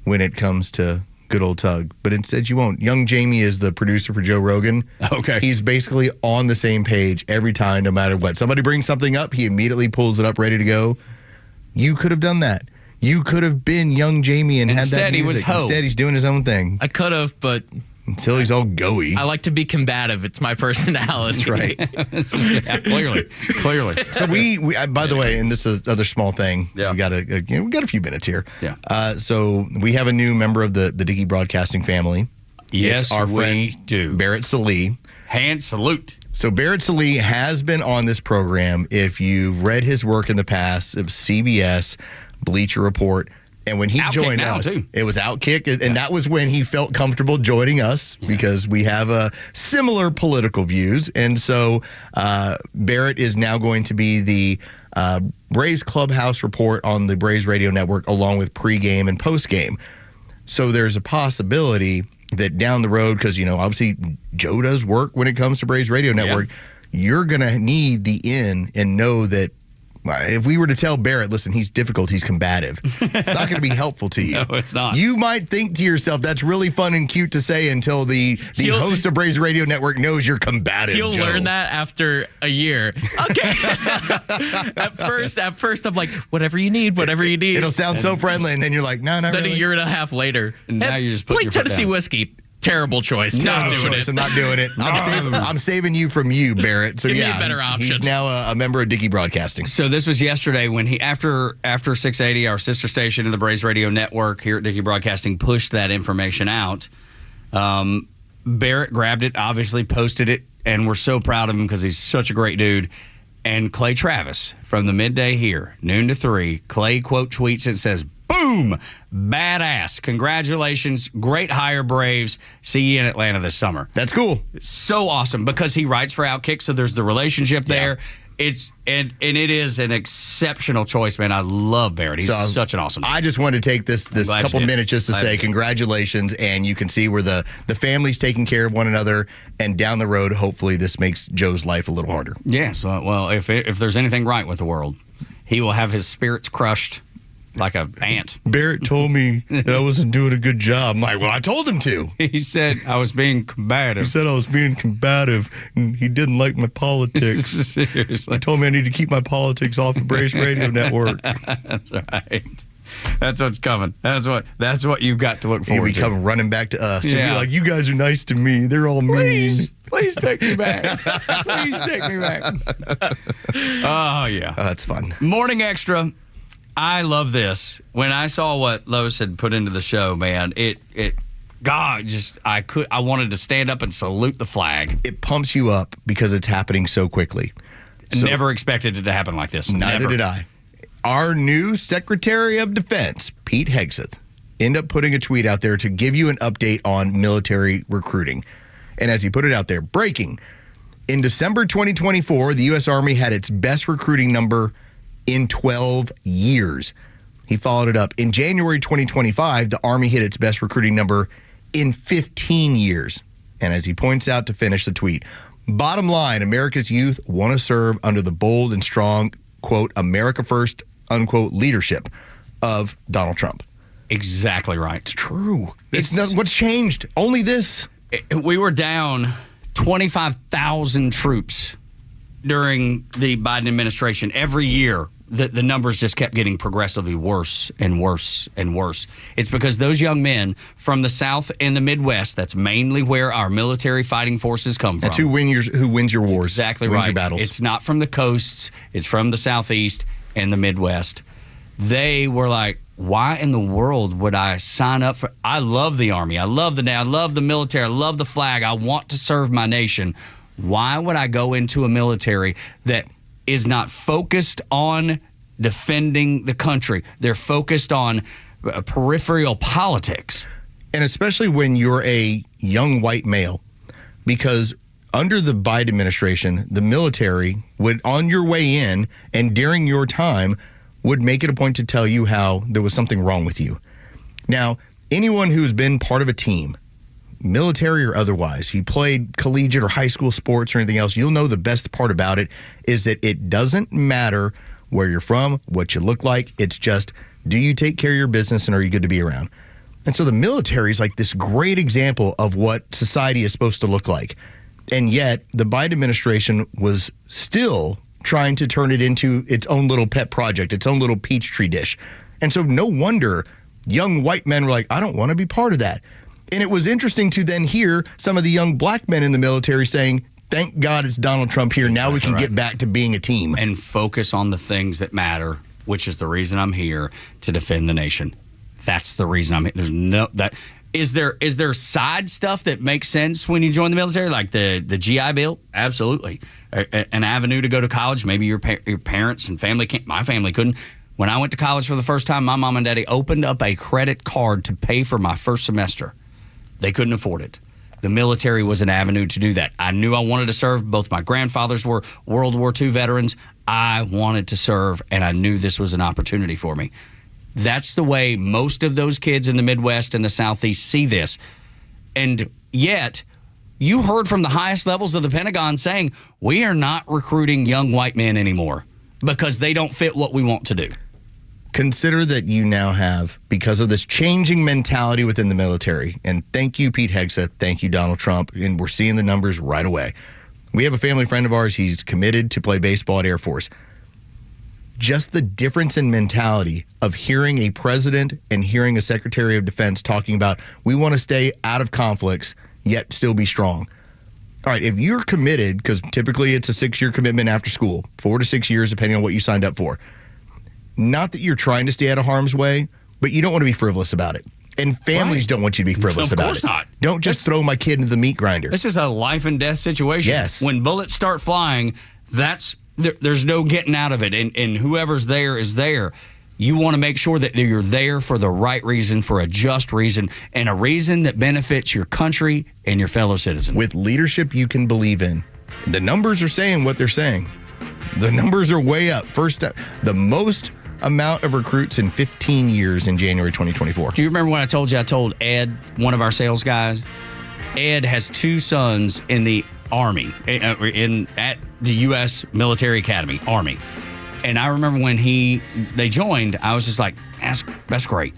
when it comes to good old Tug, but instead you won't. Young Jamie is the producer for Joe Rogan. Okay. He's basically on the same page every time, no matter what. Somebody brings something up, he immediately pulls it up, ready to go. You could have done that. You could have been young Jamie and Instead, had that music. he was Ho. Instead, he's doing his own thing. I could have, but until he's all goey. I like to be combative. It's my personality. That's right. Yeah, clearly. So we by the way, and this is another small thing. Yeah. So we got a few minutes here. Yeah. So we have a new member of the Dickey Broadcasting family. Yes, it's our we friend do. Barrett Salee. Hand salute. So Barrett Salee has been on this program. If you've read his work in the past, it was CBS, Bleacher Report. And when he joined us, it was Outkick. And that was when he felt comfortable joining us because we have similar political views. And so Barrett is now going to be the Braves Clubhouse Report on the Braves Radio Network, along with pregame and postgame. So there's a possibility that down the road, because, obviously Joe does work when it comes to Braves Radio Network, you're going to need the in and know that if we were to tell Barrett, listen, he's difficult, he's combative, it's not going to be helpful to you. No, it's not. You might think to yourself, that's really fun and cute to say until the host of Braves Radio Network knows you're combative, He'll Joe. learn that after a year. Okay. At first, I'm like, whatever you need. It'll sound so friendly, and then you're like, no, not Then really. a year and a half later. And now you're just putting play your foot Tennessee down. Whiskey. Terrible choice. Not doing it. I'm not doing it. I'm saving you from you, Barrett. So Give me yeah, a better option. He's now a member of Dickey Broadcasting. So this was yesterday when he, after 680, our sister station in the Braves Radio Network here at Dickey Broadcasting, pushed that information out. Barrett grabbed it, obviously posted it, and we're so proud of him because he's such a great dude. And Clay Travis from the midday here, noon to 3, Clay quote tweets and says, boom, badass. Congratulations. Great hire, Braves. See you in Atlanta this summer. That's cool. So awesome because he writes for Outkick, so there's the relationship there. It's and it is an exceptional choice, man. I love Barrett. He's such an awesome dude. I just wanted to take this couple minutes just to say you did. congratulations, and you can see where the family's taking care of one another, and down the road, hopefully this makes Joe's life a little harder. Yes. Well, if there's anything right with the world, he will have his spirits crushed like a ant. Barrett told me that I wasn't doing a good job. I'm like, well, I told him to. He said I was being combative. He said I was being combative, and he didn't like my politics. Seriously. I told me I need to keep my politics off the Brace Radio Network. That's right. That's what's coming. That's what you've got to look forward He'll be to. coming running back to us to be like, you guys are nice to me. They're all mean. Please take me back. Please take me back. Oh, yeah. Oh, that's fun. Morning Extra. I love this. When I saw what Los had put into the show, man, I wanted to stand up and salute the flag. It pumps you up because it's happening so quickly. Never expected it to happen like this. Neither did I. Our new Secretary of Defense, Pete Hegseth, ended up putting a tweet out there to give you an update on military recruiting. And as he put it out there, breaking. In December 2024, the U.S. Army had its best recruiting number in 12 years. He followed it up. In January 2025, the Army hit its best recruiting number in 15 years. And as he points out to finish the tweet, bottom line, America's youth want to serve under the bold and strong, quote, America first, unquote, leadership of Donald Trump. Exactly right. It's true. It's not what's changed. Only this. We were down 25,000 troops during the Biden administration. Every year, the numbers just kept getting progressively worse and worse and worse. It's because those young men from the South and the Midwest, that's mainly where our military fighting forces come from. That's who wins your wars. Exactly wins right. Your battles. It's not from the coasts. It's from the Southeast and the Midwest. They were like, why in the world would I sign up for? I love the Army. I love the Navy. I love the military. I love the flag. I want to serve my nation. Why would I go into a military that is not focused on defending the country? They're focused on peripheral politics. And especially when you're a young white male, because under the Biden administration, the military would, on your way in and during your time, would make it a point to tell you how there was something wrong with you. Now, anyone who's been part of a team, military or otherwise, you played collegiate or high school sports or anything else, you'll know the best part about it is that it doesn't matter where you're from, what you look like. It's just, do you take care of your business and are you good to be around? And so the military is like this great example of what society is supposed to look like. And yet the Biden administration was still trying to turn it into its own little pet project, its own little Peachtree dish. And so no wonder young white men were like, I don't want to be part of that. And it was interesting to then hear some of the young black men in the military saying, thank God it's Donald Trump here. Now we can get back to being a team. And focus on the things that matter, which is the reason I'm here, to defend the nation. That's the reason I'm here. There's no that. Is there side stuff that makes sense when you join the military, like the GI Bill? Absolutely. An avenue to go to college. Maybe your parents and family can't. My family couldn't. When I went to college for the first time, my mom and daddy opened up a credit card to pay for my first semester. They couldn't afford it. The military was an avenue to do that. I knew I wanted to serve. Both my grandfathers were World War II veterans. I wanted to serve, and I knew this was an opportunity for me. That's the way most of those kids in the Midwest and the Southeast see this. And yet, you heard from the highest levels of the Pentagon saying, we are not recruiting young white men anymore because they don't fit what we want to do. Consider that you now have, because of this changing mentality within the military, and thank you, Pete Hegseth, thank you, Donald Trump, and we're seeing the numbers right away. We have a family friend of ours, he's committed to play baseball at Air Force. Just the difference in mentality of hearing a president and hearing a Secretary of Defense talking about, we want to stay out of conflicts, yet still be strong. All right, if you're committed, because typically it's a 6-year commitment after school, 4 to 6 years, depending on what you signed up for. Not that you're trying to stay out of harm's way, but you don't want to be frivolous about it. And families don't want you to be frivolous about it. Of course not. Don't just throw my kid into the meat grinder. This is a life and death situation. Yes. When bullets start flying, there's no getting out of it. And whoever's there is there. You want to make sure that you're there for the right reason, for a just reason, and a reason that benefits your country and your fellow citizens. With leadership you can believe in. The numbers are saying what they're saying. The numbers are way up. First, the most amount of recruits in 15 years in January 2024. Do you remember when I told Ed, one of our sales guys, Ed has 2 sons in the Army, at the U.S. Military Academy, Army. And I remember when they joined, I was just like, That's great.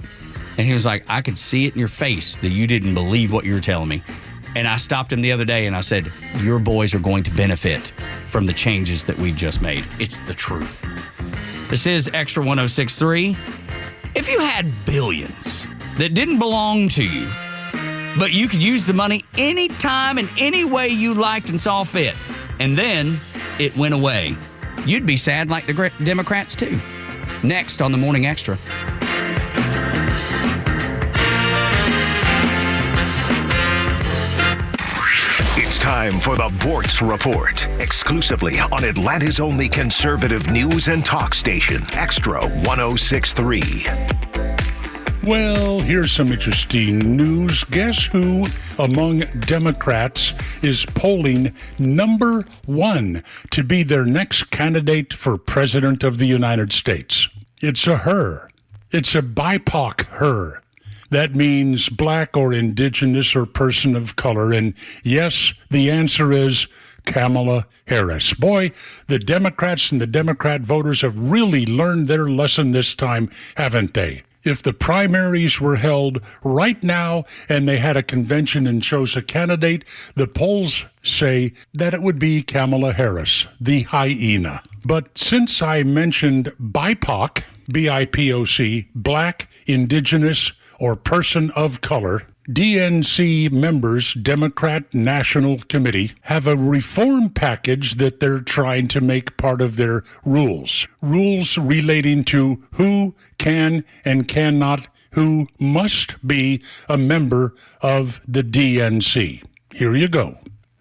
And he was like, I could see it in your face that you didn't believe what you were telling me. And I stopped him the other day and I said, your boys are going to benefit from the changes that we've just made. It's the truth. This is Extra 106.3. If you had billions that didn't belong to you, but you could use the money anytime and any way you liked and saw fit, and then it went away, you'd be sad like the Democrats too. Next on the Morning Extra. It's time for the Bortz Report, exclusively on Atlanta's only conservative news and talk station, Extra 106.3. Well, here's some interesting news. Guess who among Democrats is polling number one to be their next candidate for President of the United States? It's a her. It's a BIPOC her. That means black or indigenous or person of color. And yes, the answer is Kamala Harris. Boy, the Democrats and the Democrat voters have really learned their lesson this time, haven't they? If the primaries were held right now and they had a convention and chose a candidate, the polls say that it would be Kamala Harris, the hyena. But since I mentioned BIPOC, B-I-P-O-C, black, indigenous, or person of color, DNC members, Democrat National Committee, have a reform package that they're trying to make part of their rules. Rules relating to who can and cannot, who must be a member of the DNC. Here you go.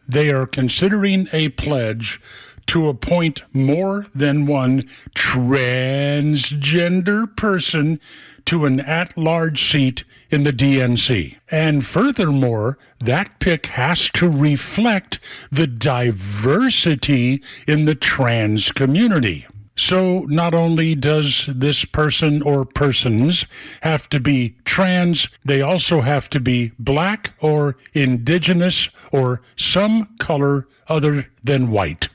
They are considering a pledge to appoint more than one transgender person to an at-large seat in the DNC. And furthermore, that pick has to reflect the diversity in the trans community. So not only does this person or persons have to be trans, they also have to be black or indigenous or some color other than white.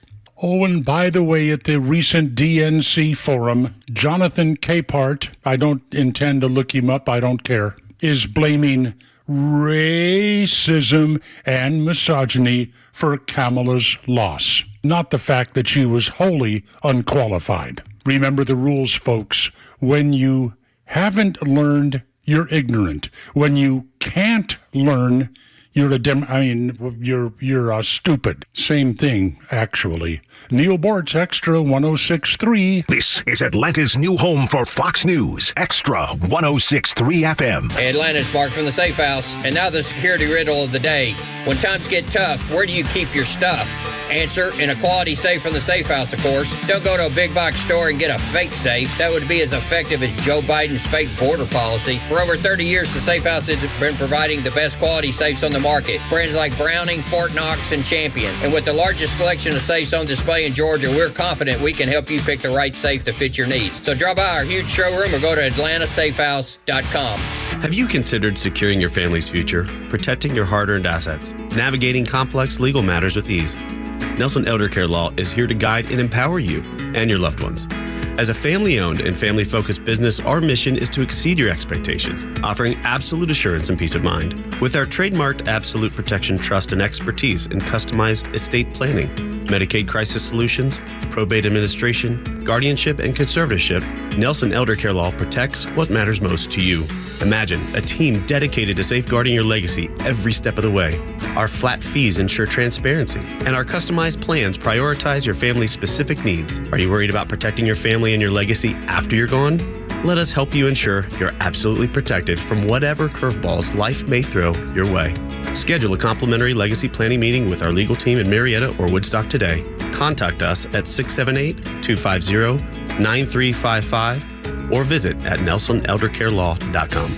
Oh, and by the way, at the recent DNC forum, Jonathan Capehart, I don't intend to look him up, I don't care, is blaming racism and misogyny for Kamala's loss, not the fact that she was wholly unqualified. Remember the rules, folks. When you haven't learned, you're ignorant. When you can't learn, you're stupid. Same thing, actually. Neil Bortz, Extra 106.3. This is Atlanta's new home for Fox News, Extra 106.3 FM. Hey, Atlanta's Mark from the Safe House. And now the security riddle of the day. When times get tough, where do you keep your stuff? Answer, in a quality safe from the Safe House, of course. Don't go to a big box store and get a fake safe. That would be as effective as Joe Biden's fake border policy. For over 30 years, the Safe House has been providing the best quality safes on the market. Brands like Browning, Fort Knox, and Champion. And with the largest selection of safes on display in Georgia, we're confident we can help you pick the right safe to fit your needs. So drop by our huge showroom or go to atlantasafehouse.com. Have you considered securing your family's future, protecting your hard-earned assets, navigating complex legal matters with ease? Nelson Elder Care Law is here to guide and empower you and your loved ones. As a family-owned and family-focused business, our mission is to exceed your expectations, offering absolute assurance and peace of mind. With our trademarked Absolute Protection Trust and expertise in customized estate planning, Medicaid crisis solutions, probate administration, guardianship, and conservatorship, Nelson Elder Care Law protects what matters most to you. Imagine a team dedicated to safeguarding your legacy every step of the way. Our flat fees ensure transparency, and our customized plans prioritize your family's specific needs. Are you worried about protecting your family and your legacy after you're gone? Let us help you ensure you're absolutely protected from whatever curveballs life may throw your way. Schedule a complimentary legacy planning meeting with our legal team in Marietta or Woodstock today. Contact us at 678-250-9355 or visit at nelsoneldercarelaw.com.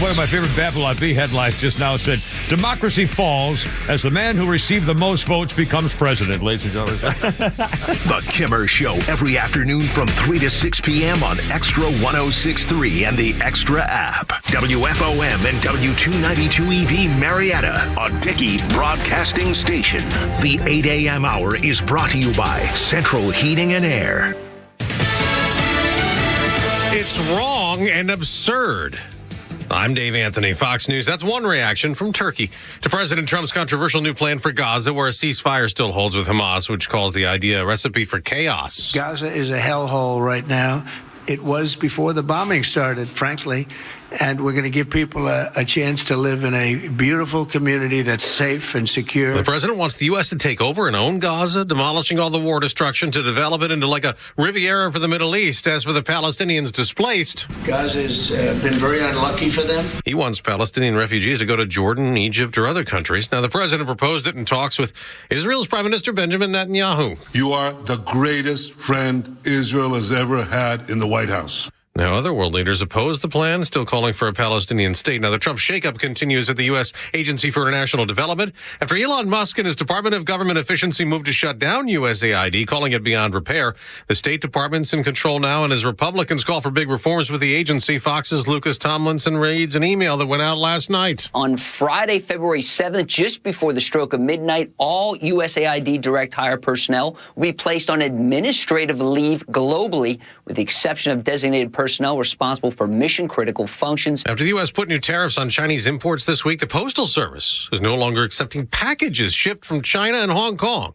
One of my favorite Babylon Bee headlines just now said, "Democracy falls as the man who received the most votes becomes president," ladies and gentlemen. The Kimmer Show every afternoon from 3 to 6 p.m. on Extra 106.3 and the Extra app. WFOM and W292EV Marietta, a Dickey Broadcasting Station. The 8 a.m. hour is brought to you by Central Heating and Air. It's wrong and absurd. I'm Dave Anthony, Fox News. That's one reaction from Turkey to President Trump's controversial new plan for Gaza, where a ceasefire still holds with Hamas, which calls the idea a recipe for chaos. Gaza is a hellhole right now. It was before the bombing started, frankly. And we're going to give people a chance to live in a beautiful community that's safe and secure. The president wants the U.S. to take over and own Gaza, demolishing all the war destruction to develop it into like a Riviera for the Middle East. As for the Palestinians displaced, Gaza has been very unlucky for them. He wants Palestinian refugees to go to Jordan, Egypt, or other countries. Now, the president proposed it in talks with Israel's Prime Minister Benjamin Netanyahu. You are the greatest friend Israel has ever had in the White House. Now, other world leaders oppose the plan, still calling for a Palestinian state. Now, the Trump shakeup continues at the U.S. Agency for International Development after Elon Musk and his Department of Government Efficiency moved to shut down USAID, calling it beyond repair. The State Department's in control now, and as Republicans call for big reforms with the agency, Fox's Lucas Tomlinson reads an email that went out last night. On Friday, February 7th, just before the stroke of midnight, all USAID direct hire personnel will be placed on administrative leave globally, with the exception of designated personnel responsible for mission-critical functions. After the U.S. put new tariffs on Chinese imports this week, the Postal Service is no longer accepting packages shipped from China and Hong Kong.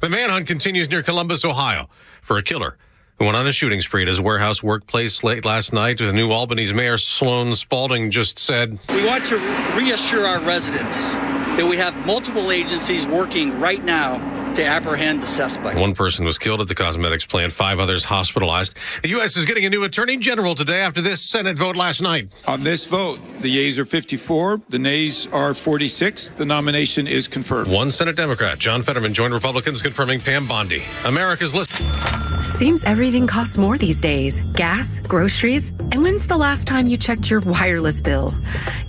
The manhunt continues near Columbus, Ohio, for a killer who went on a shooting spree at his warehouse workplace late last night. The new Albany's Mayor Sloan Spalding just said, "We want to reassure our residents that we have multiple agencies working right now to apprehend the suspect." One person was killed at the cosmetics plant, 5 others hospitalized. The U.S. is getting a new attorney general today after this Senate vote last night. On this vote, the yeas are 54, the nays are 46. The nomination is confirmed. One Senate Democrat, John Fetterman, joined Republicans confirming Pam Bondi. America's list. Seems everything costs more these days. Gas, groceries, and when's the last time you checked your wireless bill?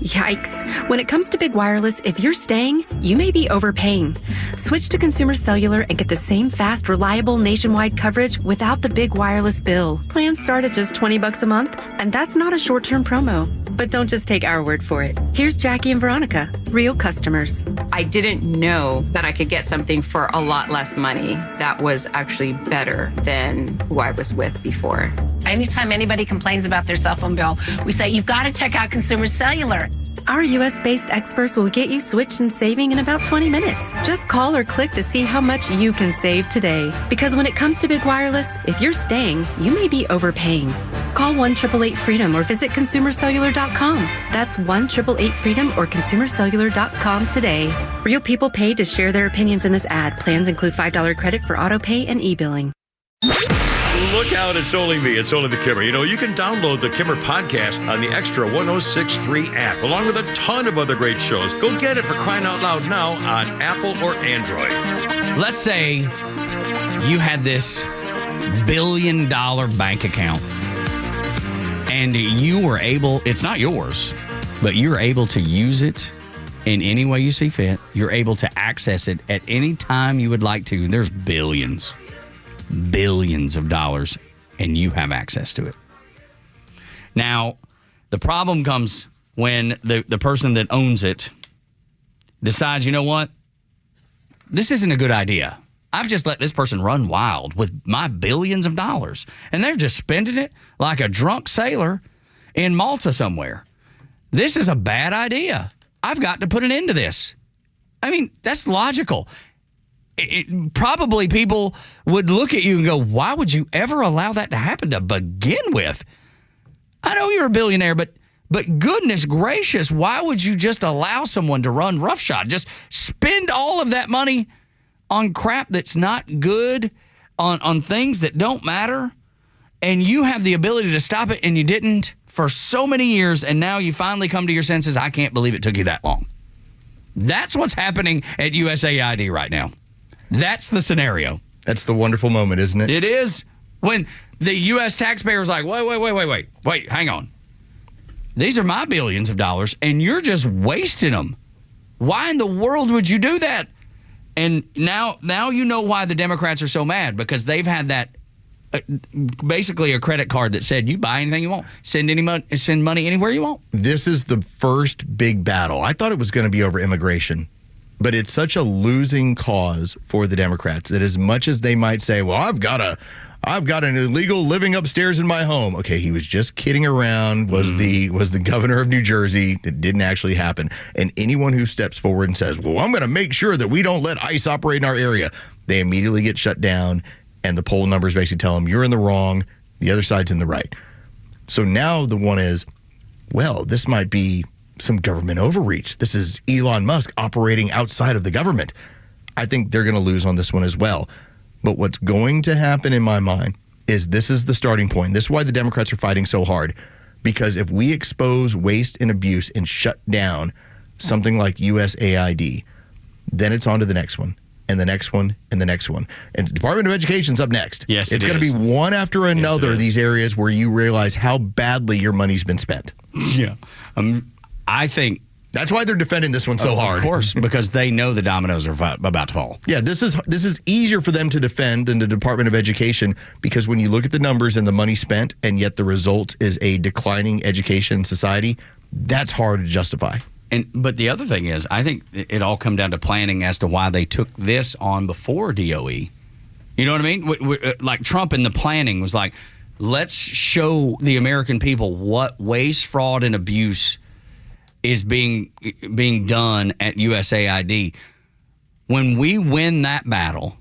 Yikes. When it comes to big wireless, if you're staying, you may be overpaying. Switch to Consumer Cellular and get the same fast, reliable nationwide coverage without the big wireless bill. Plans start at just $20 a month, and that's not a short-term promo. But don't just take our word for it. Here's Jackie and Veronica, real customers. I didn't know that I could get something for a lot less money that was actually better than who I was with before. Anytime anybody complains about their cell phone bill, we say, you've got to check out Consumer Cellular. Our U.S.-based experts will get you switched and saving in about 20 minutes. Just call or click to see how much you can save today. Because when it comes to big wireless, if you're staying, you may be overpaying. Call 1-888-FREEDOM or visit ConsumerCellular.com. That's 1-888-FREEDOM or ConsumerCellular.com today. Real people pay to share their opinions in this ad. Plans include $5 credit for auto pay and e-billing. Look out, it's only me. It's only the Kimmer. You know, you can download the Kimmer podcast on the Extra 106.3 app, along with a ton of other great shows. Go get it, for crying out loud, now on Apple or Android. Let's say you had this $1 billion bank account and you were able, it's not yours, but you're able to use it in any way you see fit. You're able to access it at any time you would like to. There's billions of dollars, and you have access to it. Now, the problem comes when the person that owns it decides, you know what? This isn't a good idea. I've just let this person run wild with my billions of dollars, and they're just spending it like a drunk sailor in Malta somewhere. This is a bad idea. I've got to put an end to this. I mean, that's logical. Probably people would look at you and go, why would you ever allow that to happen to begin with? I know you're a billionaire, but goodness gracious, why would you just allow someone to run roughshod? Just spend all of that money on crap that's not good, on things that don't matter, and you have the ability to stop it, and you didn't for so many years, and now you finally come to your senses. I can't believe it took you that long. That's what's happening at USAID right now. That's the scenario. That's the wonderful moment, isn't it? It is. When the U.S. taxpayer is like, wait, hang on. These are my billions of dollars, and you're just wasting them. Why in the world would you do that? And now you know why the Democrats are so mad, because they've had that basically a credit card that said you buy anything you want, send money anywhere you want. This is the first big battle. I thought it was going to be over immigration. But it's such a losing cause for the Democrats that as much as they might say, well, I've got I've got an illegal living upstairs in my home. Okay, he was just kidding around, was the governor of New Jersey. It didn't actually happen. And anyone who steps forward and says, well, I'm going to make sure that we don't let ICE operate in our area, they immediately get shut down, and the poll numbers basically tell them you're in the wrong, the other side's in the right. So now the one is, well, this might be some government overreach. This is Elon Musk operating outside of the government. I think they're going to lose on this one as well. But what's going to happen in my mind is this is the starting point. This is why the Democrats are fighting so hard. Because if we expose waste and abuse and shut down something like USAID, then it's on to the next one, and the next one, and the next one. And the Department of Education's up next. Yes, it's going to be one after another of these areas where you realize how badly your money's been spent. Yeah. I think that's why they're defending this one so hard. Of course, because they know the dominoes are about to fall. Yeah, this is easier for them to defend than the Department of Education, because when you look at the numbers and the money spent, and yet the result is a declining education society, that's hard to justify. But the other thing is, I think it all come down to planning as to why they took this on before DOE. You know what I mean? Like Trump in the planning was like, let's show the American people what waste, fraud, and abuse is being done at USAID. When we win that battle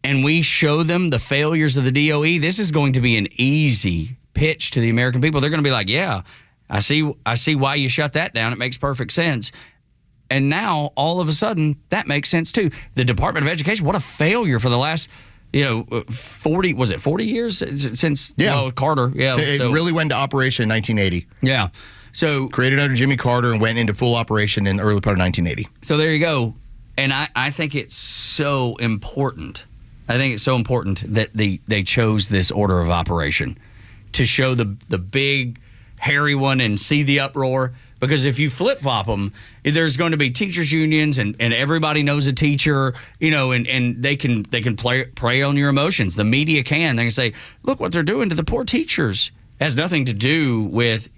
and we show them the failures of the DOE, this is going to be an easy pitch to the American people. They're going to be like, yeah, I see why you shut that down. It makes perfect sense. And now, all of a sudden, that makes sense too. The Department of Education, what a failure for the last 40 years since Carter. Yeah, it really went into operation in 1980. Yeah. So created under Jimmy Carter and went into full operation in the early part of 1980. So there you go. And I think it's so important. I think it's so important that they chose this order of operation to show the big, hairy one and see the uproar. Because if you flip-flop them, there's going to be teachers' unions and everybody knows a teacher, and they can prey on your emotions. The media can. They can say, look what they're doing to the poor teachers. It has nothing to do with,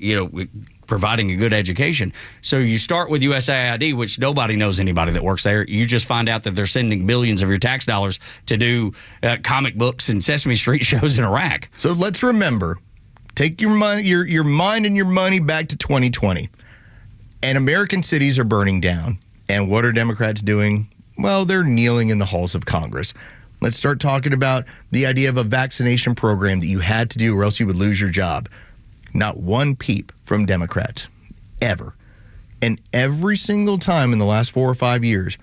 providing a good education. So you start with USAID, which nobody knows anybody that works there. You just find out that they're sending billions of your tax dollars to do comic books and Sesame Street shows in Iraq. So let's remember, take your money, your mind and your money back to 2020. And American cities are burning down. And what are Democrats doing? Well, they're kneeling in the halls of Congress. Let's start talking about the idea of a vaccination program that you had to do or else you would lose your job. Not one peep from Democrats, ever. And every single time in the last 4 or 5 years,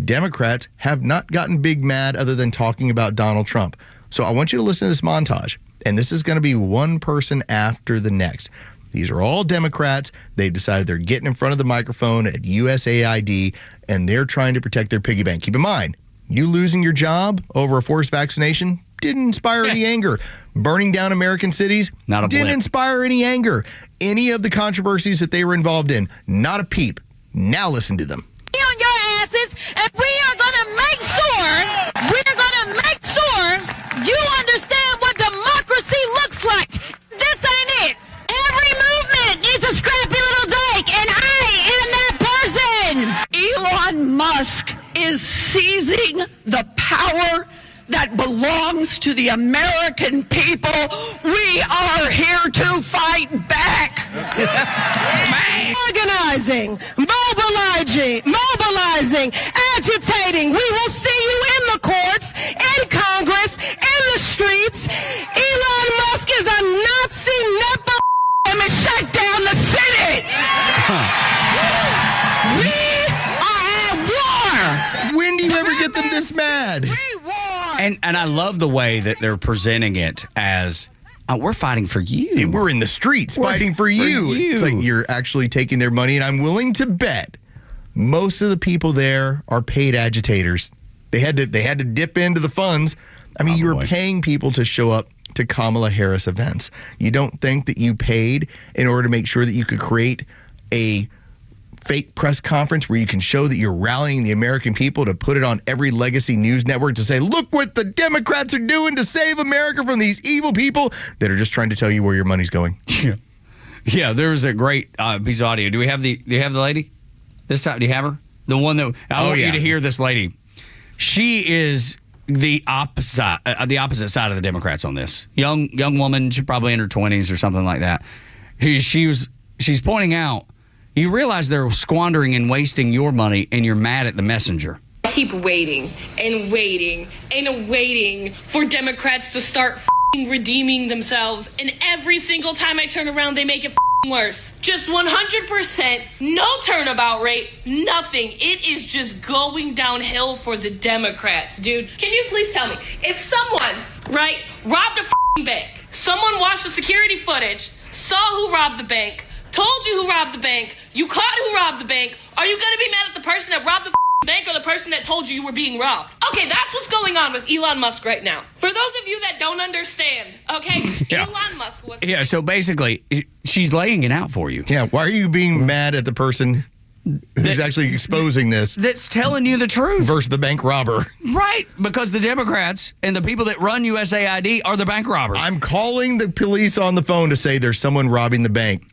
Democrats have not gotten big mad other than talking about Donald Trump. So I want you to listen to this montage. And this is going to be one person after the next. These are all Democrats. They've decided they're getting in front of the microphone at USAID, and they're trying to protect their piggy bank. Keep in mind, you losing your job over a forced vaccination didn't inspire any anger. Burning down American cities didn't inspire any anger. Any of the controversies that they were involved in, not a peep. Now listen to them. On your asses, and we are going to make sure you understand what democracy looks like. This ain't it. Every movement is a scrappy little dyke, and I am that person. Elon Musk is seizing the power that belongs to the American people. We are here to fight back. Organizing, mobilizing, agitating. We will see you in the courts, in Congress, in the streets. Elon Musk is a Nazi nepo and shut down the Senate. We are at war. When do you ever get them this mad? And I love the way that they're presenting it as, we're fighting for you. We're in the streets fighting for you. It's like you're actually taking their money, and I'm willing to bet most of the people there are paid agitators. They had to dip into the funds. I mean, you were paying people to show up to Kamala Harris events. You don't think that you paid in order to make sure that you could create a fake press conference where you can show that you're rallying the American people to put it on every legacy news network to say, look what the Democrats are doing to save America from these evil people that are just trying to tell you where your money's going. Yeah, there was a great piece of audio. Do you have the lady this time? Do you have her? The one that I want you to hear this lady. She is the opposite side of the Democrats on this. Young woman, she's probably in her 20s or something like that. She's pointing out, you realize they're squandering and wasting your money, and you're mad at the messenger. Keep waiting and waiting and waiting for Democrats to start redeeming themselves, and every single time I turn around, they make it worse. Just 100%, no turnabout rate, nothing. It is just going downhill for the Democrats, dude. Can you please tell me, if someone, right, robbed a bank, someone watched the security footage, saw who robbed the bank, told you who robbed the bank, you caught who robbed the bank, are you going to be mad at the person that robbed the bank or the person that told you were being robbed? Okay, that's what's going on with Elon Musk right now. For those of you that don't understand, okay, Elon Musk was... Yeah, so basically, she's laying it out for you. Yeah, why are you being mad at the person who's actually exposing this? That's telling you the truth. Versus the bank robber. Right, because the Democrats and the people that run USAID are the bank robbers. I'm calling the police on the phone to say there's someone robbing the bank.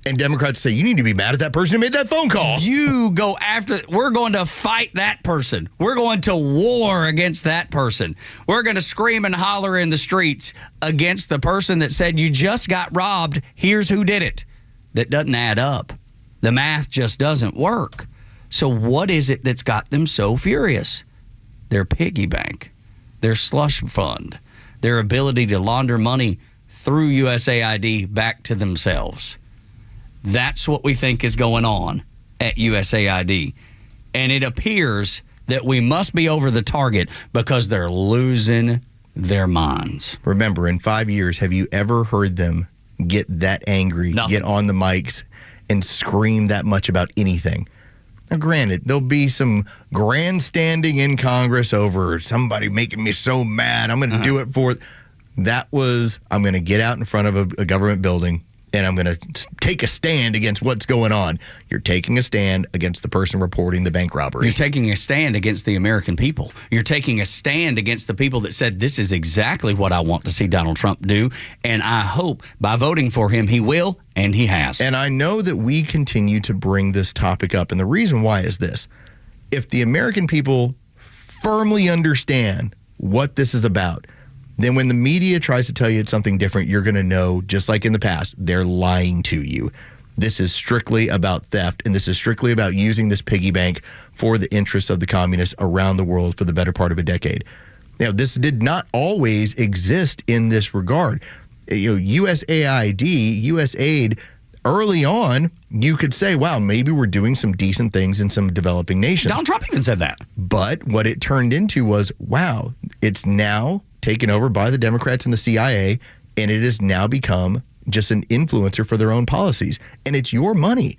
And Democrats say, you need to be mad at that person who made that phone call. You go after, we're going to fight that person. We're going to war against that person. We're going to scream and holler in the streets against the person that said you just got robbed. Here's who did it. That doesn't add up. The math just doesn't work. So what is it that's got them so furious? Their piggy bank, their slush fund, their ability to launder money through USAID back to themselves. That's what we think is going on at USAID. And it appears that we must be over the target because they're losing their minds. Remember, in 5 years, have you ever heard them get that angry, get on the mics, and scream that much about anything? Now, granted, there'll be some grandstanding in Congress over somebody making me so mad. I'm going to do it for... That was, I'm going to get out in front of a government building and I'm going to take a stand against what's going on. You're taking a stand against the person reporting the bank robbery. You're taking a stand against the American people. You're taking a stand against the people that said, this is exactly what I want to see Donald Trump do. And I hope by voting for him, he will, and he has. And I know that we continue to bring this topic up. And the reason why is this. If the American people firmly understand what this is about, then when the media tries to tell you it's something different, you're going to know, just like in the past, they're lying to you. This is strictly about theft, and this is strictly about using this piggy bank for the interests of the communists around the world for the better part of a decade. Now, this did not always exist in this regard. USAID, USAID, early on, you could say, wow, maybe we're doing some decent things in some developing nations. Donald Trump even said that. But what it turned into was, wow, it's now taken over by the Democrats and the CIA, and it has now become just an influencer for their own policies. And it's your money.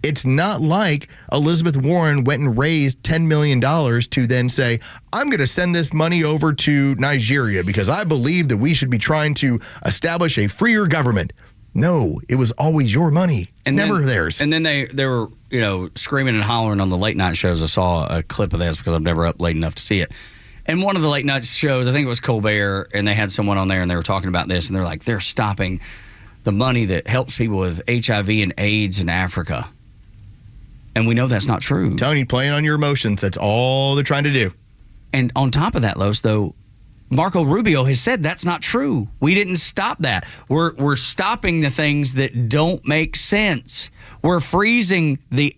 It's not like Elizabeth Warren went and raised $10 million to then say, I'm going to send this money over to Nigeria because I believe that we should be trying to establish a freer government. No, it was always your money. It's never theirs. And then they were, screaming and hollering on the late night shows. I saw a clip of this because I'm never up late enough to see it. And one of the late night shows, I think it was Colbert, and they had someone on there, and they were talking about this, and they're like, they're stopping the money that helps people with HIV and AIDS in Africa. And we know that's not true. Tony, playing on your emotions. That's all they're trying to do. And on top of that, Los, though, Marco Rubio has said that's not true. We didn't stop that. We're stopping the things that don't make sense. We're freezing the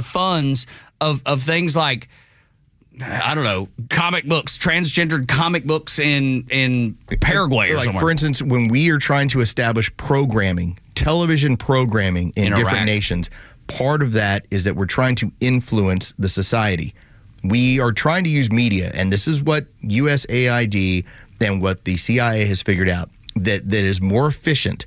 funds of things like, I don't know, comic books, transgendered comic books in Paraguay or somewhere. For instance, when we are trying to establish programming, television programming in different Iraq. nations, part of that is that we're trying to influence the society. We are trying to use media, and this is what USAID and what the CIA has figured out, that is more efficient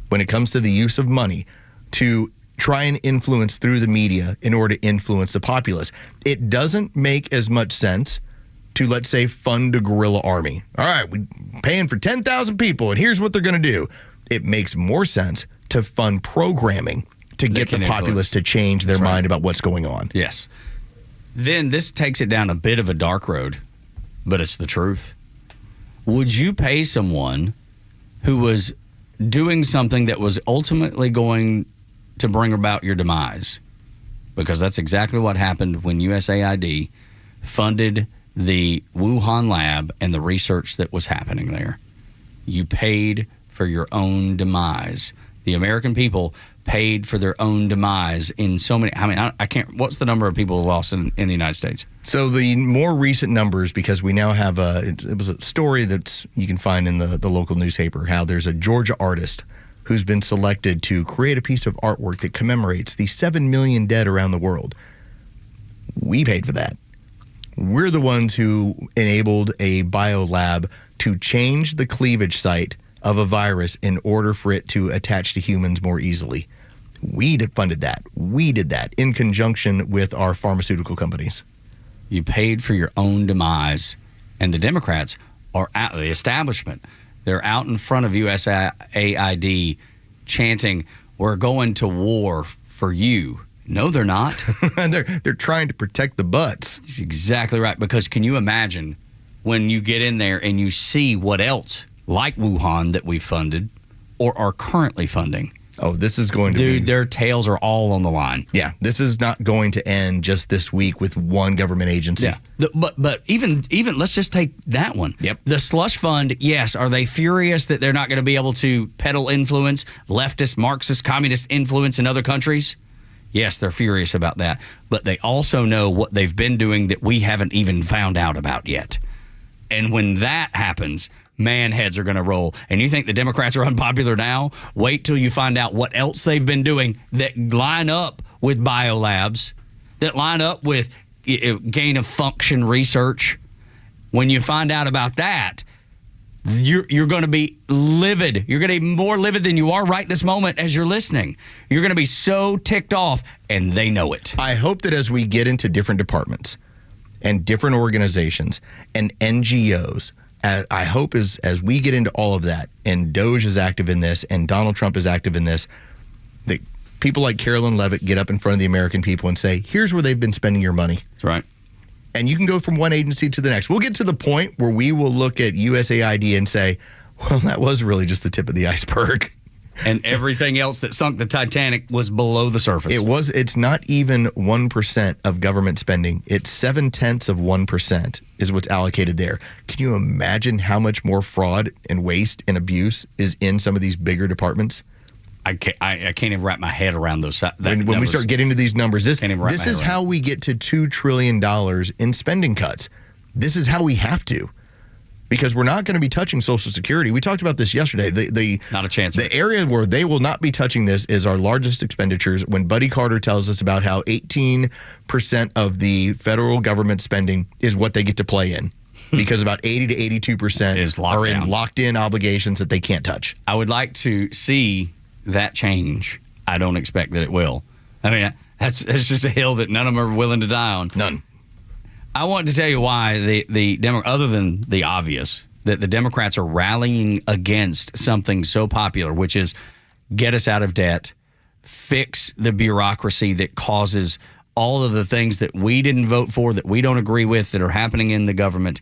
when it comes to the use of money to try and influence through the media in order to influence the populace. It doesn't make as much sense to, let's say, fund a guerrilla army. All right, we're paying for 10,000 people, and here's what they're going to do. It makes more sense to fund programming to get the populace to change their mind about what's going on. Yes. Then this takes it down a bit of a dark road, but it's the truth. Would you pay someone who was doing something that was ultimately going to bring about your demise? Because that's exactly what happened when USAID funded the Wuhan lab and the research that was happening there. You paid for your own demise. The American people paid for their own demise in so many. I mean, I can't. What's the number of people lost in the United States? So the more recent numbers, because we now have it was a story that you can find in the local newspaper, how there's a Georgia artist who's been selected to create a piece of artwork that commemorates the 7 million dead around the world. We paid for that. We're the ones who enabled a biolab to change the cleavage site of a virus in order for it to attach to humans more easily. We funded that. We did that in conjunction with our pharmaceutical companies. You paid for your own demise. And the Democrats are out, the establishment, they're out in front of USAID chanting, "We're going to war for you." No, they're not. They're trying to protect the butts. That's exactly right. Because can you imagine when you get in there and you see what else, like Wuhan, that we funded or are currently funding? Oh, this is going to be... Dude, their tails are all on the line. Yeah, this is not going to end just this week with one government agency. Yeah, but even let's just take that one. Yep. The slush fund, yes, are they furious that they're not going to be able to peddle influence, leftist, Marxist, communist influence in other countries? Yes, they're furious about that. But they also know what they've been doing that we haven't even found out about yet. And when that happens, man, heads are going to roll. And you think the Democrats are unpopular now? Wait till you find out what else they've been doing that line up with biolabs, that line up with gain of function research. When you find out about that, you're going to be livid. You're going to be more livid than you are right this moment as you're listening. You're going to be so ticked off, and they know it. I hope that as we get into different departments and different organizations and NGOs, I hope as we get into all of that, and Doge is active in this, and Donald Trump is active in this, that people like Carolyn Levitt get up in front of the American people and say, here's where they've been spending your money. That's right. And you can go from one agency to the next. We'll get to the point where we will look at USAID and say, well, that was really just the tip of the iceberg. And everything else that sunk the Titanic was below the surface. It's not even 1% of government spending. It's 0.7% is what's allocated there. Can you imagine how much more fraud and waste and abuse is in some of these bigger departments? I can't even wrap my head around those. When we start getting to these numbers, this is how we get to $2 trillion in spending cuts. This is how we have to. Because we're not going to be touching Social Security. We talked about this yesterday. Not a chance. The area where they will not be touching this is our largest expenditures. When Buddy Carter tells us about how 18% of the federal government spending is what they get to play in. Because about 80 to 82% are in locked-in obligations that they can't touch. I would like to see that change. I don't expect that it will. I mean, that's just a hill that none of them are willing to die on. None. I want to tell you why other than the obvious, that the Democrats are rallying against something so popular, which is get us out of debt, fix the bureaucracy that causes all of the things that we didn't vote for, that we don't agree with, that are happening in the government.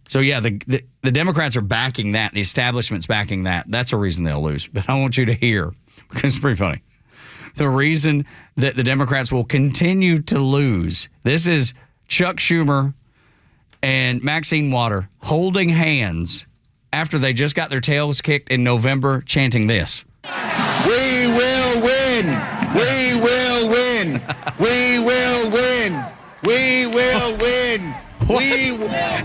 So, yeah, the Democrats are backing that. The establishment's backing that. That's a reason they'll lose. But I want you to hear, because it's pretty funny, the reason that the Democrats will continue to lose. This is Chuck Schumer and Maxine Waters holding hands after they just got their tails kicked in November, chanting this. We will win. We will win. We will win. We will win. We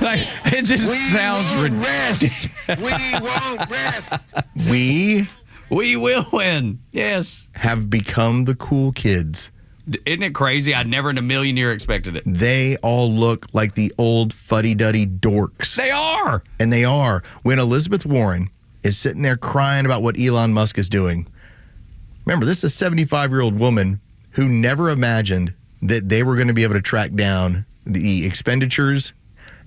like, it just sounds ridiculous. We won't rest. We will win. Yes. Have become the cool kids. Isn't it crazy? I'd never in a million years expected it. They all look like the old fuddy-duddy dorks. They are. And they are. When Elizabeth Warren is sitting there crying about what Elon Musk is doing. Remember, this is a 75-year-old woman who never imagined that they were going to be able to track down the expenditures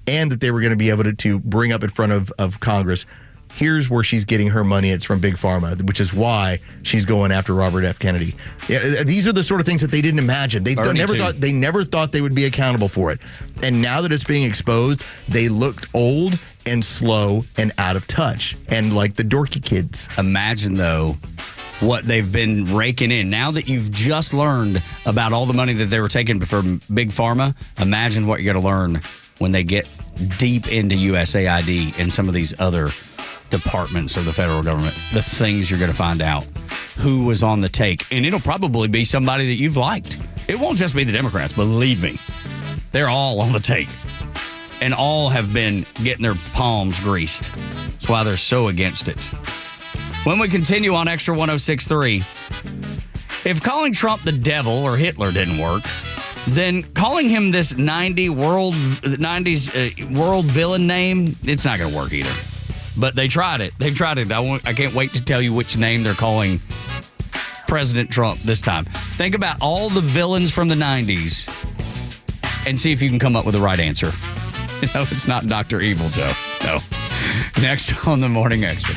and that they were going to be able to bring up in front of Congress. Here's where she's getting her money. It's from Big Pharma, which is why she's going after Robert F. Kennedy. Yeah, these are the sort of things that they didn't imagine. They never thought they would be accountable for it. And now that it's being exposed, they looked old and slow and out of touch and like the dorky kids. Imagine, though, what they've been raking in. Now that you've just learned about all the money that they were taking from Big Pharma, imagine what you're going to learn when they get deep into USAID and some of these other departments of the federal government, the things you're going to find out. Who was on the take. And it'll probably be somebody that you've liked. It won't just be the Democrats, believe me. They're all on the take. And all have been getting their palms greased. That's why they're so against it. When we continue on Extra 106.3, if calling Trump the devil or Hitler didn't work, then calling him this 90s world villain name, it's not going to work either. But they tried it. They've tried it. I can't wait to tell you which name they're calling President Trump this time. Think about all the villains from the 90s and see if you can come up with the right answer. No, it's not Dr. Evil Joe. No. Next on the Morning Extra.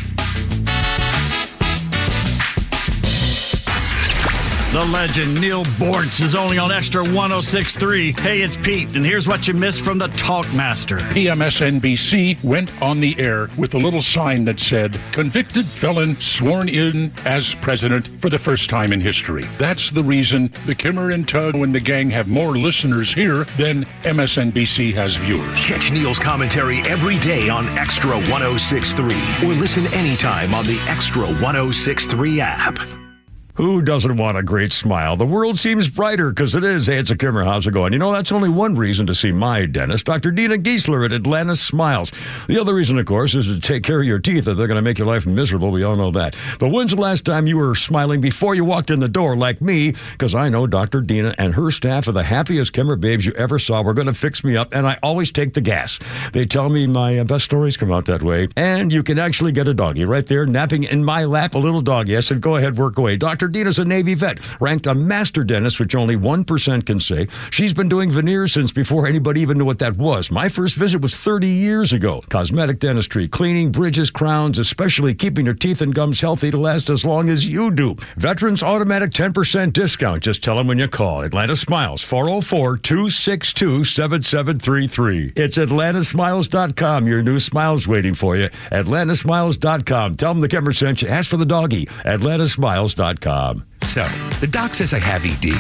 The legend Neil Bortz is only on Extra 106.3. Hey, it's Pete, and here's what you missed from the Talkmaster. PMSNBC went on the air with a little sign that said, "Convicted felon sworn in as president for the first time in history." That's the reason the Kimmer and Tug and the gang have more listeners here than MSNBC has viewers. Catch Neil's commentary every day on Extra 106.3 or listen anytime on the Extra 106.3 app. Who doesn't want a great smile? The world seems brighter because it is. Hey, it's a Kimmer. How's it going? You know, that's only one reason to see my dentist, Dr. Dina Giesler at Atlanta Smiles. The other reason, of course, is to take care of your teeth. If they're going to make your life miserable, we all know that. But when's the last time you were smiling before you walked in the door like me? Because I know Dr. Dina and her staff are the happiest Kimmer babes you ever saw. We're going to fix me up, and I always take the gas. They tell me my best stories come out that way. And you can actually get a doggy right there, napping in my lap, a little doggy. I said, go ahead, work away. Dr. Dina's a Navy vet, ranked a master dentist, which only 1% can say. She's been doing veneers since before anybody even knew what that was. My first visit was 30 years ago. Cosmetic dentistry, cleaning, bridges, crowns, especially keeping your teeth and gums healthy to last as long as you do. Veterans automatic 10% discount. Just tell them when you call. Atlanta Smiles, 404-262-7733. It's atlantasmiles.com. Your new smile's waiting for you. atlantasmiles.com. Tell them the Kimmer sent you. Ask for the doggy. atlantasmiles.com. So, the doc says I have ED.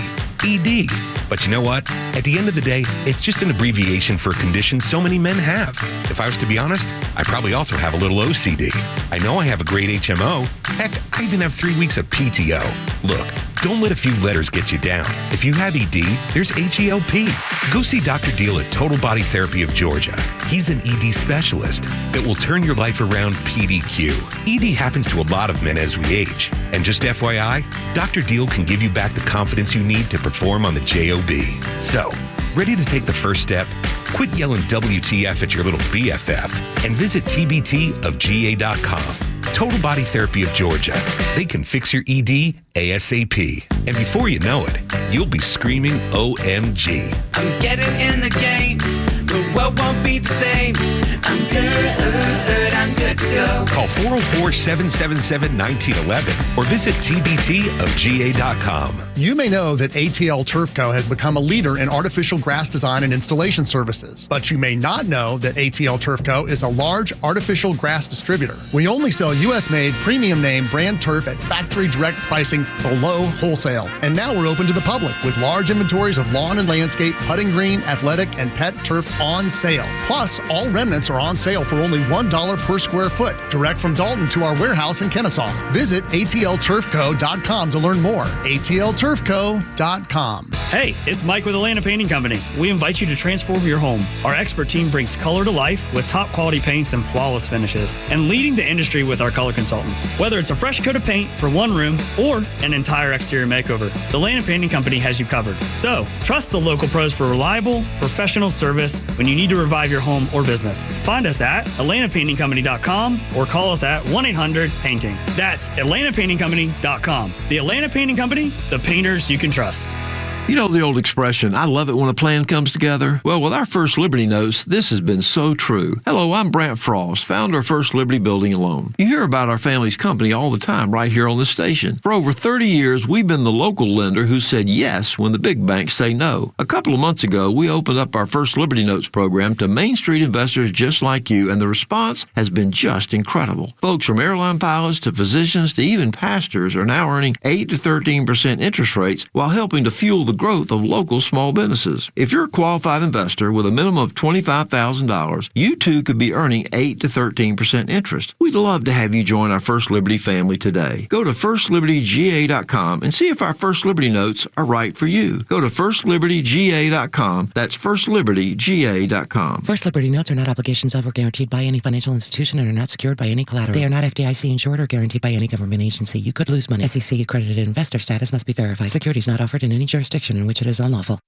ED. But you know what? At the end of the day, it's just an abbreviation for conditions so many men have. If I was to be honest, I probably also have a little OCD. I know I have a great HMO. Heck, I even have 3 weeks of PTO. Look, don't let a few letters get you down. If you have ED, there's HELP. Go see Dr. Deal at Total Body Therapy of Georgia. He's an ED specialist that will turn your life around PDQ. ED happens to a lot of men as we age. And just FYI, Dr. Deal can give you back the confidence you need to perform on the JOB. So, ready to take the first step? Quit yelling WTF at your little BFF and visit tbtofga.com. Total Body Therapy of Georgia. They can fix your ED ASAP. And before you know it, you'll be screaming OMG. I'm getting in the game. The world won't be the same. I'm good to go. Call 404-777-1911 or visit tbtofga.com. You may know that ATL Turf Co. has become a leader in artificial grass design and installation services. But you may not know that ATL Turf Co. is a large artificial grass distributor. We only sell U.S.-made, premium name brand turf at factory direct pricing below wholesale. And now we're open to the public with large inventories of lawn and landscape, putting green, athletic, and pet turf on sale. Plus, all remnants are on sale for only $1 per square foot, direct from Dalton to our warehouse in Kennesaw. Visit atlturfco.com to learn more. atlturfco.com. Hey, it's Mike with Atlanta Painting Company. We invite you to transform your home. Our expert team brings color to life with top quality paints and flawless finishes, and leading the industry with our color consultants. Whether it's a fresh coat of paint for one room or an entire exterior makeover, the Atlanta Painting Company has you covered. So, trust the local pros for reliable, professional service when you need to revive your home or business. Find us at atlantapaintingcompany.com or call us at 1-800-PAINTING. That's atlantapaintingcompany.com. The Atlanta Painting Company, the painters you can trust. You know the old expression, I love it when a plan comes together? Well, with our First Liberty Notes, this has been so true. Hello, I'm Brant Frost, founder of First Liberty Building and Loan. You hear about our family's company all the time right here on this station. For over 30 years, we've been the local lender who said yes when the big banks say no. A couple of months ago, we opened up our First Liberty Notes program to Main Street investors just like you, and the response has been just incredible. Folks from airline pilots to physicians to even pastors are now earning 8 to 13% interest rates while helping to fuel the growth of local small businesses. If you're a qualified investor with a minimum of $25,000, you too could be earning 8 to 13% interest. We'd love to have you join our First Liberty family today. Go to firstlibertyga.com and see if our First Liberty notes are right for you. Go to firstlibertyga.com. That's firstlibertyga.com. First Liberty notes are not obligations of or guaranteed by any financial institution and are not secured by any collateral. They are not FDIC insured or guaranteed by any government agency. You could lose money. SEC accredited investor status must be verified. Securities not offered in any jurisdiction in which it is unlawful.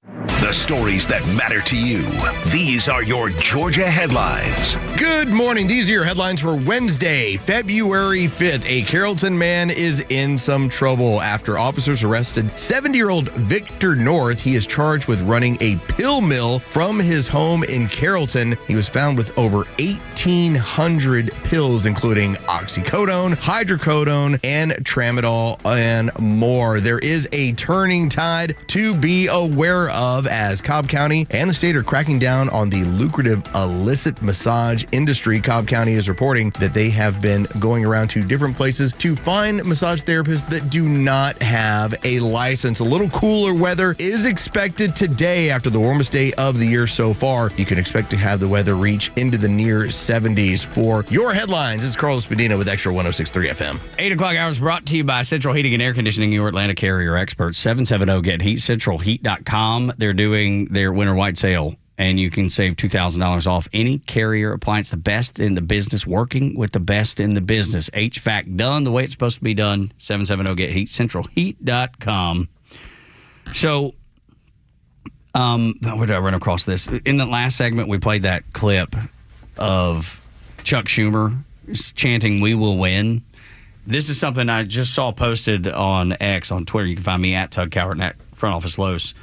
The stories that matter to you. These are your Georgia headlines. Good morning. These are your headlines for Wednesday, February 5th. A Carrollton man is in some trouble after officers arrested 70-year-old Victor North. He is charged with running a pill mill from his home in Carrollton. He was found with over 1,800 pills, including oxycodone, hydrocodone, and tramadol, and more. There is a turning tide to be aware of as Cobb County and the state are cracking down on the lucrative illicit massage industry. Cobb County is reporting that they have been going around to different places to find massage therapists that do not have a license. A little cooler weather is expected today after the warmest day of the year so far. You can expect to have the weather reach into the near 70s. For your headlines, this is Carlos Medina with Extra 106.3 FM. 8 o'clock hours brought to you by Central Heating and Air Conditioning, your Atlanta carrier experts. 770-GET-HEAT, centralheat.com. They're doing their winter white sale, and you can save $2,000 off any carrier appliance, the best in the business, working with the best in the business. HVAC done the way it's supposed to be done. 770-GET-HEAT, centralheat.com. So, where did I run across this? In the last segment, we played that clip of Chuck Schumer chanting, "We will win." This is something I just saw posted on X, on Twitter. You can find me at Tug Cowart and at Front Office Los.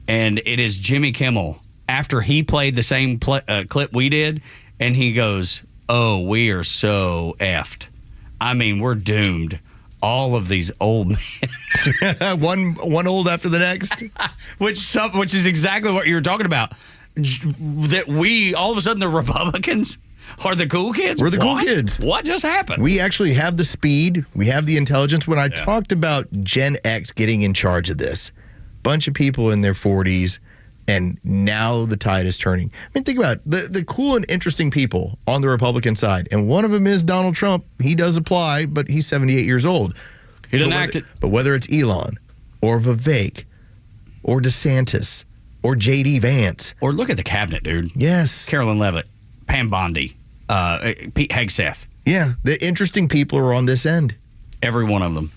And it is Jimmy Kimmel after he played the same clip we did, and he goes, "Oh, we are so effed. I mean, we're doomed. All of these old men." one old after the next. which is exactly what you were talking about. That we, all of a sudden, the Republicans are the cool kids? We're the cool kids. What just happened? We actually have the speed. We have the intelligence. When I talked about Gen X getting in charge of this, bunch of people in their 40s, and now the tide is turning. I mean, think about it. The cool and interesting people on the Republican side, and one of them is Donald Trump. He does apply, but he's 78 years old. He didn't act it. But whether it's Elon or Vivek or DeSantis or J.D. Vance. Or look at the cabinet, dude. Yes. Carolyn Levitt, Pam Bondi, Pete Hegseth. Yeah, the interesting people are on this end. Every one of them.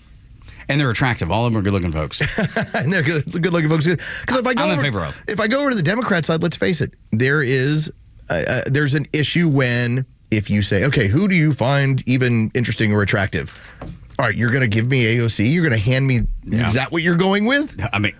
And they're attractive. All of them are good-looking folks. And they're good-looking folks. Because I'm in favor of. If I go over to the Democrat side, let's face it, there's an issue when if you say, okay, who do you find even interesting or attractive? All right, you're going to give me AOC. You're going to hand me. Yeah. Is that what you're going with? I mean,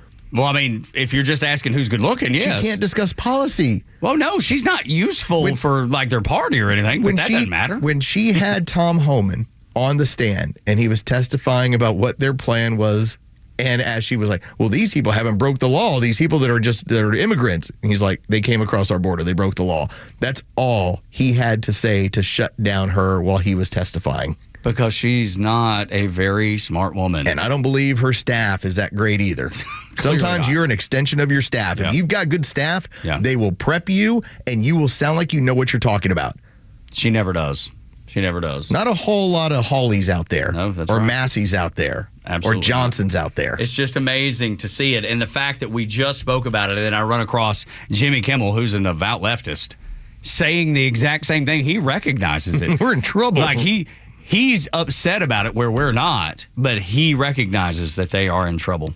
if you're just asking who's good looking, yes. She can't discuss policy. Well, no, she's not useful for like their party or anything. But that doesn't matter. When she had Tom Homan on the stand and he was testifying about what their plan was, and as she was like, well, these people haven't broke the law. These people that are immigrants. And he's like, they came across our border. They broke the law. That's all he had to say to shut down her while he was testifying. Because she's not a very smart woman. And I don't believe her staff is that great either. Sometimes you're an extension of your staff. Yeah. If you've got good staff, they will prep you and you will sound like you know what you're talking about. She never does. She never does. Not a whole lot of Hollies out there. No, that's or right. Masseys out there. Absolutely. Or Johnsons out there. It's just amazing to see it. And the fact that we just spoke about it and I run across Jimmy Kimmel, who's an avowed leftist, saying the exact same thing. He recognizes it. We're in trouble. Like he's upset about it where we're not, but he recognizes that they are in trouble.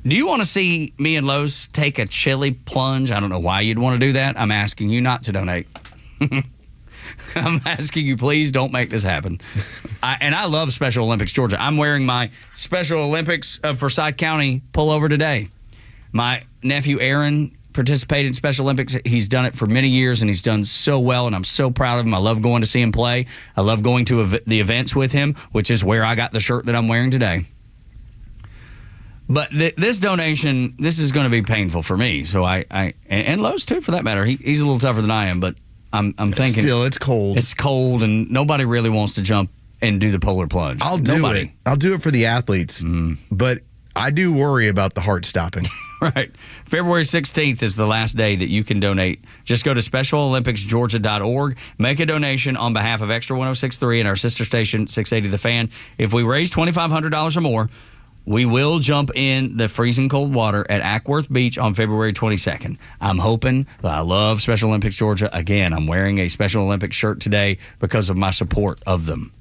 Do you want to see me and Los take a chili plunge? I don't know why you'd want to do that. I'm asking you not to donate. I'm asking you, please don't make this happen. I love Special Olympics Georgia. I'm wearing my Special Olympics of Forsyth County pullover today. My nephew Aaron participated in Special Olympics. He's done it for many years, and he's done so well, and I'm so proud of him. I love going to see him play. I love going to the events with him, which is where I got the shirt that I'm wearing today. But this donation, this is going to be painful for me. So and Lowe's too, for that matter. He's a little tougher than I am, but I'm thinking. Still, it's cold. It's cold, and nobody really wants to jump and do the polar plunge. I'll do it for the athletes. But I do worry about the heart stopping. Right. February 16th is the last day that you can donate. Just go to SpecialOlympicsGeorgia.org. Make a donation on behalf of Extra 106.3 and our sister station, 680 The Fan. If we raise $2,500 or more, we will jump in the freezing cold water at Ackworth Beach on February 22nd. I'm hoping. I love Special Olympics Georgia. Again, I'm wearing a Special Olympics shirt today because of my support of them.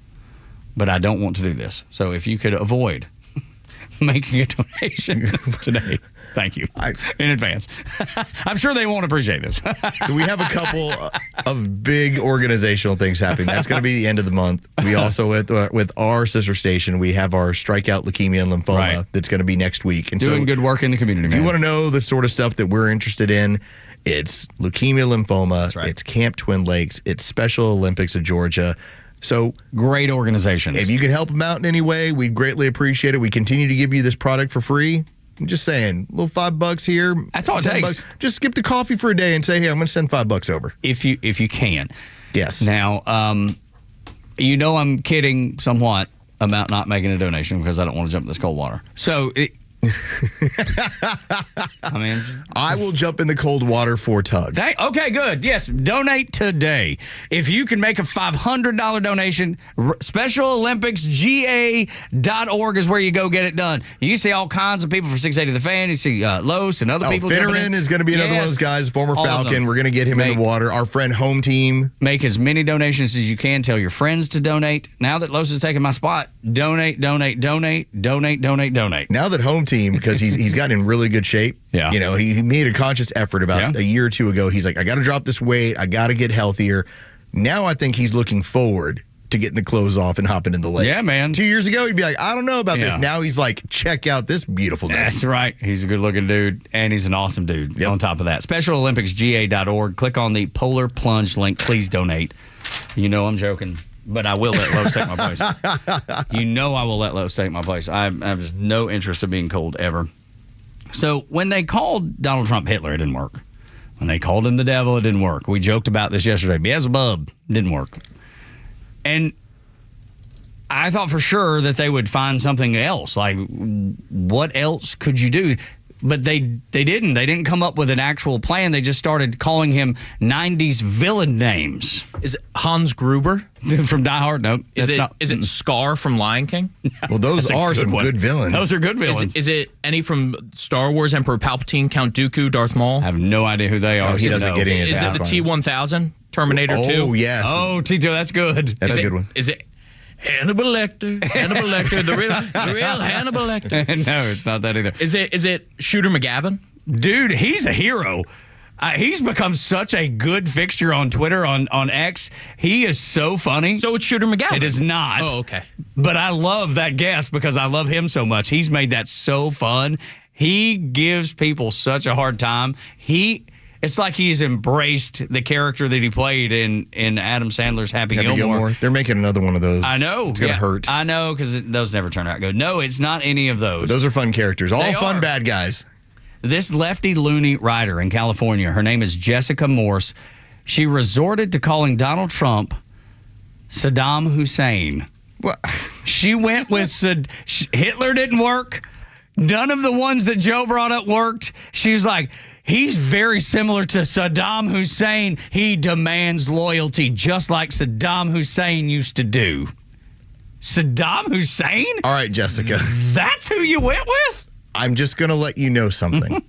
But I don't want to do this. So if you could avoid making a donation today, thank you in advance. I'm sure they won't appreciate this. So we have a couple of big organizational things happening. That's going to be the end of the month. We also, with our sister station, we have our Strikeout Leukemia and Lymphoma that's going to be next week. And doing good work in the community, If you want to know the sort of stuff that we're interested in, it's Leukemia, Lymphoma, it's Camp Twin Lakes, it's Special Olympics of Georgia. So great organizations. If you can help them out in any way, we'd greatly appreciate it. We continue to give you this product for free. I'm just saying, a little $5 here. That's all it takes. $10. Just skip the coffee for a day and say, hey, I'm going to send $5 over. If you can. Yes. Now, I'm kidding somewhat about not making a donation because I don't want to jump in this cold water. So, I will jump in the cold water for Tug. Okay, good. Yes, donate today. If you can make a $500 donation, SpecialOlympicsGA.org is where you go get it done. You see all kinds of people for 680 The Fan. You see Los and other people. Finneran is going to be another one of those guys, former Falcon. We're going to get him in the water. Our friend Home Team. Make as many donations as you can. Tell your friends to donate. Now that Los is taking my spot, donate. Now that Home Team, because he's gotten in really good shape. Yeah. You know, he made a conscious effort about a year or two ago. He's like, I got to drop this weight. I got to get healthier. Now I think he's looking forward to getting the clothes off and hopping in the lake. Yeah, man. 2 years ago, he'd be like, I don't know about this. Now he's like, check out this beautifulness. That's right. He's a good-looking dude, and he's an awesome dude on top of that. SpecialOlympicsGA.org. Click on the Polar Plunge link. Please donate. You know I'm joking, but I will let Los take my place. You know I will let Los take my place. I have just no interest in being cold ever. So when they called Donald Trump Hitler, it didn't work. When they called him the devil, it didn't work. We joked about this yesterday. Beelzebub didn't work. And I thought for sure that they would find something else. Like, what else could you do? But they didn't. They didn't come up with an actual plan. They just started calling him 90s villain names. Is it Hans Gruber? From Die Hard? No. Is it Scar from Lion King? Well, those are some good villains. Those are good villains. Is it any from Star Wars, Emperor Palpatine, Count Dooku, Darth Maul? I have no idea who they are. Oh, he doesn't get any of that. Is it the T-1000? Terminator 2? Oh, yes. Oh, Tito, that's good. That's a good one. Is it Hannibal Lecter, the real Hannibal Lecter? No, it's not that either. Is it Shooter McGavin? Dude, he's a hero. He's become such a good fixture on Twitter, on X. He is so funny. So it's Shooter McGavin. It is not. Oh, okay. But I love that guest because I love him so much. He's made that so fun. He gives people such a hard time. It's like he's embraced the character that he played in Adam Sandler's Happy Gilmore. They're making another one of those. I know. It's going to hurt. I know, because those never turn out good. No, it's not any of those. But those are fun characters. All They fun are. bad guys. This lefty loony writer in California, her name is Jessica Morse. She resorted to calling Donald Trump Saddam Hussein. What? She went with Hitler didn't work. None of the ones that Joe brought up worked. She was like, he's very similar to Saddam Hussein. He demands loyalty just like Saddam Hussein used to do. Saddam Hussein? All right, Jessica. That's who you went with? I'm just going to let you know something.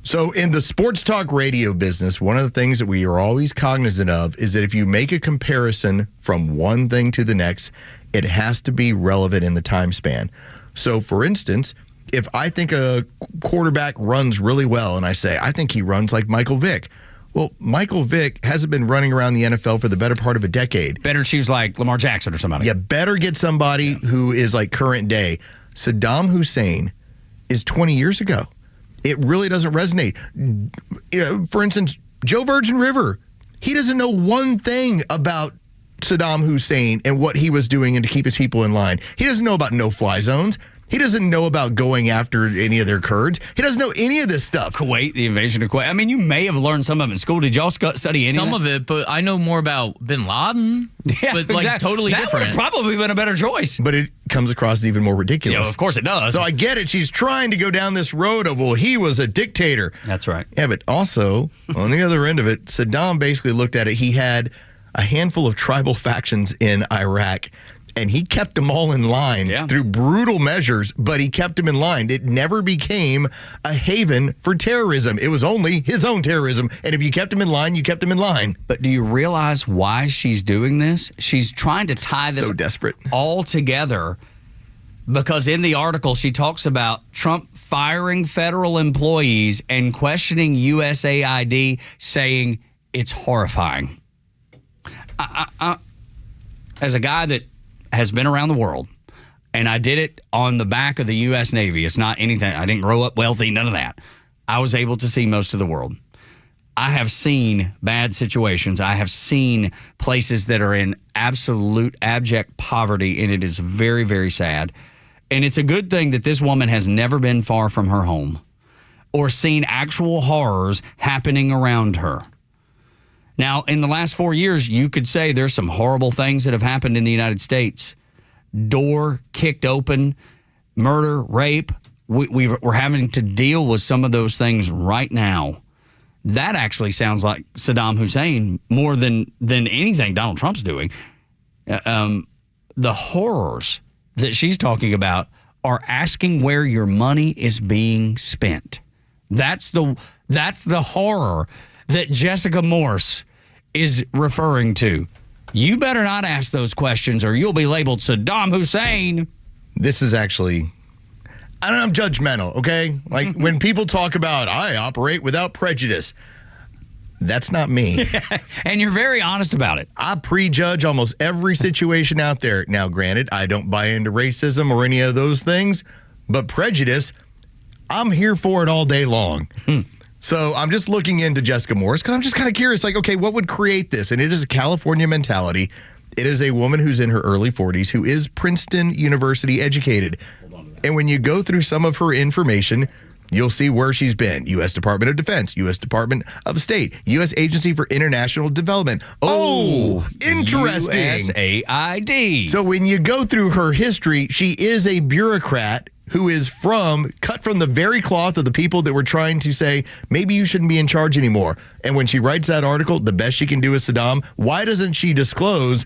So in the sports talk radio business, one of the things that we are always cognizant of is that if you make a comparison from one thing to the next, it has to be relevant in the time span. So, for instance, if I think a quarterback runs really well and I say, I think he runs like Michael Vick. Well, Michael Vick hasn't been running around the NFL for the better part of a decade. Better choose like Lamar Jackson or somebody. You better get somebody who is like current day. Saddam Hussein is 20 years ago. It really doesn't resonate. For instance, Joe Virgin River, he doesn't know one thing about Saddam Hussein and what he was doing and to keep his people in line. He doesn't know about no-fly zones. He doesn't know about going after any of their Kurds. He doesn't know any of this stuff. Kuwait, the invasion of Kuwait. I mean, you may have learned some of it in school. Did y'all study any Some of of it, but I know more about Bin Laden. Yeah, but like exactly. totally that different. That would have probably been a better choice. But it comes across as even more ridiculous. Yeah, of course it does. So I get it. She's trying to go down this road of, well, he was a dictator. That's right. Yeah, but also, on the other end of it, Saddam basically looked at it. He had a handful of tribal factions in Iraq, and he kept them all in line through brutal measures, but he kept them in line. It never became a haven for terrorism. It was only his own terrorism. And if you kept him in line, you kept him in line. But do you realize why she's doing this? She's trying to tie this all together, because in the article she talks about Trump firing federal employees and questioning USAID, saying it's horrifying. As a guy that has been around the world, and I did it on the back of the U.S. Navy. It's not anything. I didn't grow up wealthy, none of that. I was able to see most of the world. I have seen bad situations. I have seen places that are in absolute abject poverty, and it is very, very sad. And it's a good thing that this woman has never been far from her home or seen actual horrors happening around her. Now, in the last 4 years, you could say there's some horrible things that have happened in the United States. Door kicked open, murder, rape. We're having to deal with some of those things right now. That actually sounds like Saddam Hussein more than anything Donald Trump's doing. The horrors that she's talking about are asking where your money is being spent. That's the horror that Jessica Morse is referring to. You better not ask those questions or you'll be labeled Saddam Hussein. This is actually, I'm judgmental, okay? Like when people talk about, I operate without prejudice. That's not me. And you're very honest about it. I prejudge almost every situation out there. Now, granted, I don't buy into racism or any of those things, but prejudice, I'm here for it all day long. So I'm just looking into Jessica Morse because I'm just kind of curious, like, okay, what would create this? And it is a California mentality. It is a woman who's in her early 40s who is Princeton University educated. And when you go through some of her information, you'll see where she's been. U.S. Department of Defense, U.S. Department of State, U.S. Agency for International Development. Oh, interesting. USAID. So when you go through her history, she is a bureaucrat who is cut from the very cloth of the people that were trying to say, maybe you shouldn't be in charge anymore. And when she writes that article, the best she can do is Saddam. Why doesn't she disclose,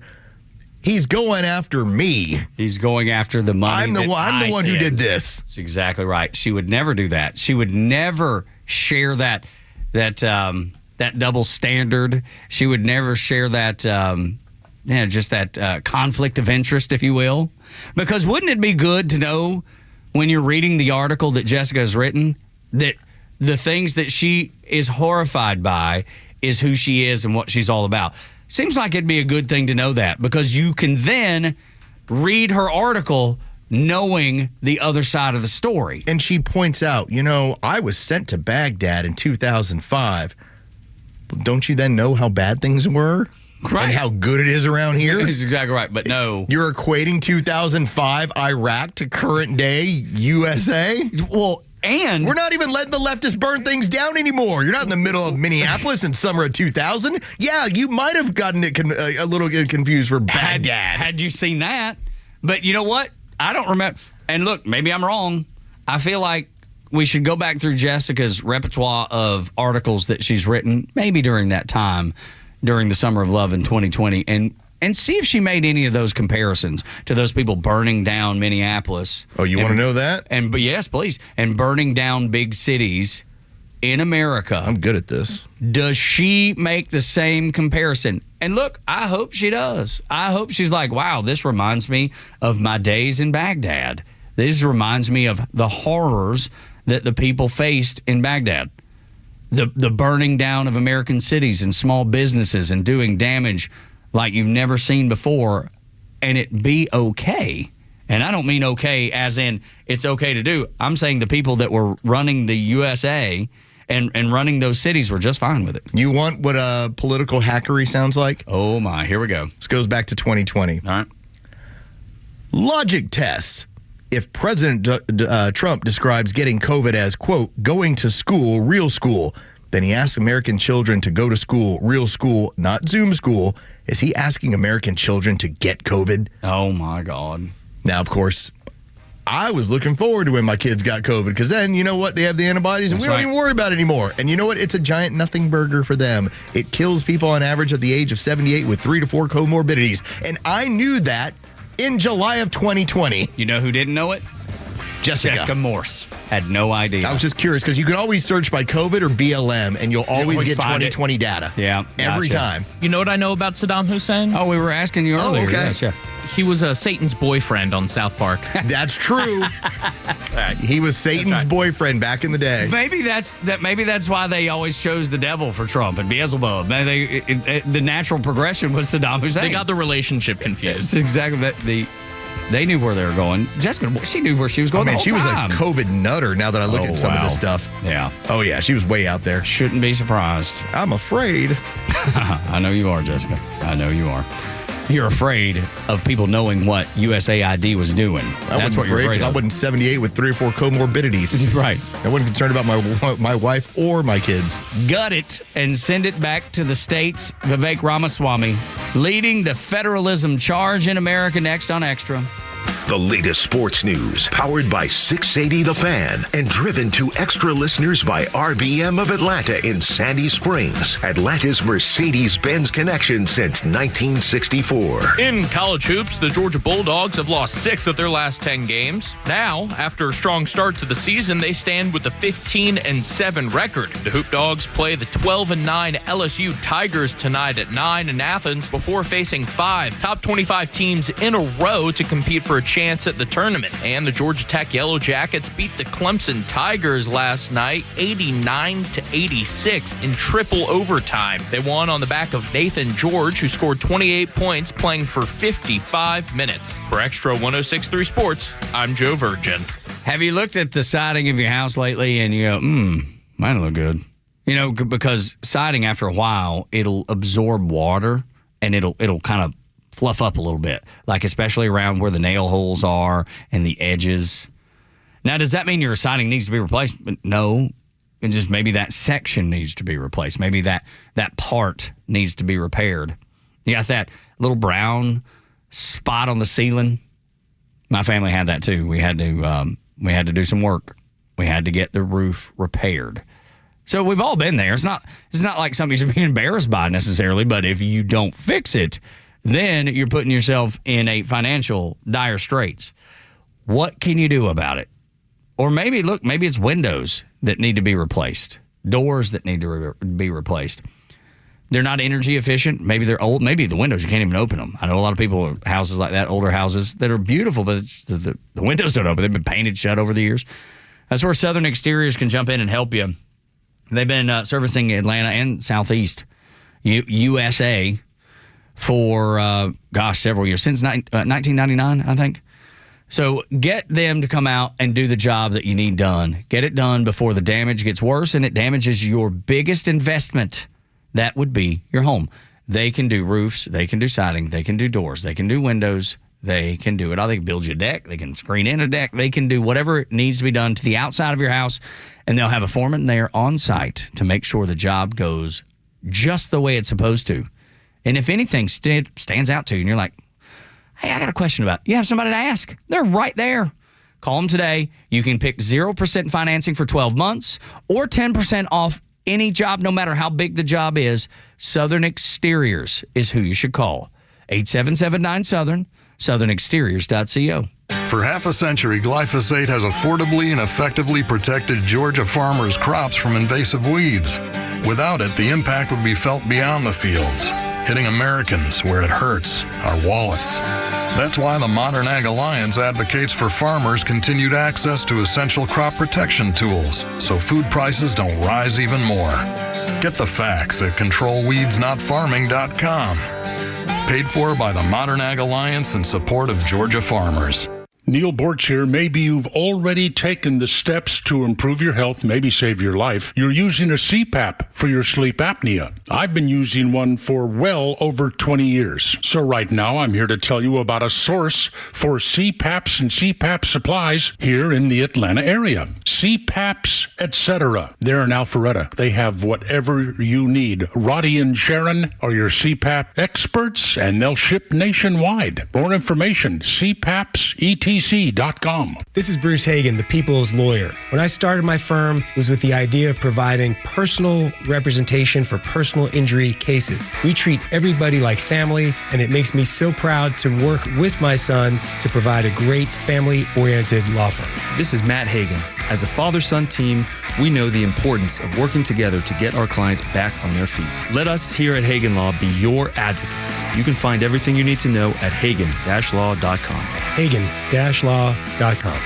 he's going after me? He's going after the money. I'm the one who did this. That's exactly right. She would never do that. She would never share that double standard. She would never share that, just that conflict of interest, if you will. Because wouldn't it be good to know when you're reading the article that Jessica has written that the things that she is horrified by is who she is and what she's all about? Seems like it'd be a good thing to know that, because you can then read her article knowing the other side of the story. And she points out, I was sent to Baghdad in 2005. Don't you then know how bad things were? Right. And how good it is around here? That's exactly right, but no. You're equating 2005 Iraq to current day USA? Well, and we're not even letting the leftists burn things down anymore. You're not in the middle of Minneapolis in summer of 2000. Yeah, you might have gotten it a little confused for Baghdad. Had you seen that? But you know what? I don't remember. And look, maybe I'm wrong. I feel like we should go back through Jessica's repertoire of articles that she's written, maybe during that time, during the Summer of Love in 2020, and see if she made any of those comparisons to those people burning down Minneapolis. Oh, you want to know that? But yes, please. And burning down big cities in America. I'm good at this. Does she make the same comparison? And look, I hope she does. I hope she's like, wow, this reminds me of my days in Baghdad. This reminds me of the horrors that the people faced in Baghdad. The burning down of American cities and small businesses and doing damage like you've never seen before, and it be okay. And I don't mean okay as in it's okay to do. I'm saying the people that were running the USA and running those cities were just fine with it. You want what a political hackery sounds like? Oh, my. Here we go. This goes back to 2020. All right. Logic tests. if President Trump describes getting COVID as, quote, going to school, real school, then he asks American children to go to school, real school, not Zoom school. Is he asking American children to get COVID? Oh, my God. Now, of course, I was looking forward to when my kids got COVID, because then, you know what? They have the antibodies, and we don't even worry about it anymore. And you know what? It's a giant nothing burger for them. It kills people on average at the age of 78 with 3 to 4 comorbidities. And I knew that in July of 2020. You know who didn't know it? Jessica Morse. Had no idea. I was just curious, because you can always search by COVID or BLM, and you'll always get 2020 data. Yeah. Every time. You know what I know about Saddam Hussein? Oh, we were asking you earlier. okay. Yes, yeah. He was Satan's boyfriend on South Park. That's true. He was Satan's boyfriend back in the day. Maybe that's why they always chose the devil for Trump and Beelzebub. The natural progression was Saddam Hussein. They got the relationship confused. It's exactly that. They knew where they were going. Jessica, she knew where she was going. Oh, man, the whole time. Was a COVID nutter now that I look at some of this stuff. Yeah. Oh, yeah, she was way out there. Shouldn't be surprised. I'm afraid. I know you are, Jessica. I know you are. You're afraid of people knowing what USAID was doing. That's what you're afraid of. I wasn't 78 with 3 or 4 comorbidities. Right. I wasn't concerned about my wife or my kids. Gut it and send it back to the states. Vivek Ramaswamy leading the federalism charge in America next on Extra. The latest sports news, powered by 680 The Fan, and driven to extra listeners by RBM of Atlanta in Sandy Springs, Atlanta's Mercedes-Benz connection since 1964. In college hoops, the Georgia Bulldogs have lost 6 of their last 10 games. Now, after a strong start to the season, they stand with a 15-7 record. The Hoop Dogs play the 12-9 LSU Tigers tonight at 9 in Athens before facing 5 top 25 teams in a row to compete for a chance at the tournament. And the Georgia Tech Yellow Jackets beat the Clemson Tigers last night 89-86 in triple overtime. They won on the back of Nathan George, who scored 28 points playing for 55 minutes. For Extra 106.3 Sports, I'm Joe Virgin. Have you looked at the siding of your house lately and you go, mine look good? You know, because siding after a while, it'll absorb water and it'll kind of fluff up a little bit, like especially around where the nail holes are and the edges. Now, does that mean your siding needs to be replaced? No. And just maybe that section needs to be replaced. Maybe that part needs to be repaired. You got that little brown spot on the ceiling. My family had that too. We had to do some work. We had to get the roof repaired. So we've all been there. It's not like something you should be embarrassed by necessarily, but if you don't fix it, then you're putting yourself in a financial dire straits. What can you do about it? Or maybe it's windows that need to be replaced, doors that need to be replaced. They're not energy efficient. Maybe they're old. Maybe the windows, you can't even open them. I know a lot of people, houses like that, older houses that are beautiful, but the windows don't open. They've been painted shut over the years. That's where Southern Exteriors can jump in and help you. They've been servicing Atlanta and Southeast USA for, several years, since 1999, I think. So get them to come out and do the job that you need done. Get it done before the damage gets worse and it damages your biggest investment. That would be your home. They can do roofs. They can do siding. They can do doors. They can do windows. They can do it. They can build you a deck. They can screen in a deck. They can do whatever needs to be done to the outside of your house, and they'll have a foreman there on site to make sure the job goes just the way it's supposed to. And if anything stands out to you and you're like, hey, I got a question about it, you have somebody to ask. They're right there. Call them today. You can pick 0% financing for 12 months or 10% off any job, no matter how big the job is. Southern Exteriors is who you should call. 8779-SOUTHERN, southernexteriors.co. For half a century, glyphosate has affordably and effectively protected Georgia farmers' crops from invasive weeds. Without it, the impact would be felt beyond the fields, hitting Americans where it hurts, our wallets. That's why the Modern Ag Alliance advocates for farmers' continued access to essential crop protection tools so food prices don't rise even more. Get the facts at controlweedsnotfarming.com. Paid for by the Modern Ag Alliance in support of Georgia farmers. Neil Bortz here. Maybe you've already taken the steps to improve your health, maybe save your life. You're using a CPAP for your sleep apnea. I've been using one for well over 20 years. So right now, I'm here to tell you about a source for CPAPs and CPAP supplies here in the Atlanta area. CPAPs, etc. They're in Alpharetta. They have whatever you need. Roddy and Sharon are your CPAP experts, and they'll ship nationwide. More information, cpapsetc.com. This is Bruce Hagan, the people's lawyer. When I started my firm, it was with the idea of providing personal representation for personal injury cases. We treat everybody like family, and it makes me so proud to work with my son to provide a great family-oriented law firm. This is Matt Hagan. As a father-son team, we know the importance of working together to get our clients back on their feet. Let us here at Hagan Law be your advocates. You can find everything you need to know at hagen-law.com. hagen-law.com.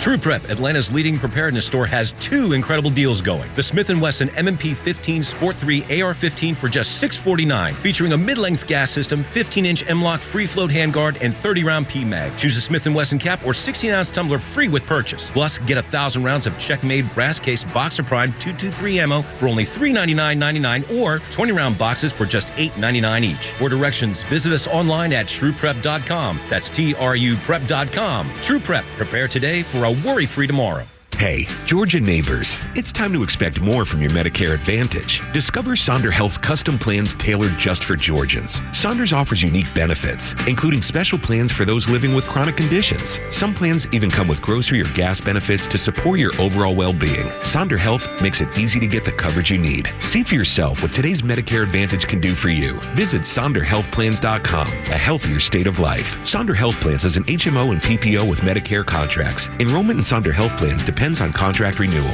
True Prep, Atlanta's leading preparedness store, has two incredible deals going. The Smith & Wesson M&P 15 Sport 3 AR-15 for just $649, featuring a mid-length gas system, 15-inch M-LOK free float handguard, and 30-round P-Mag. Choose a Smith & Wesson cap or 16-ounce tumbler free with purchase. Plus, get 1,000 rounds of check-made brass case Boxer Prime 223 ammo for only $399.99 or 20-round boxes for just $8.99 each. For directions, visit us online at trueprep.com. That's TRUprep.com. True Prep. Prepare today for a worry-free tomorrow. Hey, Georgia neighbors, it's time to expect more from your Medicare Advantage. Discover Sonder Health's custom plans tailored just for Georgians. Sonders offers unique benefits, including special plans for those living with chronic conditions. Some plans even come with grocery or gas benefits to support your overall well-being. Sonder Health makes it easy to get the coverage you need. See for yourself what today's Medicare Advantage can do for you. Visit SonderHealthPlans.com, a healthier state of life. Sonder Health Plans is an HMO and PPO with Medicare contracts. Enrollment in Sonder Health Plans depends on contract renewal.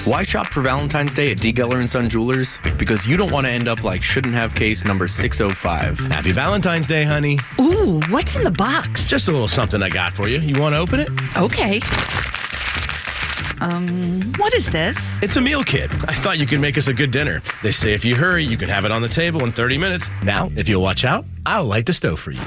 Why shop for Valentine's Day at D. Geller & Son Jewelers? Because you don't want to end up like shouldn't have case number 605. Happy Valentine's Day, honey. Ooh, what's in the box? Just a little something I got for you. You want to open it? Okay. What is this? It's a meal kit. I thought you could make us a good dinner. They say if you hurry, you can have it on the table in 30 minutes. Now, if you'll watch out, I'll light the stove for you.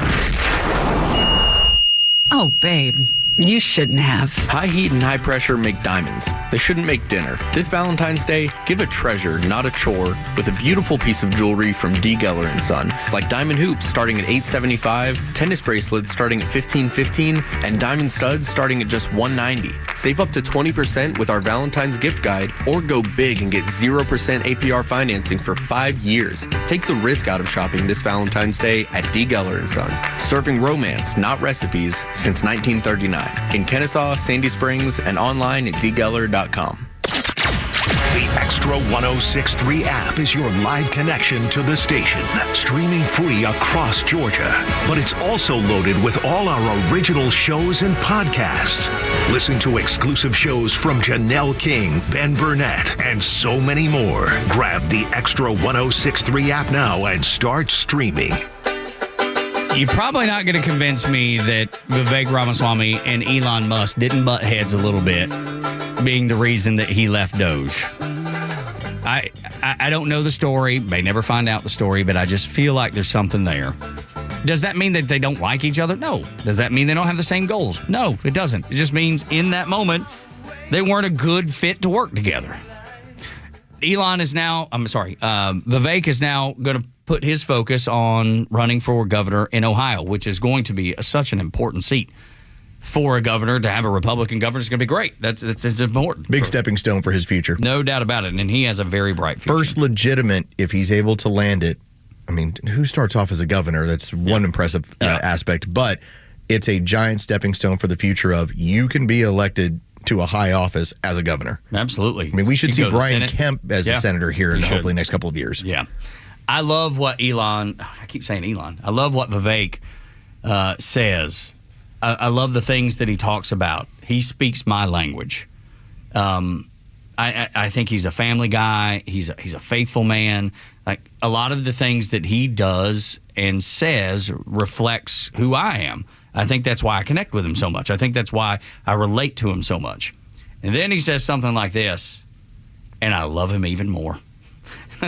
Oh, babe. You shouldn't have. High heat and high pressure make diamonds. They shouldn't make dinner. This Valentine's Day, give a treasure, not a chore, with a beautiful piece of jewelry from D. Geller & Son, like diamond hoops starting at $875, tennis bracelets starting at $15.15, and diamond studs starting at just $190. Save up to 20% with our Valentine's gift guide, or go big and get 0% APR financing for 5 years. Take the risk out of shopping this Valentine's Day at D. Geller & Son. Serving romance, not recipes, since 1939. In Kennesaw, Sandy Springs, and online at dgeller.com. The Extra 106.3 app is your live connection to the station, streaming free across Georgia. But it's also loaded with all our original shows and podcasts. Listen to exclusive shows from Janelle King, Ben Burnett, and so many more. Grab the Extra 106.3 app now and start streaming. You're probably not going to convince me that Vivek Ramaswamy and Elon Musk didn't butt heads a little bit, being the reason that he left Doge. I don't know the story, may never find out the story, but I just feel like there's something there. Does that mean that they don't like each other? No. Does that mean they don't have the same goals? No, it doesn't. It just means in that moment, they weren't a good fit to work together. Vivek is now going to put his focus on running for governor in Ohio, which is going to be such an important seat for a governor. To have a Republican governor is going to be great. It's important. Big stepping stone for his future. No doubt about it. And he has a very bright future. First legitimate, if he's able to land it. I mean, who starts off as a governor? That's one impressive aspect. But it's a giant stepping stone for the future of you can be elected to a high office as a governor. Absolutely. I mean, we should see Brian Kemp as a senator here in hopefully the next couple of years. Yeah. I love what I keep saying Elon. I love what Vivek says. I love the things that he talks about. He speaks my language. I think he's a family guy. He's a faithful man. Like a lot of the things that he does and says reflects who I am. I think that's why I connect with him so much. I think that's why I relate to him so much. And then he says something like this, and I love him even more.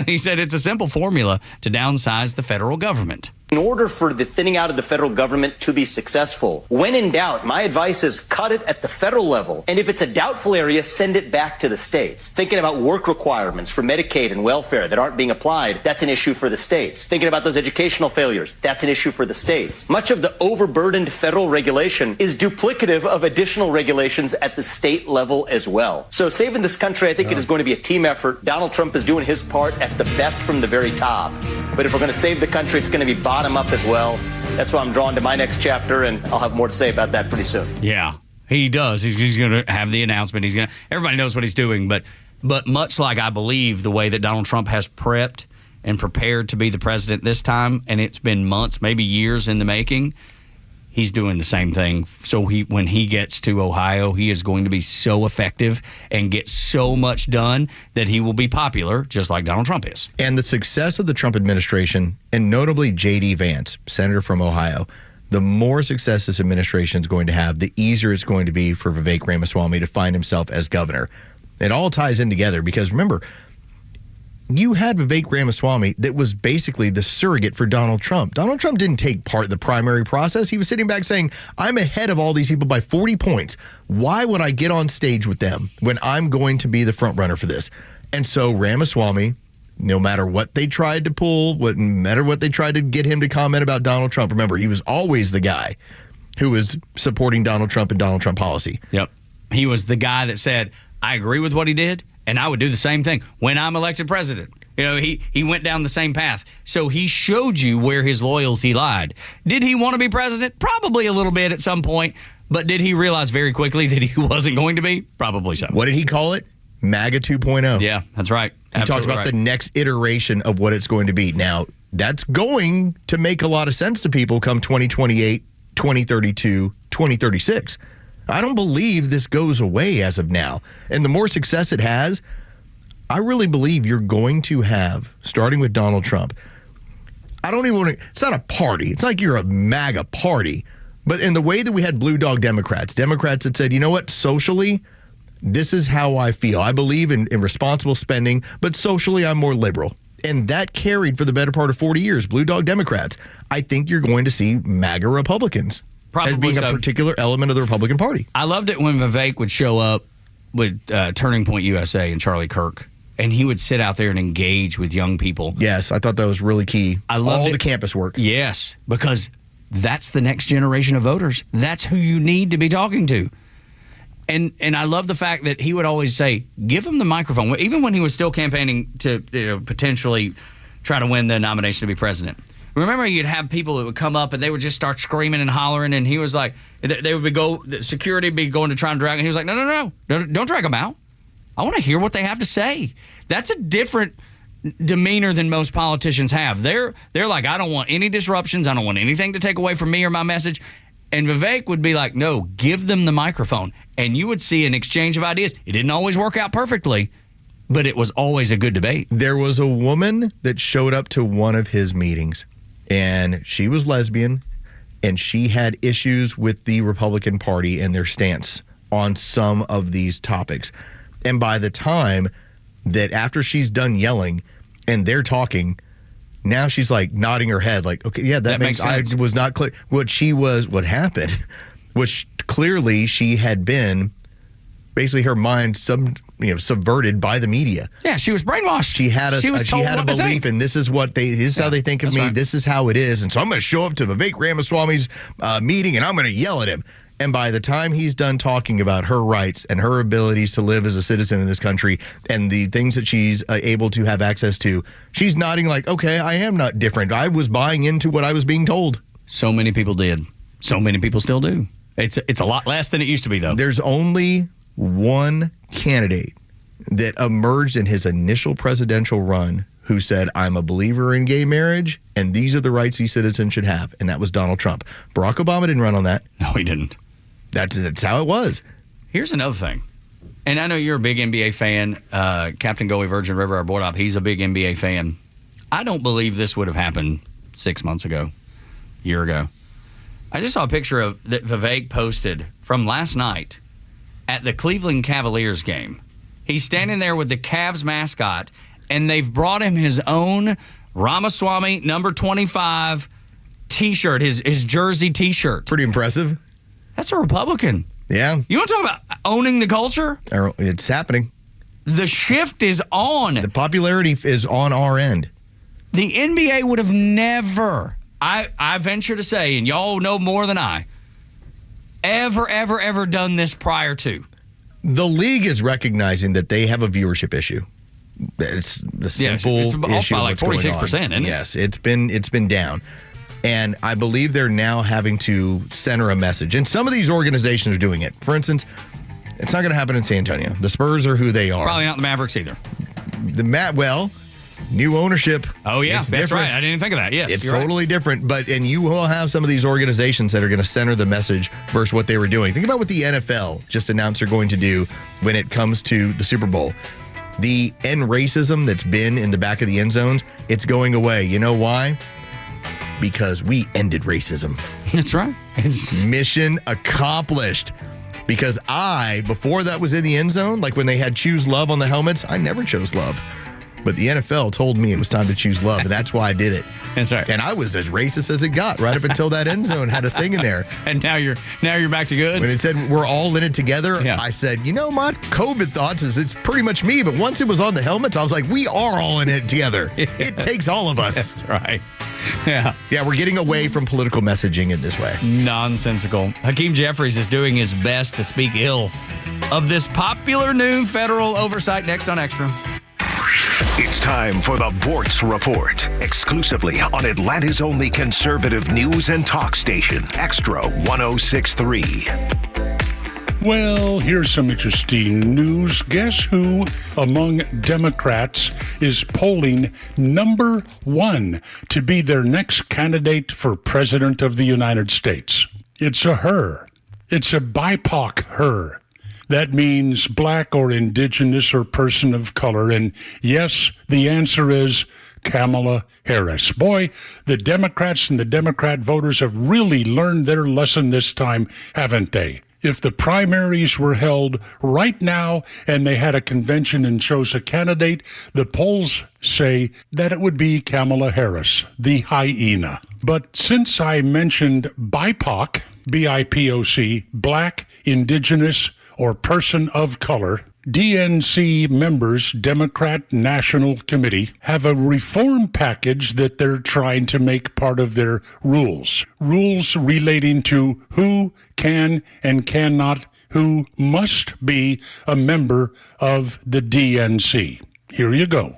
He said it's a simple formula to downsize the federal government. In order for the thinning out of the federal government to be successful, when in doubt, my advice is cut it at the federal level. And if it's a doubtful area, send it back to the states. Thinking about work requirements for Medicaid and welfare that aren't being applied, that's an issue for the states. Thinking about those educational failures, that's an issue for the states. Much of the overburdened federal regulation is duplicative of additional regulations at the state level as well. So saving this country, I think it is going to be a team effort. Donald Trump is doing his part at the best from the very top. But if we're going to save the country, it's going to be bottom up as well. That's why I'm drawn to my next chapter, and I'll have more to say about that pretty soon. Yeah, he does. He's going to have the announcement. Everybody knows what he's doing, but much like I believe the way that Donald Trump has prepped and prepared to be the president this time, and it's been months, maybe years in the making, he's doing the same thing. So when he gets to Ohio, he is going to be so effective and get so much done that he will be popular, just like Donald Trump is. And the success of the Trump administration, and notably J.D. Vance, senator from Ohio, the more success this administration is going to have, the easier it's going to be for Vivek Ramaswamy to find himself as governor. It all ties in together because, remember, you had Vivek Ramaswamy that was basically the surrogate for Donald Trump. Donald Trump didn't take part in the primary process. He was sitting back saying, I'm ahead of all these people by 40 points. Why would I get on stage with them when I'm going to be the front runner for this? And so Ramaswamy, no matter what they tried to pull, no matter what they tried to get him to comment about Donald Trump, remember, he was always the guy who was supporting Donald Trump and Donald Trump policy. Yep. He was the guy that said, I agree with what he did, and I would do the same thing when I'm elected president. You know, he went down the same path. So he showed you where his loyalty lied. Did he want to be president? Probably a little bit at some point. But did he realize very quickly that he wasn't going to be? Probably so. What did he call it? MAGA 2.0. Yeah, that's right. He talked about the next iteration of what it's going to be. Now, that's going to make a lot of sense to people come 2028, 2032, 2036. I don't believe this goes away as of now. And the more success it has, I really believe you're going to have, starting with Donald Trump, I don't even want to, it's not a party. It's like you're a MAGA party. But in the way that we had blue dog Democrats that said, you know what, socially, this is how I feel. I believe in responsible spending, but socially, I'm more liberal. And that carried for the better part of 40 years, blue dog Democrats. I think you're going to see MAGA Republicans as being a particular element of the Republican Party. I loved it when Vivek would show up with Turning Point USA and Charlie Kirk, and he would sit out there and engage with young people. Yes, I thought that was really key. I loved the campus work. Yes, because that's the next generation of voters. That's who you need to be talking to. And I love the fact that he would always say, give him the microphone, even when he was still campaigning to potentially try to win the nomination to be president. Remember, you'd have people that would come up and they would just start screaming and hollering, and he was like, the security would be going to try and drag him. He was like, no, don't drag them out. I want to hear what they have to say. That's a different demeanor than most politicians have. They're like, I don't want any disruptions. I don't want anything to take away from me or my message. And Vivek would be like, no, give them the microphone. And you would see an exchange of ideas. It didn't always work out perfectly, but it was always a good debate. There was a woman that showed up to one of his meetings, and she was lesbian, and she had issues with the Republican Party and their stance on some of these topics. And by the time that after she's done yelling and they're talking, now she's like nodding her head like, okay, yeah, that makes sense. I was not clear. What happened was clearly she had been basically her mind subverted by the media. Yeah, she was brainwashed. She had a belief, and this is how they think of me. Right. This is how it is. And so I'm going to show up to Vivek Ramaswamy's meeting and I'm going to yell at him. And by the time he's done talking about her rights and her abilities to live as a citizen in this country and the things that she's able to have access to, she's nodding like, okay, I am not different. I was buying into what I was being told. So many people did. So many people still do. It's a lot less than it used to be, though. There's only one candidate that emerged in his initial presidential run who said, I'm a believer in gay marriage, and these are the rights these citizens should have, and that was Donald Trump. Barack Obama didn't run on that. No, he didn't. That's how it was. Here's another thing. And I know you're a big NBA fan. Captain Goey Virgin River, our board op, he's a big NBA fan. I don't believe this would have happened 6 months ago, a year ago. I just saw a picture of that Vivek posted from last night at the Cleveland Cavaliers game. He's standing there with the Cavs mascot, and they've brought him his own Ramaswamy number 25 T-shirt, his jersey T-shirt. Pretty impressive. That's a Republican. Yeah. You want to talk about owning the culture? It's happening. The shift is on. The popularity is on our end. The NBA would have never, I venture to say, and y'all know more than I, ever done this prior to. The league is recognizing that they have a viewership issue. It's the simple it's issue by like of what's going 46%, on. isn't it? Yes, it's been down. And I believe they're now having to center a message. And some of these organizations are doing it. For instance, it's not going to happen in San Antonio. The Spurs are who they are. Probably not the Mavericks either. New ownership. Oh, yeah, it's that's different. right. I didn't even think of that. Yes, it's you're totally different. And you will have some of these organizations that are going to center the message versus what they were doing. Think about what the NFL just announced they're going to do when it comes to the Super Bowl. The end racism that's been in the back of the end zones, it's going away. You know why? Because we ended racism. That's right. It's mission accomplished. Because before that was in the end zone, like when they had choose love on the helmets, I never chose love. But the NFL told me it was time to choose love, and that's why I did it. That's right. And I was as racist as it got right up until that end zone had a thing in there. And now you're back to good. When it said we're all in it together, I said, my COVID thoughts is it's pretty much me. But once it was on the helmets, I was like, we are all in it together. It takes all of us. That's right. Yeah. Yeah, we're getting away from political messaging in this way. Nonsensical. Hakeem Jeffries is doing his best to speak ill of this popular new federal oversight next on Extra. It's time for the Bortz Report, exclusively on Atlanta's only conservative news and talk station, Extra 106.3. Well, here's some interesting news. Guess who among Democrats is polling number one to be their next candidate for president of the United States? It's a her. It's a BIPOC her. That means black or indigenous or person of color. And yes, the answer is Kamala Harris. Boy, the Democrats and the Democrat voters have really learned their lesson this time, haven't they? If the primaries were held right now and they had a convention and chose a candidate, the polls say that it would be Kamala Harris, the hyena. But since I mentioned BIPOC, B-I-P-O-C, black, indigenous, or person of color, DNC members, Democrat National Committee, have a reform package that they're trying to make part of their rules. Rules relating to who can and cannot, who must be a member of the DNC. Here you go.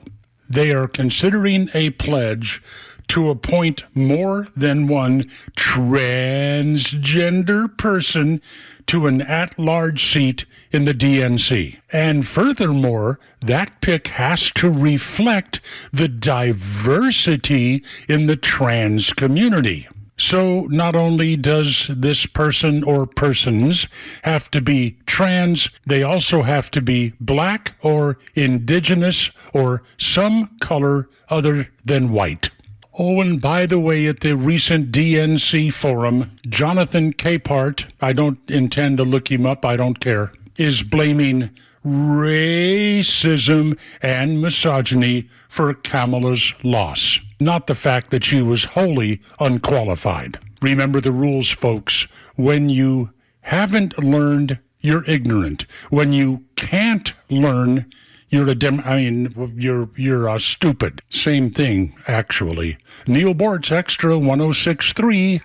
They are considering a pledge to appoint more than one transgender person to an at-large seat in the DNC. And furthermore, that pick has to reflect the diversity in the trans community. So not only does this person or persons have to be trans, they also have to be black or indigenous or some color other than white. Oh, and by the way, at the recent DNC forum, Jonathan Capehart, I don't intend to look him up, I don't care, is blaming racism and misogyny for Kamala's loss, not the fact that she was wholly unqualified. Remember the rules, folks. When you haven't learned, you're ignorant. When you can't learn, you're stupid. Same thing, actually. Neil Bortz, Extra 106.3.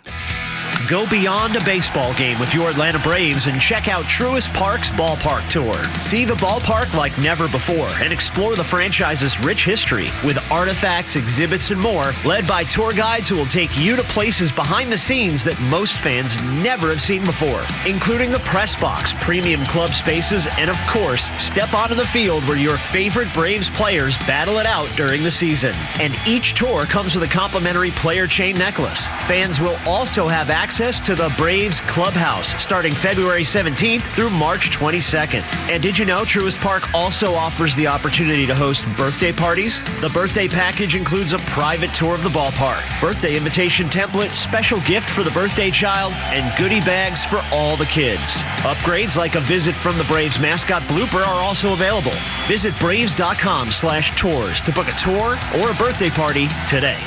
Go beyond a baseball game with your Atlanta Braves and check out Truist Park's Ballpark Tour. See the ballpark like never before and explore the franchise's rich history with artifacts, exhibits, and more, led by tour guides who will take you to places behind the scenes that most fans never have seen before, including the press box, premium club spaces, and of course, step onto the field where your favorite Braves players battle it out during the season. And each tour comes with a complimentary player chain necklace. Fans will also have access to the Braves Clubhouse starting February 17th through March 22nd. And did you know Truist Park also offers the opportunity to host birthday parties? The birthday package includes a private tour of the ballpark, birthday invitation template, special gift for the birthday child, and goodie bags for all the kids. Upgrades like a visit from the Braves mascot blooper are also available. Visit Braves.com/tours to book a tour or a birthday party today.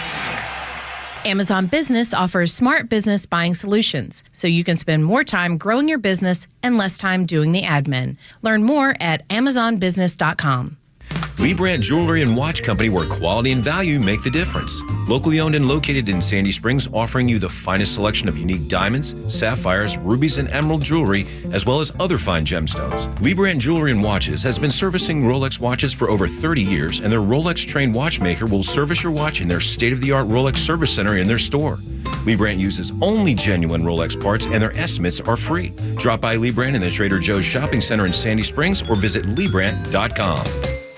Amazon Business offers smart business buying solutions, so you can spend more time growing your business and less time doing the admin. Learn more at amazonbusiness.com. Lee Brandt Jewelry and Watch Company, where quality and value make the difference. Locally owned and located in Sandy Springs, offering you the finest selection of unique diamonds, sapphires, rubies, and emerald jewelry, as well as other fine gemstones. Lee Brandt Jewelry and Watches has been servicing Rolex watches for over 30 years, and their Rolex-trained watchmaker will service your watch in their state-of-the-art Rolex service center in their store. Lee Brandt uses only genuine Rolex parts, and their estimates are free. Drop by Lee Brandt in the Trader Joe's Shopping Center in Sandy Springs or visit LeeBrandt.com.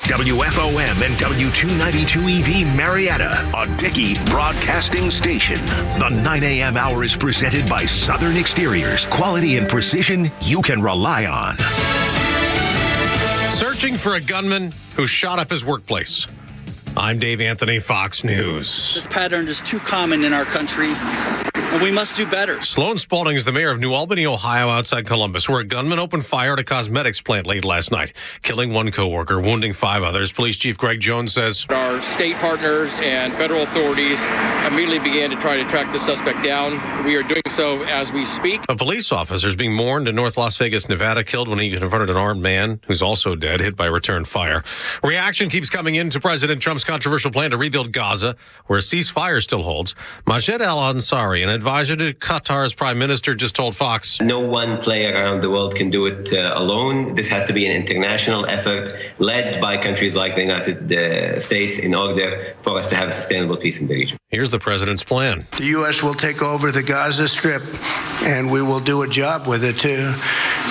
WFOM and W292EV Marietta, a Dickey broadcasting station. The 9 a.m. hour is presented by Southern Exteriors. Quality and precision you can rely on. Searching for a gunman who shot up his workplace. I'm Dave Anthony, Fox News. This pattern is too common in our country, and we must do better. Sloan Spalding is the mayor of New Albany, Ohio, outside Columbus, where a gunman opened fire at a cosmetics plant late last night, killing one coworker, wounding 5 others. Police Chief Greg Jones says our state partners and federal authorities immediately began to try to track the suspect down. We are doing so as we speak. A police officer is being mourned in North Las Vegas, Nevada, killed when he confronted an armed man who's also dead, hit by return fire. Reaction keeps coming in to President Trump's controversial plan to rebuild Gaza, where a ceasefire still holds. Majed al-Ansari, an advisor to Qatar's prime minister, just told Fox, no one player around the world can do it alone. This has to be an international effort led by countries like the United States in order for us to have a sustainable peace in the region. Here's the president's plan. The U.S. will take over the Gaza Strip, and we will do a job with it, too.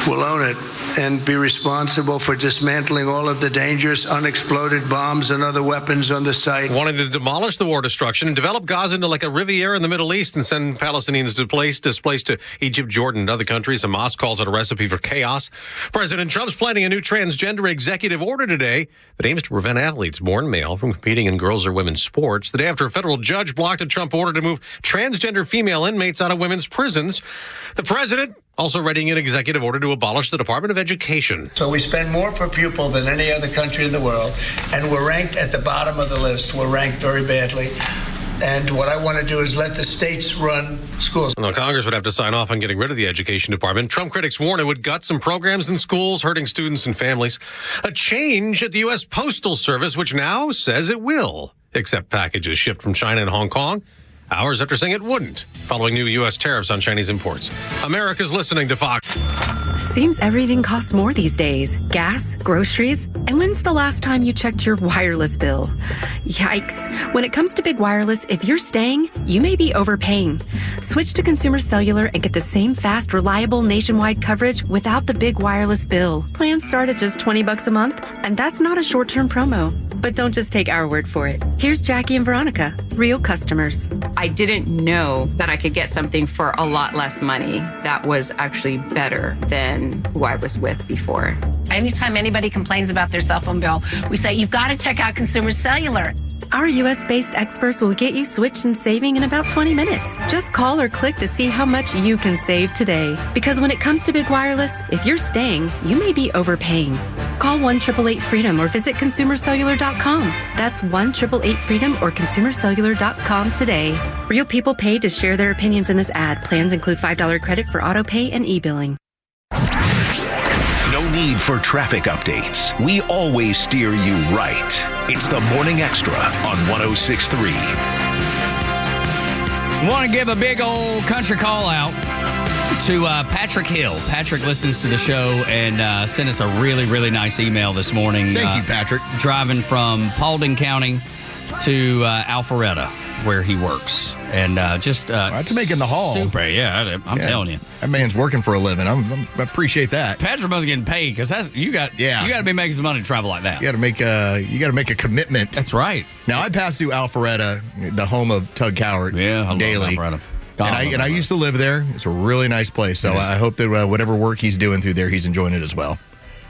We'll own it and be responsible for dismantling all of the dangerous unexploded bombs and other weapons on the site. Wanting to demolish the war destruction and develop Gaza into like a Riviera in the Middle East and send Palestinians displaced to Egypt, Jordan, and other countries. Hamas calls it a recipe for chaos. President Trump's planning a new transgender executive order today that aims to prevent athletes born male from competing in girls' or women's sports. The day after a federal judge blocked a Trump order to move transgender female inmates out of women's prisons. The president also readying an executive order to abolish the Department of Education. So we spend more per pupil than any other country in the world, and we're ranked at the bottom of the list. We're ranked very badly. And what I want to do is let the states run schools. Well, Congress would have to sign off on getting rid of the education department. Trump critics warn it would gut some programs in schools, hurting students and families. A change at the U.S. Postal Service, which now says it will accept packages shipped from China and Hong Kong, hours after saying it wouldn't, following new U.S. tariffs on Chinese imports. America's listening to Fox. Seems everything costs more these days. Gas, groceries, and when's the last time you checked your wireless bill? Yikes. When it comes to big wireless, if you're staying, you may be overpaying. Switch to Consumer Cellular and get the same fast, reliable nationwide coverage without the big wireless bill. Plans start at just $20 a month, and that's not a short-term promo. But don't just take our word for it. Here's Jackie and Veronica, real customers. I didn't know that I could get something for a lot less money that was actually better than who I was with before. Anytime anybody complains about their cell phone bill, we say, you've got to check out Consumer Cellular. Our U.S.-based experts will get you switched and saving in about 20 minutes. Just call or click to see how much you can save today. Because when it comes to big wireless, if you're staying, you may be overpaying. Call 1-888-FREEDOM or visit ConsumerCellular.com. That's 1-888-FREEDOM or ConsumerCellular.com today. Real people pay to share their opinions in this ad. Plans include $5 credit for auto pay and e-billing. No need for traffic updates. We always steer you right. It's the Morning Extra on 106.3. Want to give a big old country call out to Patrick Hill. Patrick listens to the show and sent us a really, really nice email this morning. Thank you, Patrick. Driving from Paulding County to Alpharetta, where he works. And just right to make in the hall. Super, yeah, I'm telling you. That man's working for a living. I appreciate that. Patrick must getting paid because you got to be making some money to travel like that. You got to make a commitment. That's right. Now I pass through Alpharetta, the home of Tug Cowart, daily. Alpharetta. And I used to live there. It's a really nice place. So I hope that whatever work he's doing through there, he's enjoying it as well.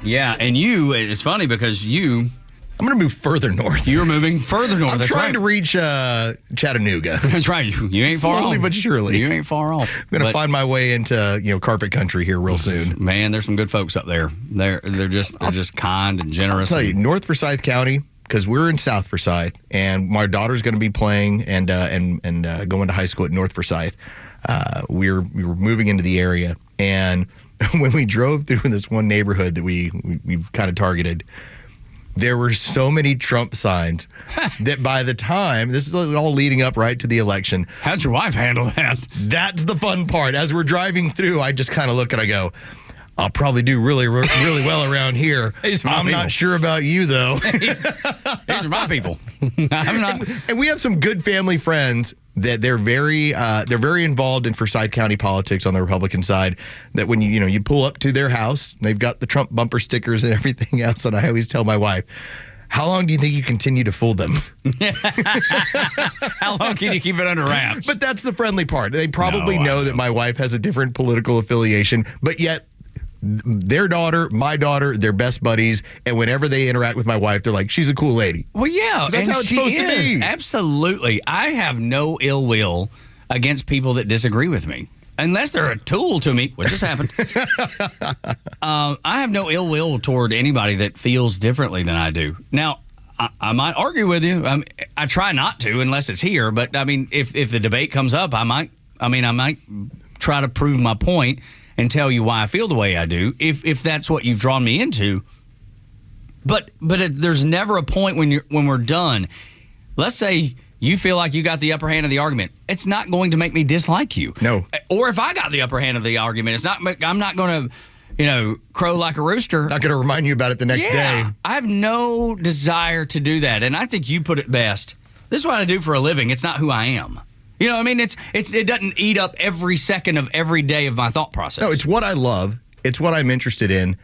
Yeah, and it's funny because I'm going to move further north. You're moving further north. I'm trying to reach Chattanooga. That's right. You ain't far off. Slowly but surely. You ain't far off. I'm going to find my way into carpet country here real soon. Man, there's some good folks up there. They're just kind and generous. I'll tell you, North Forsyth County, because we're in South Forsyth, and my daughter's going to be playing and going to high school at North Forsyth. We were moving into the area, and when we drove through this one neighborhood that we've kind of targeted, there were so many Trump signs that by the time, this is all leading up right to the election. How'd your wife handle that? That's the fun part. As we're driving through, I just kind of look and I go, I'll probably do really well around here. I'm not sure about you, though. These are my people. I'm not. And we have some good family friends that they're very involved in Forsyth County politics on the Republican side. That when you pull up to their house, they've got the Trump bumper stickers and everything else. And I always tell my wife, how long do you think you continue to fool them? How long can you keep it under wraps? But that's the friendly part. They probably know that my wife has a different political affiliation, but yet their daughter, my daughter, they're best buddies, and whenever they interact with my wife, they're like, she's a cool lady. Well, yeah, that's how it's supposed to be. Absolutely. I have no ill will against people that disagree with me, unless they're a tool to me, which has happened. I have no ill will toward anybody that feels differently than I do. Now, I might argue with you. I try not to unless it's here, but I mean, if the debate comes up, I might try to prove my point and tell you why I feel the way I do, if that's what you've drawn me into. But there's never a point when we're done. Let's say you feel like you got the upper hand of the argument. It's not going to make me dislike you. No. Or if I got the upper hand of the argument, I'm not going to, crow like a rooster. Not going to remind you about it the next day. I have no desire to do that, and I think you put it best. This is what I do for a living. It's not who I am. You know what I mean? It doesn't eat up every second of every day of my thought process. No, it's what I love. It's what I'm interested in.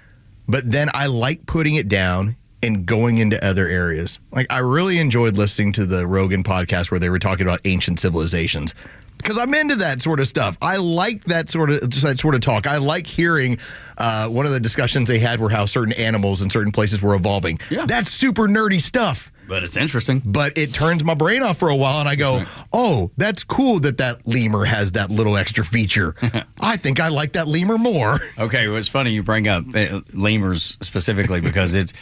But then I like putting it down and going into other areas. Like, I really enjoyed listening to the Rogan podcast where they were talking about ancient civilizations, because I'm into that sort of stuff. I like that sort of talk. I like hearing one of the discussions they had were how certain animals in certain places were evolving. Yeah. That's super nerdy stuff. But it's interesting. But it turns my brain off for a while, and I go, oh, that's cool that lemur has that little extra feature. I think I like that lemur more. Okay, well, it's funny you bring up lemurs specifically because it's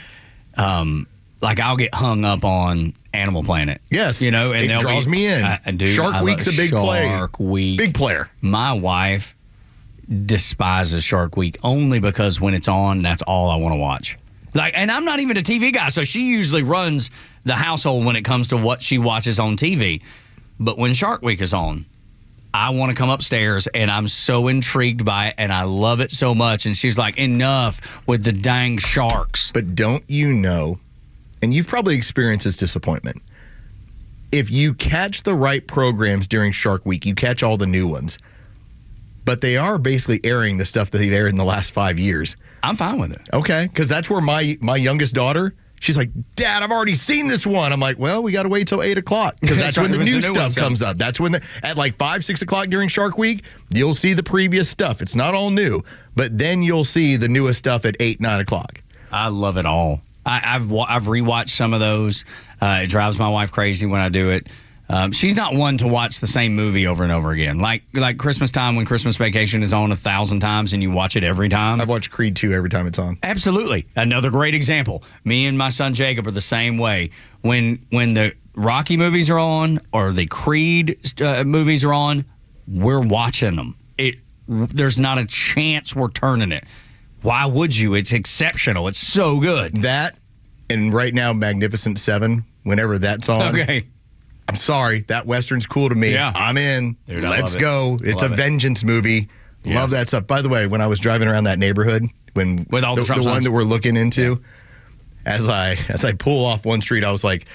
like I'll get hung up on Animal Planet. Yes. And it draws me in. Shark Week's a big play. Shark Week. Big player. My wife despises Shark Week only because when it's on, that's all I want to watch. And I'm not even a TV guy, so she usually runs the household when it comes to what she watches on TV. But when Shark Week is on, I want to come upstairs, and I'm so intrigued by it, and I love it so much. And she's like, enough with the dang sharks. But don't you know, and you've probably experienced this disappointment, if you catch the right programs during Shark Week, you catch all the new ones. But they are basically airing the stuff that they've aired in the last 5 years. I'm fine with it. Okay, because that's where my youngest daughter, she's like, Dad, I've already seen this one. I'm like, well, we got to wait till 8 o'clock because that's when the new stuff comes up. That's when at like 5, 6 o'clock during Shark Week, you'll see the previous stuff. It's not all new, but then you'll see the newest stuff at 8, 9 o'clock. I love it all. I've rewatched some of those. It drives my wife crazy when I do it. She's not one to watch the same movie over and over again. Like Christmas time when Christmas Vacation is on 1,000 times and you watch it every time. I've watched Creed 2 every time it's on. Absolutely. Another great example. Me and my son Jacob are the same way. When the Rocky movies are on or the Creed movies are on, we're watching them. There's not a chance we're turning it. Why would you? It's exceptional. It's so good. That, and right now, Magnificent Seven, whenever that's on. Okay. I'm sorry, that Western's cool to me. Yeah. I'm in. Dude, Let's go. It's a vengeance movie. Yes. Love that stuff. By the way, when I was driving around that neighborhood, with all the one that we're looking into, as I pull off one street, I was like,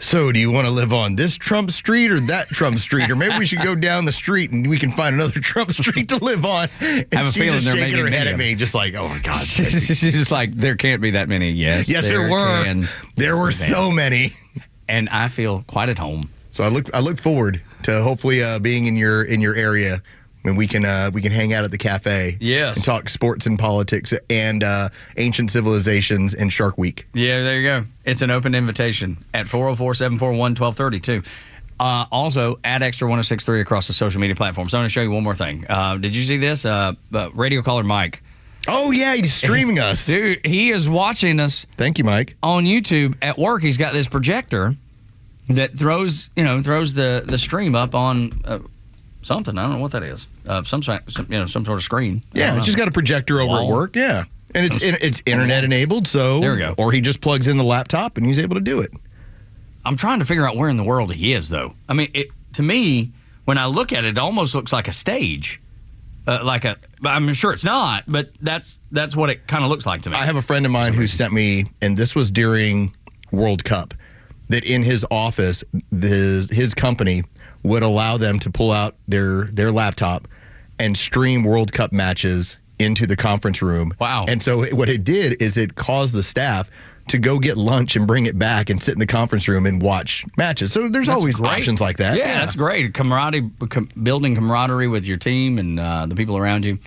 so do you want to live on this Trump street or that Trump street? Or maybe we should go down the street and we can find another Trump street to live on. And I have a feeling just they're shaking making her head many at me, just like, oh my God. She's just like, there can't be that many. Yes, there were. There were so many. And I feel quite at home. So I look forward to hopefully being in your area when we can hang out at the cafe. Yes. And talk sports and politics and ancient civilizations and Shark Week. Yeah, there you go. It's an open invitation at 404-741-1230 too. Also, add Extra 106.3 across the social media platforms. So I'm going to show you one more thing. Did you see this? Radio caller Mike. Oh, yeah, he's streaming us. Dude, he is watching us. Thank you, Mike. On YouTube at work. He's got this projector that throws the stream up on something. I don't know what that is. Some sort of screen. Yeah, it's just got a projector over at work. Yeah. And it's internet enabled, so there we go. Or he just plugs in the laptop and he's able to do it. I'm trying to figure out where in the world he is, though. I mean, to me, when I look at it, it almost looks like a stage. I'm sure it's not, but that's what it kind of looks like to me. I have a friend of mine who sent me, and this was during World Cup, that in his office, his company would allow them to pull out their laptop and stream World Cup matches into the conference room. Wow. And so what it did is it caused the staff to go get lunch and bring it back and sit in the conference room and watch matches. So there's always options like that. Yeah, that's great. Building camaraderie with your team and the people around you.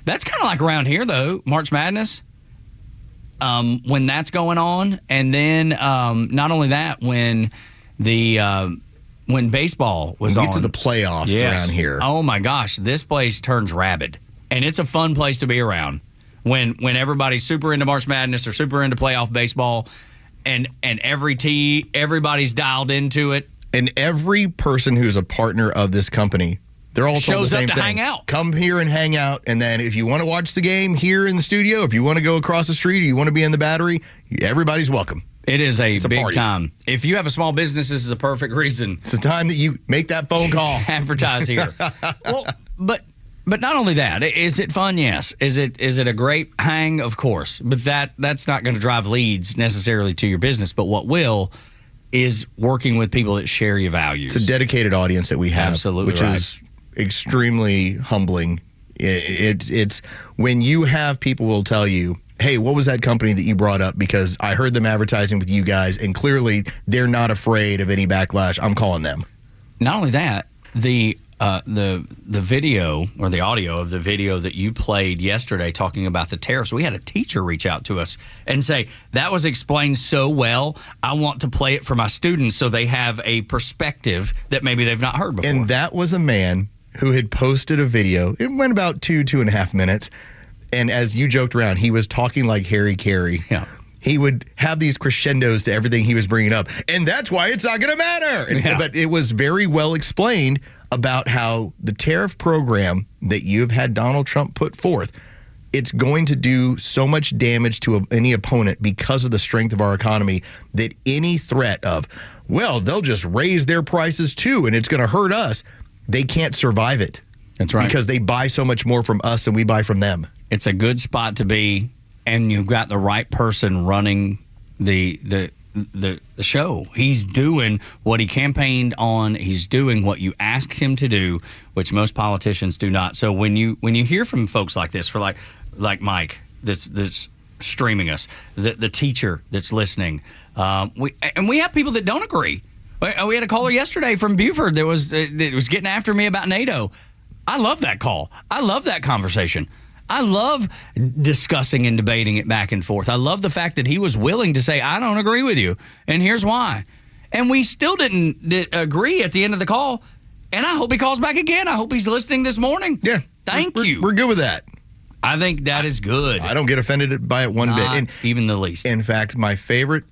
That's kind of like around here, though, March Madness, when that's going on. And then not only that, when baseball was on. We get to the playoffs around here. Oh, my gosh. This place turns rabid. And it's a fun place to be around. When everybody's super into March Madness or super into playoff baseball, and everybody's dialed into it. And every person who's a partner of this company, they're all told the same thing. Shows up to hang out. Come here and hang out. And then if you want to watch the game here in the studio, if you want to go across the street or you want to be in the Battery, everybody's welcome. It is a big party. time. If you have a small business, this is the perfect reason. It's the time that you make that phone call. Advertise here. Well, But not only that, is it fun? Yes. Is it a great hang? Of course. But that's not going to drive leads necessarily to your business. But what will is working with people that share your values. It's a dedicated audience that we have, absolutely, which is extremely humbling. It's when you have people will tell you, hey, what was that company that you brought up? Because I heard them advertising with you guys, and clearly they're not afraid of any backlash. I'm calling them. Not only that, the video or the audio of the video that you played yesterday talking about the tariffs, we had a teacher reach out to us and say, that was explained so well, I want to play it for my students so they have a perspective that maybe they've not heard before. And that was a man who had posted a video. It went about 2.5 minutes. And as you joked around, he was talking like Harry Carey. Yeah. He would have these crescendos to everything he was bringing up. And that's why it's not going to matter. Yeah. But it was very well explained about how the tariff program that you've had Donald Trump put forth, it's going to do so much damage to any opponent because of the strength of our economy that any threat of, well, they'll just raise their prices too and it's going to hurt us, they can't survive it. That's right. Because they buy so much more from us than we buy from them. It's a good spot to be, and you've got the right person running the show. He's doing what he campaigned on. He's doing what you ask him to do, which most politicians do not. So when you hear from folks like this, for like Mike, this streaming us, the teacher that's listening, we have people that don't agree. We had a caller yesterday from Buford that was getting after me about NATO. I love that call. I love that conversation. I love discussing and debating it back and forth. I love the fact that he was willing to say, I don't agree with you, and here's why. And we still didn't agree at the end of the call, and I hope he calls back again. I hope he's listening this morning. Yeah. Thank you. We're good with that. I think that is good. I don't get offended by it one bit. Not even the least. In fact, my favorite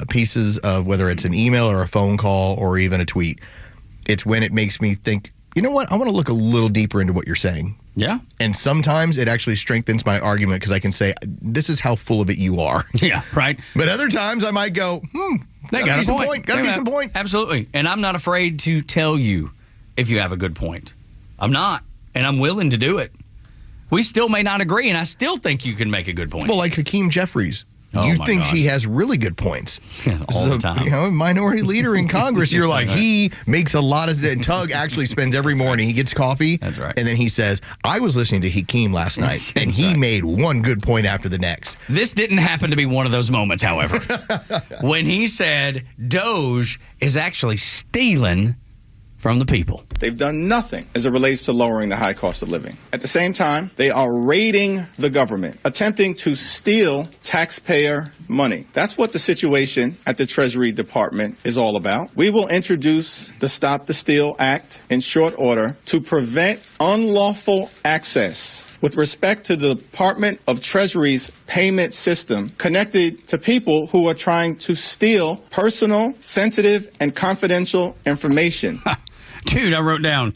pieces of whether it's an email or a phone call or even a tweet, it's when it makes me think, you know what, I want to look a little deeper into what you're saying. Yeah. And sometimes it actually strengthens my argument because I can say, this is how full of it you are. Yeah, right. But other times I might go, They got a point. Got to be some point. Absolutely. And I'm not afraid to tell you if you have a good point. I'm not. And I'm willing to do it. We still may not agree, and I still think you can make a good point. Well, like Hakeem Jeffries. Oh, you my think gosh. he has really good points. All the time. A minority leader in Congress. You're like, he makes a lot of... And Tug actually spends every morning, he gets coffee. That's right. And then he says, I was listening to Hakeem last night, and he made one good point after the next. This didn't happen to be one of those moments, however. When he said Doge is actually stealing from the people. They've done nothing as it relates to lowering the high cost of living. At the same time, they are raiding the government, attempting to steal taxpayer money. That's what the situation at the Treasury Department is all about. We will introduce the Stop the Steal Act in short order to prevent unlawful access with respect to the Department of Treasury's payment system connected to people who are trying to steal personal, sensitive, and confidential information. Dude, I wrote down,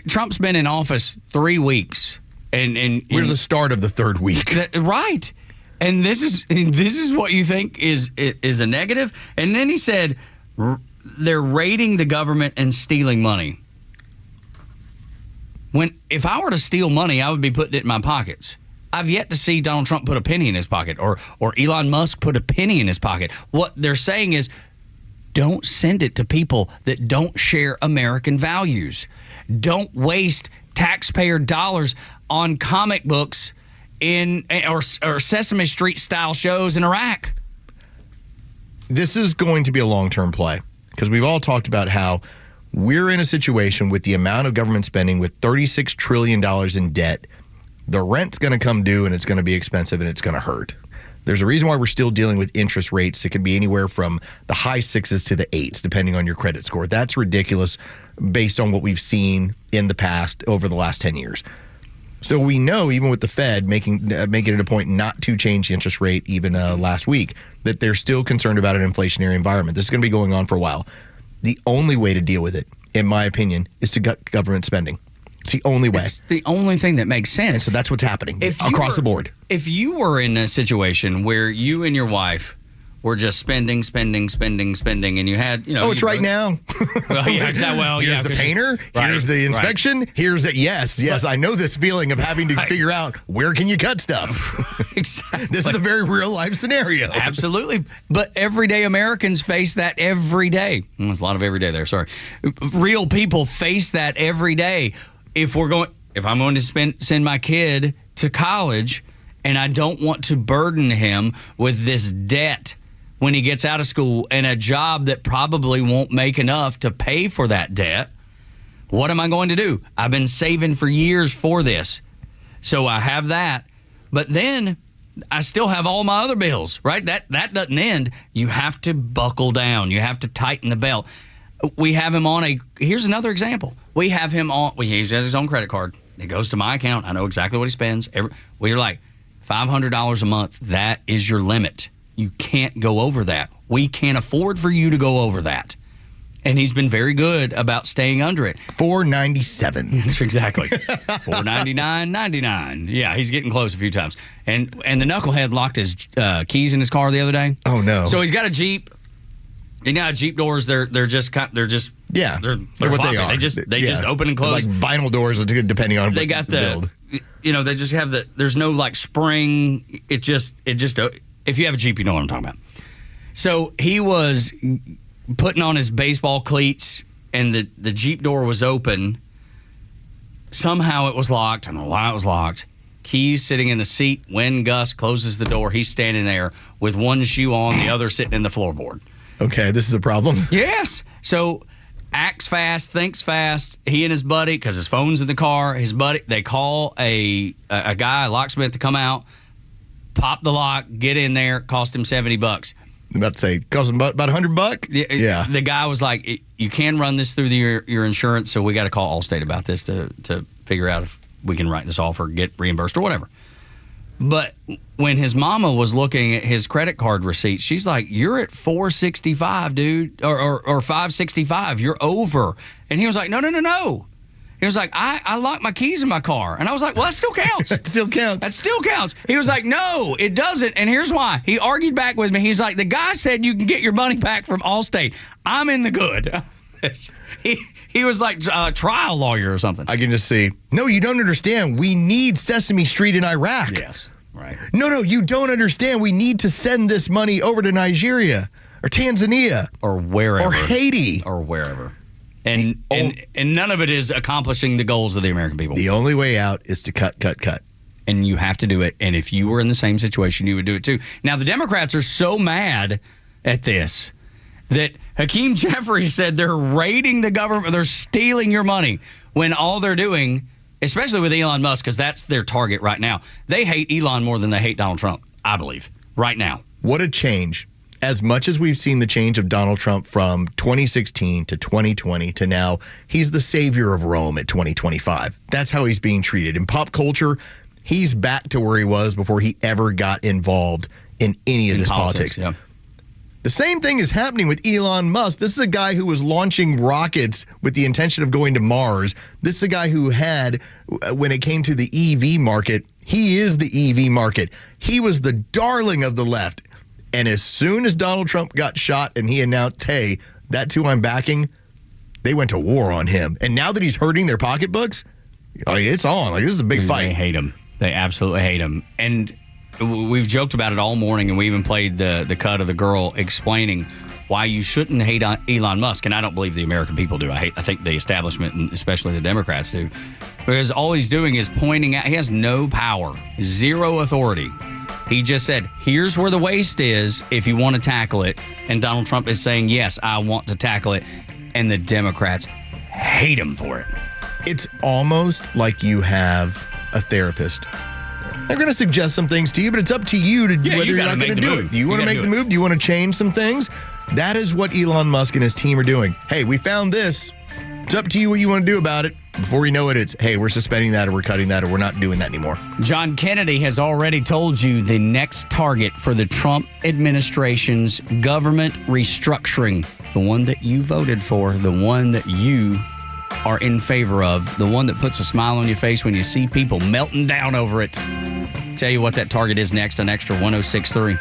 Trump's been in office 3 weeks. And we're the start of the third week. Right. And this is what you think is a negative? And then he said they're raiding the government and stealing money. If I were to steal money, I would be putting it in my pockets. I've yet to see Donald Trump put a penny in his pocket or Elon Musk put a penny in his pocket. What they're saying is, don't send it to people that don't share American values. Don't waste taxpayer dollars on comic books or Sesame Street style shows in Iraq. This is going to be a long-term play because we've all talked about how we're in a situation with the amount of government spending with $36 trillion in debt. The rent's going to come due and it's going to be expensive and it's going to hurt. There's a reason why we're still dealing with interest rates that can be anywhere from the high 6s to the 8s, depending on your credit score. That's ridiculous based on what we've seen in the past over the last 10 years. So we know, even with the Fed making it a point not to change the interest rate even last week, that they're still concerned about an inflationary environment. This is going to be going on for a while. The only way to deal with it, in my opinion, is to cut government spending. It's the only way. It's the only thing that makes sense. And so that's what's happening across the board. If you were in a situation where you and your wife were just spending, and you had, it's right now. Well, yeah, exactly. Well, here's the painter. Right, here's the inspection. Right. Here's it. Yes. I know this feeling of having to figure out where can you cut stuff. Exactly. This is a very real life scenario. Absolutely. But everyday Americans face that every day. There's a lot of everyday there. Sorry. Real people face that every day. If I'm going to send my kid to college and I don't want to burden him with this debt when he gets out of school and a job that probably won't make enough to pay for that debt, what am I going to do? I've been saving for years for this. So I have that. But then I still have all my other bills, right? That doesn't end. You have to buckle down. You have to tighten the belt. We have him on here's another example. We have him on, he's got his own credit card. It goes to my account. I know exactly what he spends. We're like, $500 a month, that is your limit. You can't go over that. We can't afford for you to go over that. And he's been very good about staying under it. $497. Exactly. $499.99. Yeah, he's getting close a few times. And the knucklehead locked his keys in his car the other day. Oh no! So he's got a Jeep. You know, Jeep doors, they're just they're what floppy. They are. They just open and close. Like vinyl doors, depending on they got the build. They just have there's no like spring. It just if you have a Jeep, you know what I'm talking about. So he was putting on his baseball cleats and the Jeep door was open. Somehow it was locked. I don't know why it was locked. Keys sitting in the seat. Wind gust closes the door. He's standing there with one shoe on, the other sitting in the floorboard. Okay, this is a problem. Yes. So acts fast, thinks fast. He and his buddy, because his phone's in the car, his buddy, they call a guy, a locksmith, to come out, pop the lock, get in there, cost him $70. I'm about to say, cost him about $100. Yeah. The guy was like, you can run this through your insurance, so we got to call Allstate about this to figure out if we can write this off or get reimbursed or whatever. But when his mama was looking at his credit card receipt, she's like, you're at $465, dude, or $565. You're over. And he was like, no. He was like, I locked my keys in my car. And I was like, well, that still counts. That still counts. He was like, no, it doesn't. And here's why. He argued back with me. He's like, the guy said you can get your money back from Allstate. I'm in the good. He was like a trial lawyer or something. I can just see, no, you don't understand. We need Sesame Street in Iraq. Yes, right. No, you don't understand. We need to send this money over to Nigeria or Tanzania or wherever. Or Haiti. Or wherever. And none of it is accomplishing the goals of the American people. The only way out is to cut. And you have to do it. And if you were in the same situation, you would do it too. Now, the Democrats are so mad at this that Hakeem Jeffries said they're raiding the government, they're stealing your money, when all they're doing, especially with Elon Musk, because that's their target right now, they hate Elon more than they hate Donald Trump, I believe, right now. What a change. as much as we've seen the change of Donald Trump from 2016 to 2020 to now, he's the savior of Rome at 2025. That's how he's being treated. In pop culture, he's back to where he was before he ever got involved in any of this politics. Yeah. The same thing is happening with Elon Musk. This is a guy who was launching rockets with the intention of going to Mars. This is a guy who had, when it came to the EV market, he is the EV market. He was the darling of the left. And as soon as Donald Trump got shot and he announced, hey, that's who I'm backing, they went to war on him. And now that he's hurting their pocketbooks, it's on. Like, this is a big fight. They hate him. They absolutely hate him. And we've joked about it all morning, and we even played the cut of the girl explaining why you shouldn't hate on Elon Musk. And I don't believe the American people do. I think the establishment, and especially the Democrats, do. Because all he's doing is pointing out he has no power, zero authority. He just said, here's where the waste is if you want to tackle it. And Donald Trump is saying, yes, I want to tackle it. And the Democrats hate him for it. It's almost like you have a therapist. They're going to suggest some things to you, but it's up to you to whether you're not going to do it. Do you want to make the move? Do you want to change some things? That is what Elon Musk and his team are doing. Hey, we found this. It's up to you what you want to do about it. Before we know it, it's, hey, we're suspending that, or we're cutting that, or we're not doing that anymore. John Kennedy has already told you the next target for the Trump administration's government restructuring, the one that you voted for, the one that you are in favor of, the one that puts a smile on your face when you see people melting down over it. Tell you what that target is next on Extra 106.3.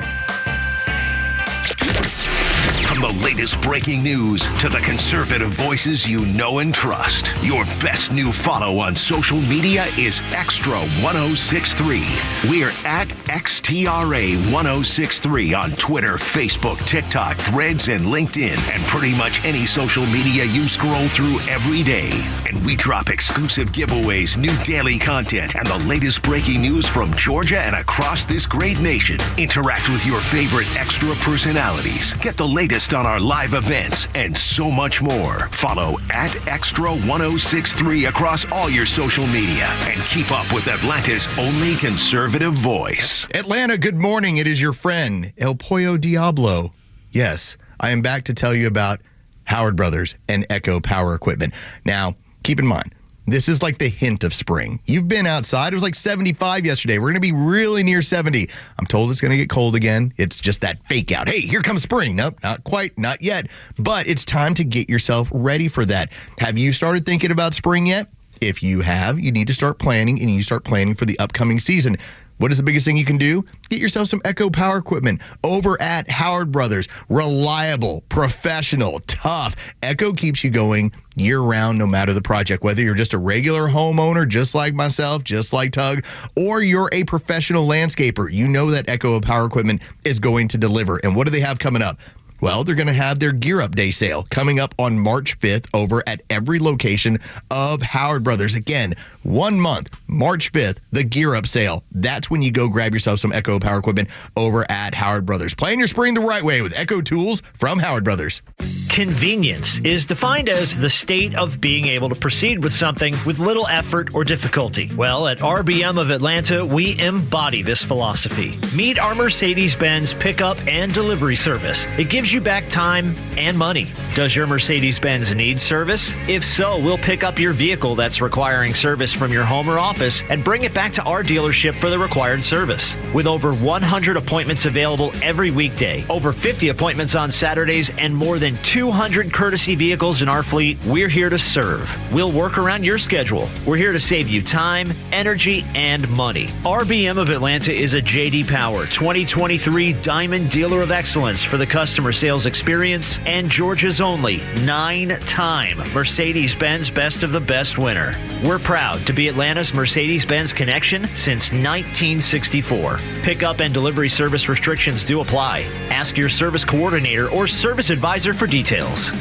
From the latest breaking news to the conservative voices you know and trust, your best new follow on social media is Extra 106.3. We're at XTRA 106.3 on Twitter, Facebook, TikTok, Threads, and LinkedIn, and pretty much any social media you scroll through every day. And we drop exclusive giveaways, new daily content, and the latest breaking news from Georgia and across this great nation. Interact with your favorite Extra personalities. Get the latest on our live events and so much more. Follow at Extra 106.3 across all your social media and keep up with Atlanta's only conservative voice. Atlanta, good morning. It is your friend, El Pollo Diablo. Yes, I am back to tell you about Howard Brothers and Echo Power Equipment. Now, keep in mind, this is like the hint of spring. You've been outside. It was like 75 yesterday. We're going to be really near 70. I'm told it's going to get cold again. It's just that fake out. Hey, here comes spring. Nope, not quite, not yet. But it's time to get yourself ready for that. Have you started thinking about spring yet? If you have, you need to start planning, and you start planning for the upcoming season. What is the biggest thing you can do? Get yourself some Echo Power Equipment over at Howard Brothers. Reliable, professional, tough. Echo keeps you going year-round, no matter the project. Whether you're just a regular homeowner, just like myself, just like Tug, or you're a professional landscaper, you know that Echo Power Equipment is going to deliver. And what do they have coming up? Well, they're going to have their Gear Up Day sale coming up on March 5th over at every location of Howard Brothers. Again, 1 month, March 5th, the Gear Up sale. That's when you go grab yourself some Echo Power Equipment over at Howard Brothers. Plan your spring the right way with Echo Tools from Howard Brothers. Convenience is defined as the state of being able to proceed with something with little effort or difficulty. Well, at RBM of Atlanta, we embody this philosophy. Meet our Mercedes-Benz pickup and delivery service. It gives you back time and money. Does your Mercedes-Benz need service? If so, we'll pick up your vehicle that's requiring service from your home or office and bring it back to our dealership for the required service. With over 100 appointments available every weekday, over 50 appointments on Saturdays, and more than 200 courtesy vehicles in our fleet, we're here to serve. We'll work around your schedule. We're here to save you time, energy, and money. RBM of Atlanta is a J.D. Power 2023 Diamond Dealer of Excellence for the customer sales experience and Georgia's only 9-time Mercedes-Benz Best of the Best winner. We're proud to be Atlanta's Mercedes-Benz connection since 1964. Pickup and delivery service restrictions do apply. Ask your service coordinator or service advisor for details.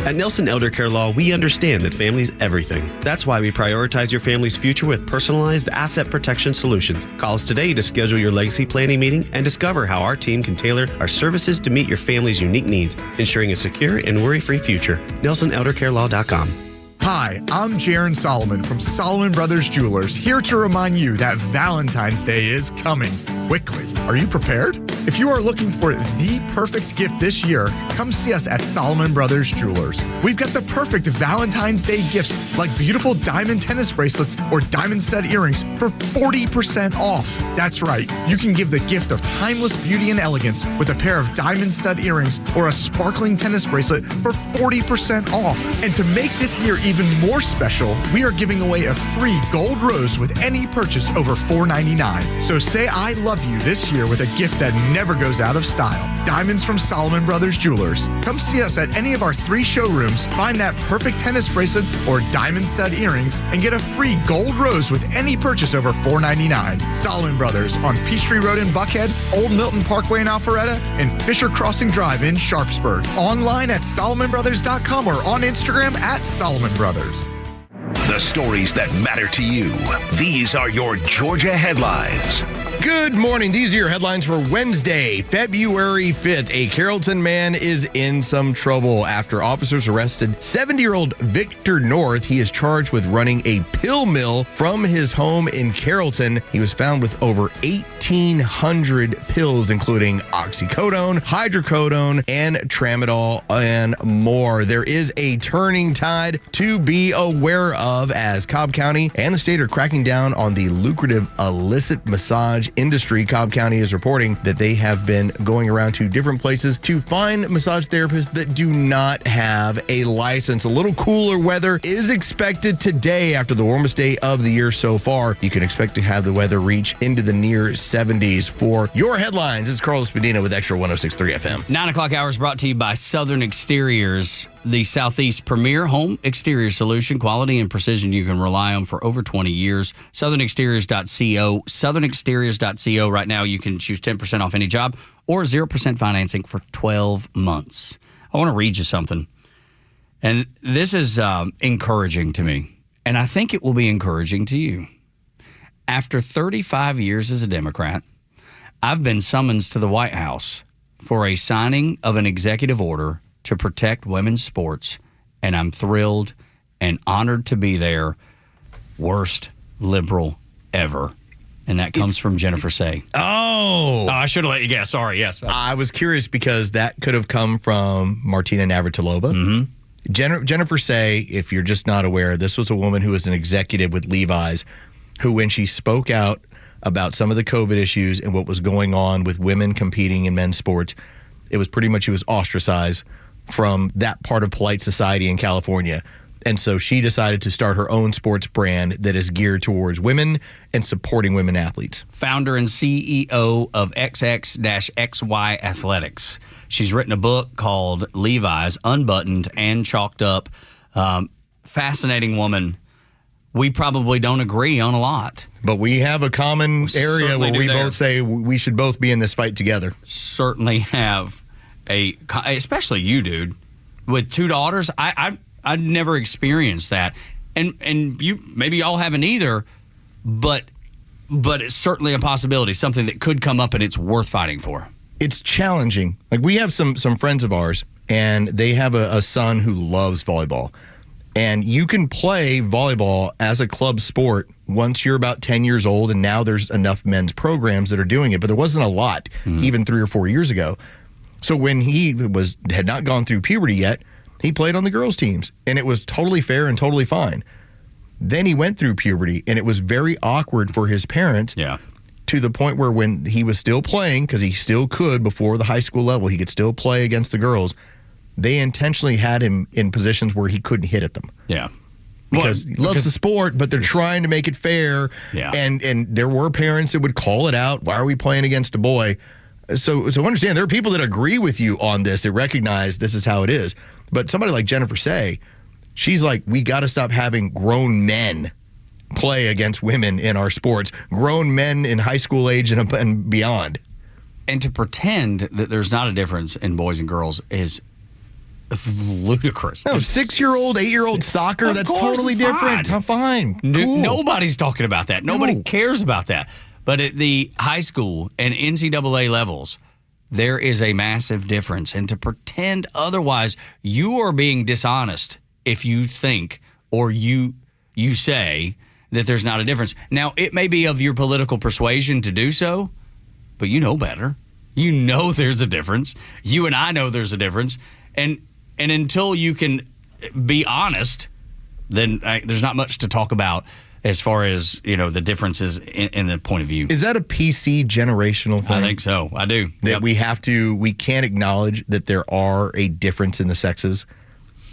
At Nelson Elder Care Law, we understand that family's everything. That's why we prioritize your family's future with personalized asset protection solutions. Call us today to schedule your legacy planning meeting and discover how our team can tailor our services to meet your family's unique needs, ensuring a secure and worry-free future. NelsonElderCareLaw.com. Hi, I'm Jaron Solomon from Solomon Brothers Jewelers, here to remind you that Valentine's Day is coming. quickly. Are you prepared? If you are looking for the perfect gift this year, come see us at Solomon Brothers Jewelers. We've got the perfect Valentine's Day gifts like beautiful diamond tennis bracelets or diamond stud earrings for 40% off. That's right. You can give the gift of timeless beauty and elegance with a pair of diamond stud earrings or a sparkling tennis bracelet for 40% off. And to make this year even more special, we are giving away a free gold rose with any purchase over $4.99. So say I love you this year with a gift that never goes out of style. Diamonds from Solomon Brothers Jewelers. Come see us at any of our 3 showrooms, find that perfect tennis bracelet or diamond stud earrings, and get a free gold rose with any purchase over $4.99. Solomon Brothers on Peachtree Road in Buckhead, Old Milton Parkway in Alpharetta, and Fisher Crossing Drive in Sharpsburg. Online at SolomonBrothers.com or on Instagram at Solomon Brothers. The stories that matter to you. These are your Georgia headlines. Good morning. These are your headlines for Wednesday, February 5th. A Carrollton man is in some trouble after officers arrested 70-year-old Victor North. He is charged with running a pill mill from his home in Carrollton. He was found with over 1,800 pills, including oxycodone, hydrocodone, and tramadol, and more. There is a turning tide to be aware of as Cobb County and the state are cracking down on the lucrative illicit massage industry. Cobb County is reporting that they have been going around to different places to find massage therapists that do not have a license. A little cooler weather is expected today after the warmest day of the year so far. You can expect to have the weather reach into the near 70s. For your headlines, it's Carlos Medina with Extra 106.3 FM. 9 o'clock hour is brought to you by Southern Exteriors, the Southeast premier home exterior solution. Quality and precision you can rely on for over 20 years. SouthernExteriors.co. SouthernExteriors.co. Right now, you can choose 10% off any job or 0% financing for 12 months. I want to read you something. And this is encouraging to me. And I think it will be encouraging to you. After 35 years as a Democrat, I've been summoned to the White House for a signing of an executive order to protect women's sports, and I'm thrilled and honored to be there. Worst liberal ever. And that comes from Jennifer Say. Oh, I should have let you guess. Sorry, yes. I was curious because that could have come from Martina Navratilova. Mm-hmm. Jennifer Say, if you're just not aware, this was a woman who was an executive with Levi's, who when she spoke out about some of the COVID issues and what was going on with women competing in men's sports, it was pretty much she was ostracized from that part of polite society in California. And so she decided to start her own sports brand that is geared towards women and supporting women athletes. Founder and CEO of XX-XY Athletics. She's written a book called Levi's, Unbuttoned and Chalked Up. Fascinating woman. We probably don't agree on a lot. But we have a common area where we both say we should both be in this fight together. Certainly have especially you, dude, with 2 daughters. I'd never experienced that, and you maybe y'all haven't either, but it's certainly a possibility, something that could come up, and it's worth fighting for. It's challenging. Like we have some friends of ours, and they have a son who loves volleyball, and you can play volleyball as a club sport once you're about 10 years old, and now there's enough men's programs that are doing it, but there wasn't a lot even 3 or 4 years ago. So when he had not gone through puberty yet, he played on the girls' teams, and it was totally fair and totally fine. Then he went through puberty, and it was very awkward for his parents to the point where when he was still playing, because he still could before the high school level, he could still play against the girls, they intentionally had him in positions where he couldn't hit at them. Yeah. Because he loves the sport, but they're trying to make it fair. Yeah. And there were parents that would call it out. Why are we playing against a boy? So understand, there are people that agree with you on this, that recognize this is how it is. But somebody like Jennifer Say, she's like, we got to stop having grown men play against women in our sports, grown men in high school age and beyond. And to pretend that there's not a difference in boys and girls is ludicrous. No, 6-year-old, 8-year-old soccer, that's totally different. Fine. Cool. Nobody's talking about that. Nobody cares about that. But at the high school and NCAA levels, there is a massive difference. And to pretend otherwise, you are being dishonest if you think or you say that there's not a difference. Now, it may be of your political persuasion to do so, but you know better. You know there's a difference. You and I know there's a difference. And until you can be honest, then there's not much to talk about as far as, the differences in the point of view. Is that a PC generational thing? I think so. I do. That we can't acknowledge that there are a difference in the sexes.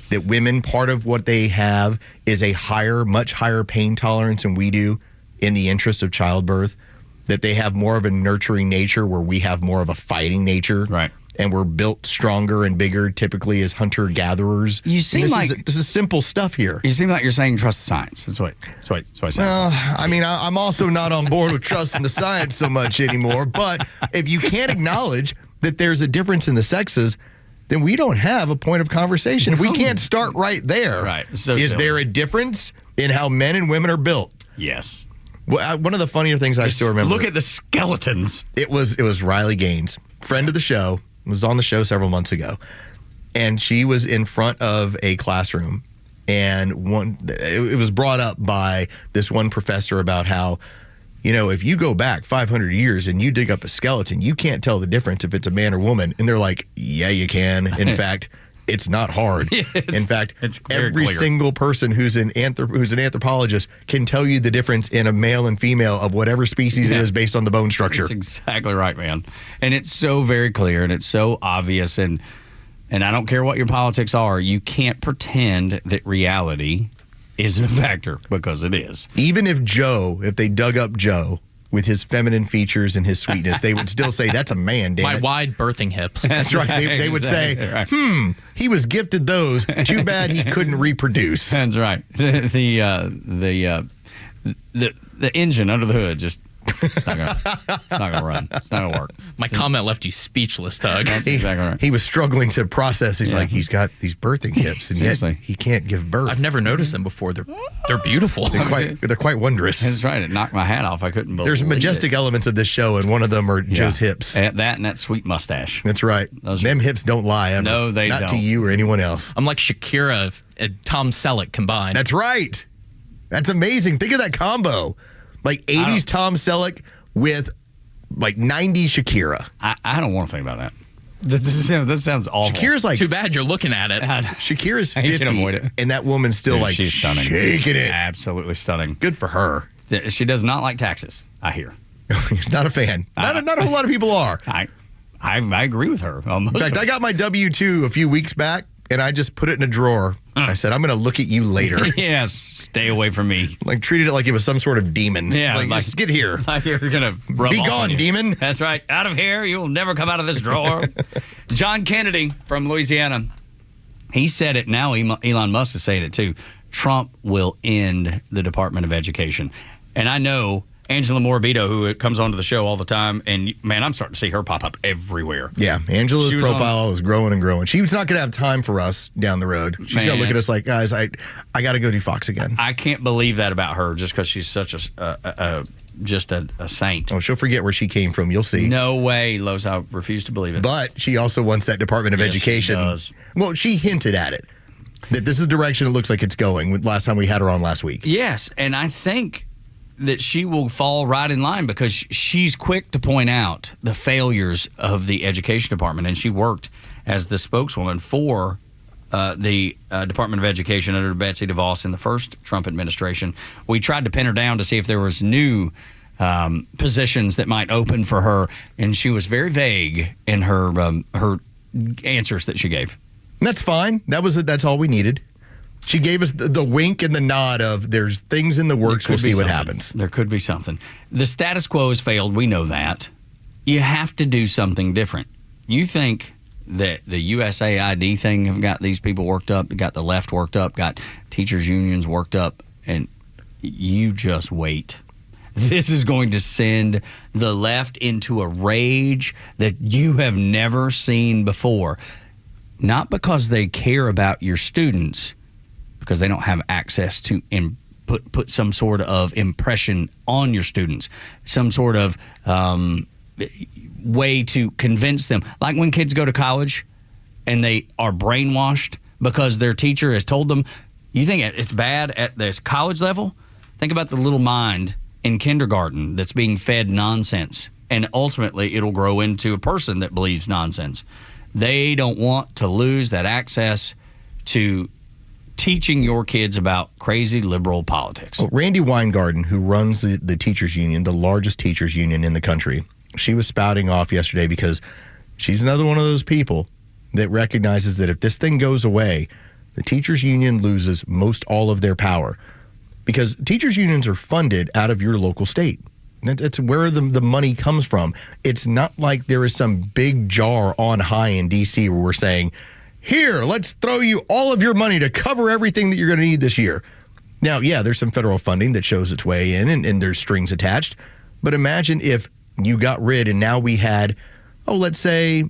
That women, part of what they have is a much higher pain tolerance than we do in the interest of childbirth. That they have more of a nurturing nature where we have more of a fighting nature. Right. And we're built stronger and bigger typically as hunter-gatherers. You seem this is simple stuff here. You seem like you're saying trust the science. That's what I say. Well, I mean, I'm also not on board with trusting the science so much anymore. But if you can't acknowledge that there's a difference in the sexes, then we don't have a point of conversation. If we can't start right there, right. Is there a difference in how men and women are built? Yes. Well, one of the funnier things I still remember. Look at the skeletons. It was Riley Gaines, friend of the show, was on the show several months ago. And she was in front of a classroom. And it was brought up by this one professor about how, if you go back 500 years and you dig up a skeleton, you can't tell the difference if it's a man or woman. And they're like, yeah, you can. In fact, it's not hard. In fact, every single person who's an anthropologist can tell you the difference in a male and female of whatever species it is based on the bone structure. That's exactly right, man. And it's so very clear and it's so obvious. And I don't care what your politics are, you can't pretend that reality isn't a factor, because it is. Even if they dug up Joe with his feminine features and his sweetness, they would still say, that's a man, damn My it. wide birthing hips. That's right. They would say, he was gifted those. Too bad he couldn't reproduce. That's right. The engine under the hood just... It's not gonna run. It's not gonna work. My comment left you speechless, Tug. That's exactly right. He was struggling to process. He's like, he's got these birthing hips, and yet he can't give birth. I've never noticed them before. They're beautiful. They're quite wondrous. That's right. It knocked my hat off. I couldn't believe it. There's majestic elements of this show, and one of them are Joe's hips. That and that sweet mustache. That's right. Them hips don't lie ever. No, they don't. Not to you or anyone else. I'm like Shakira and Tom Selleck combined. That's right. That's amazing. Think of that combo. Like 80s Tom Selleck with like 90s Shakira. I don't want to think about that. This sounds awful. Shakira's like... Too bad you're looking at it. Shakira's 50, and that woman's still like she's stunning. Shaking it. Absolutely stunning. Good for her. She does not like taxes, I hear. Not a fan. Not a whole lot of people are. I agree with her. In fact, I got my W-2 a few weeks back, and I just put it in a drawer. I said, I'm going to look at you later. Yes, stay away from me. Like, treated it like it was some sort of demon. Yeah. Like just get here. Like you're going to rub Be off gone, on you. demon. That's right. Out of here. You will never come out of this drawer. John Kennedy from Louisiana. He said it. Now Elon Musk is saying it too. Trump will end the Department of Education. And I know Angela Morabito, who comes onto the show all the time, and man, I'm starting to see her pop up everywhere. Yeah, Angela's profile is growing and growing. She's not going to have time for us down the road. She's going to look at us like, guys, I got to go do Fox again. I can't believe that about her, just because she's such a saint. Oh, she'll forget where she came from. You'll see. No way, Los. I refuse to believe it. But she also wants that Department of Education. She does. Well, she hinted at it, that this is the direction it looks like it's going. Last time we had her on last week. Yes, and I think that she will fall right in line, because she's quick to point out the failures of the education department, and she worked as the spokeswoman for the Department of Education under Betsy DeVos in the first Trump administration. We tried to pin her down to see if there was new positions that might open for her, and she was very vague in her answers that she gave. And that's fine. That's all we needed. She gave us the wink and the nod of there's things in the works. We'll see what happens. There could be something. The status quo has failed. We know that. You have to do something different. You think that the USAID thing have got these people worked up, got the left worked up, got teachers' unions worked up, and you just wait. This is going to send the left into a rage that you have never seen before. Not because they care about your students, because they don't have access to put some sort of impression on your students, some sort of way to convince them. Like when kids go to college and they are brainwashed because their teacher has told them, you think it's bad at this college level? Think about the little mind in kindergarten that's being fed nonsense and ultimately it'll grow into a person that believes nonsense. They don't want to lose that access to teaching your kids about crazy liberal politics. Well, Randy Weingarten, who runs the teachers union, the largest teachers union in the country, she was spouting off yesterday because she's another one of those people that recognizes that if this thing goes away, the teachers union loses most all of their power, because teachers unions are funded out of your local state. That's where the money comes from. It's not like there is some big jar on high in D.C. where we're saying, here, let's throw you all of your money to cover everything that you're going to need this year. Now, yeah, there's some federal funding that shows its way in, and there's strings attached. But imagine if you got rid and now we had, let's say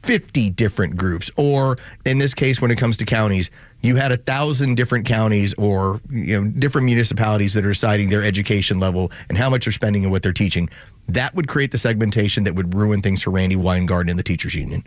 50 different groups. Or in this case, when it comes to counties, you had 1,000 different counties or different municipalities that are deciding their education level and how much they're spending and what they're teaching. That would create the segmentation that would ruin things for Randy Weingarten and the teachers union.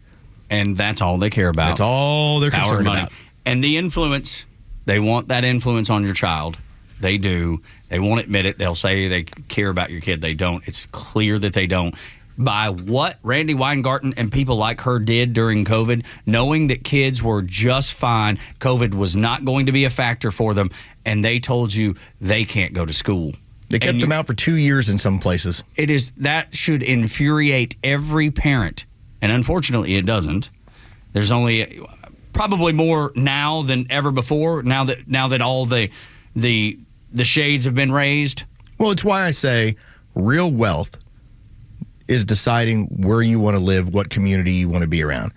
And that's all they care about. That's all they're concerned about. And the influence, they want that influence on your child. They do. They won't admit it. They'll say they care about your kid. They don't. It's clear that they don't. By what Randy Weingarten and people like her did during COVID, knowing that kids were just fine, COVID was not going to be a factor for them, and they told you they can't go to school. They kept them out for 2 years in some places. That should infuriate every parent. And unfortunately, it doesn't. There's only probably more now than ever before. Now that all the shades have been raised. Well, it's why I say real wealth is deciding where you want to live, what community you want to be around.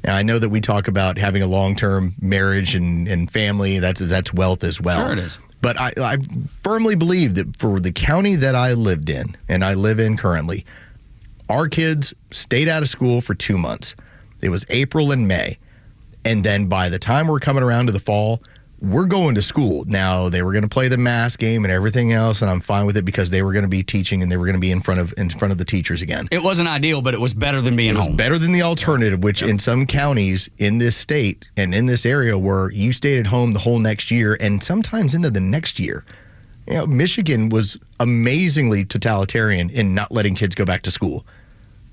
Now, I know that we talk about having a long-term marriage and family. That's wealth as well. Sure it is. But I firmly believe that for the county that I lived in and I live in currently, our kids stayed out of school for 2 months. It was April and May. And then by the time we're coming around to the fall, we're going to school. Now, they were going to play the mask game and everything else, and I'm fine with it because they were going to be teaching and they were going to be in front of the teachers again. It wasn't ideal, but it was better than being home. It was better than the alternative, which in some counties in this state and in this area where you stayed at home the whole next year and sometimes into the next year. Michigan was amazingly totalitarian in not letting kids go back to school.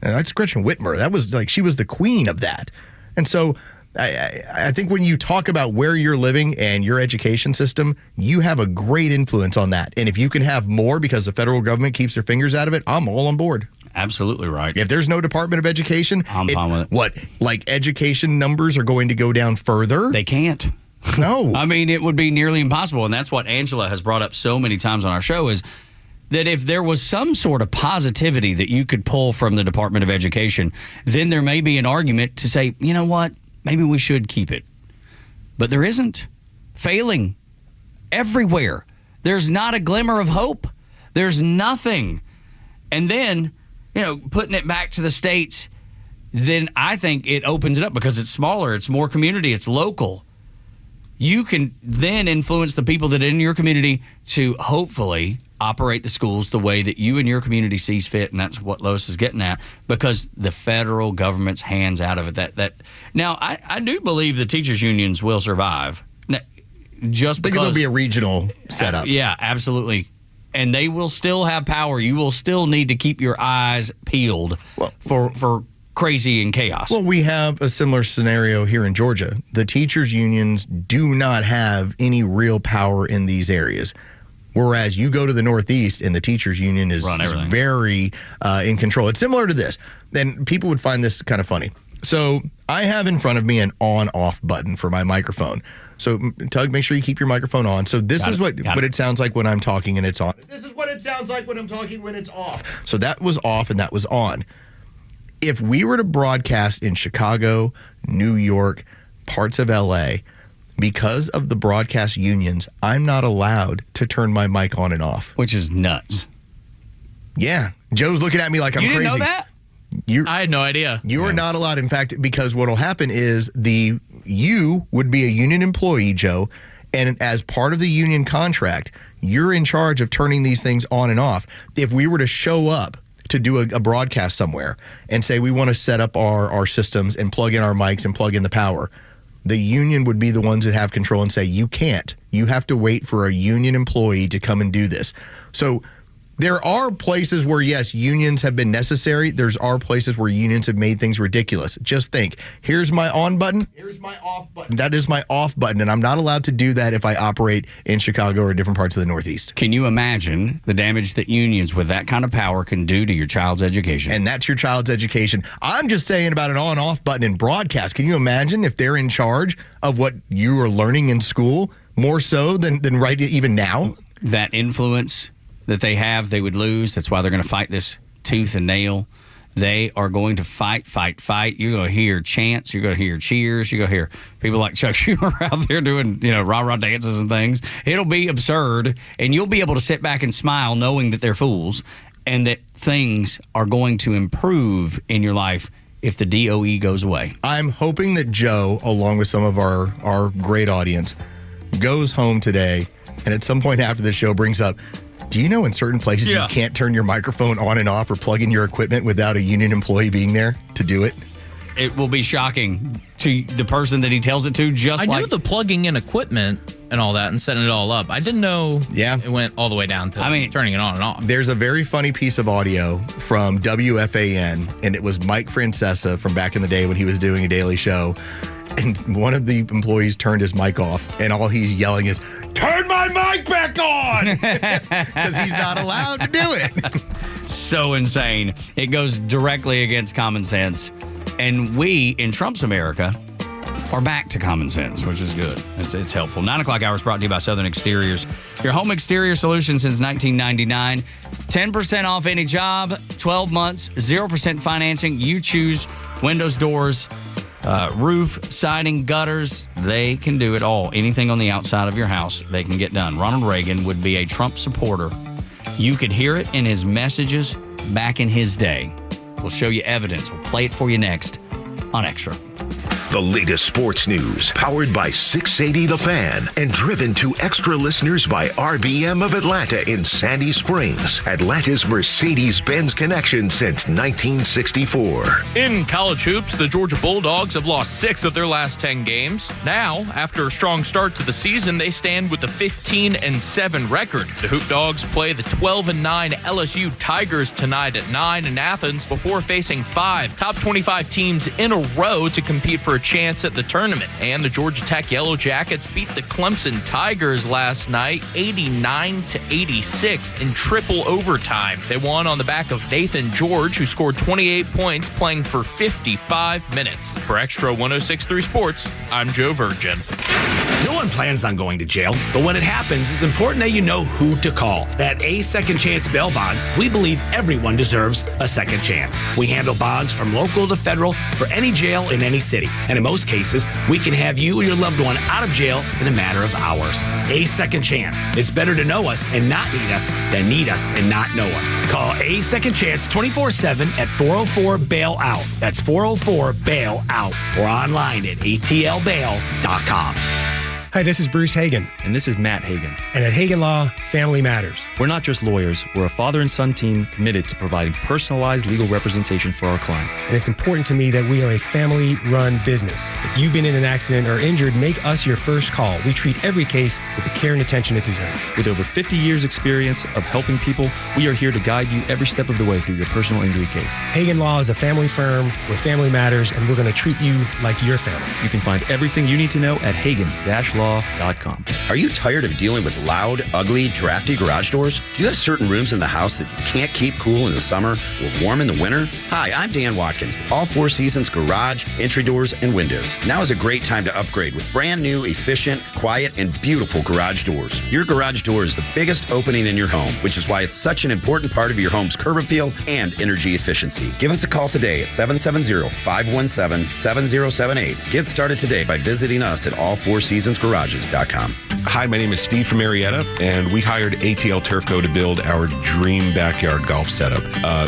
And that's Gretchen Whitmer. That was she was the queen of that. And so I think when you talk about where you're living and your education system, you have a great influence on that. And if you can have more because the federal government keeps their fingers out of it, I'm all on board. Absolutely right. If there's no Department of Education, I'm fine with it. What, like education numbers are going to go down further? They can't. No. I mean, it would be nearly impossible. And that's what Angela has brought up so many times on our show is that if there was some sort of positivity that you could pull from the Department of Education, then there may be an argument to say, you know what, maybe we should keep it. But there isn't. Failing everywhere. There's not a glimmer of hope. There's nothing. And then, putting it back to the states, then I think it opens it up because it's smaller, it's more community, it's local. You can then influence the people that are in your community to hopefully operate the schools the way that you and your community sees fit, and that's what Lois is getting at, because the federal government's hands out of it. Now, I do believe the teachers' unions will survive. Just because there'll be a regional setup. Yeah, absolutely. And they will still have power. You will still need to keep your eyes peeled for crazy and chaos. Well, we have a similar scenario here in Georgia. The teachers' unions do not have any real power in these areas. Whereas you go to the Northeast and the teachers union is very in control. It's similar to this. And people would find this kind of funny. So I have in front of me an on-off button for my microphone. So Tug, make sure you keep your microphone on. So this is what it sounds like when I'm talking and it's on. This is what it sounds like when I'm talking when it's off. So that was off and that was on. If we were to broadcast in Chicago, New York, parts of LA, because of the broadcast unions, I'm not allowed to turn my mic on and off. Which is nuts. Yeah. Joe's looking at me like I'm crazy. You didn't know that? I had no idea. You are not allowed. In fact, because what will happen is you would be a union employee, Joe, and as part of the union contract, you're in charge of turning these things on and off. If we were to show up to do a broadcast somewhere and say we want to set up our systems and plug in our mics and plug in the power, the union would be the ones that have control and say, you can't. You have to wait for a union employee to come and do this. So There are places where, yes, unions have been necessary. There are places where unions have made things ridiculous. Just think, here's my on button. Here's my off button. That is my off button, and I'm not allowed to do that if I operate in Chicago or different parts of the Northeast. Can you imagine the damage that unions with that kind of power can do to your child's education? And that's your child's education. I'm just saying about an on-off button in broadcast. Can you imagine if they're in charge of what you are learning in school more so than right even now? That influence that they have, they would lose. That's why they're going to fight this tooth and nail. They are going to fight. You're going to hear chants. You're going to hear cheers. You're going to hear people like Chuck Schumer out there doing, rah-rah dances and things. It'll be absurd, and you'll be able to sit back and smile knowing that they're fools and that things are going to improve in your life if the DOE goes away. I'm hoping that Joe, along with some of our great audience, goes home today and at some point after the show brings up, do you know in certain places you can't turn your microphone on and off or plug in your equipment without a union employee being there to do it? It will be shocking to the person that he tells it to. I knew the plugging in equipment and all that and setting it all up. I didn't know it went all the way down to turning it on and off. There's a very funny piece of audio from WFAN, and it was Mike Francesa from back in the day when he was doing a daily show. And one of the employees turned his mic off, and all he's yelling is, "Turn my mic back on!" Because he's not allowed to do it. So insane. It goes directly against common sense. And we, in Trump's America, are back to common sense, which is good. It's helpful. 9 o'clock hour is brought to you by Southern Exteriors. Your home exterior solution since 1999. 10% off any job, 12 months, 0% financing. You choose windows, doors, roof, siding, gutters. They can do it all. Anything on the outside of your house, they can get done. Ronald Reagan would be a Trump supporter. You could hear it in his messages back in his day. We'll show you evidence. We'll play it for you next on Extra. The latest sports news, powered by 680 The Fan, and driven to extra listeners by RBM of Atlanta in Sandy Springs, Atlanta's Mercedes-Benz connection since 1964. In college hoops, the Georgia Bulldogs have lost 6 of their last 10 games. Now, after a strong start to the season, they stand with a 15-7 record. The Hoop Dogs play the 12-9 LSU Tigers tonight at 9 in Athens before facing 5 top 25 teams in a row to compete for a chance at the tournament. And the Georgia Tech Yellow Jackets beat the Clemson Tigers last night 89-86 in triple overtime. They won on the back of Nathan George, who scored 28 points playing for 55 minutes. For Extra 106.3 Sports, I'm Joe Virgin. No one plans on going to jail, but when it happens, it's important that you know who to call. At A Second Chance Bail Bonds, we believe everyone deserves a second chance. We handle bonds from local to federal for any jail in any city. And in most cases, we can have you or your loved one out of jail in a matter of hours. A Second Chance. It's better to know us and not need us than need us and not know us. Call A Second Chance 24/7 at 404-BAIL-OUT. That's 404-BAIL-OUT. Or online at atlbail.com. Hi, this is Bruce Hagen. And this is Matt Hagen. And at Hagen Law, family matters. We're not just lawyers. We're a father and son team committed to providing personalized legal representation for our clients. And it's important to me that we are a family-run business. If you've been in an accident or injured, make us your first call. We treat every case with the care and attention it deserves. With over 50 years' experience of helping people, we are here to guide you every step of the way through your personal injury case. Hagen Law is a family firm where family matters, and we're going to treat you like your family. You can find everything you need to know at Hagen-Law.com. Are you tired of dealing with loud, ugly, drafty garage doors? Do you have certain rooms in the house that you can't keep cool in the summer or warm in the winter? Hi, I'm Dan Watkins with All Four Seasons Garage, Entry Doors, and Windows. Now is a great time to upgrade with brand new, efficient, quiet, and beautiful garage doors. Your garage door is the biggest opening in your home, which is why it's such an important part of your home's curb appeal and energy efficiency. Give us a call today at 770-517-7078. Get started today by visiting us at allfourseasonsgarages.com. Hi, my name is Steve from Marietta, and we hired ATL Turfco to build our dream backyard golf setup.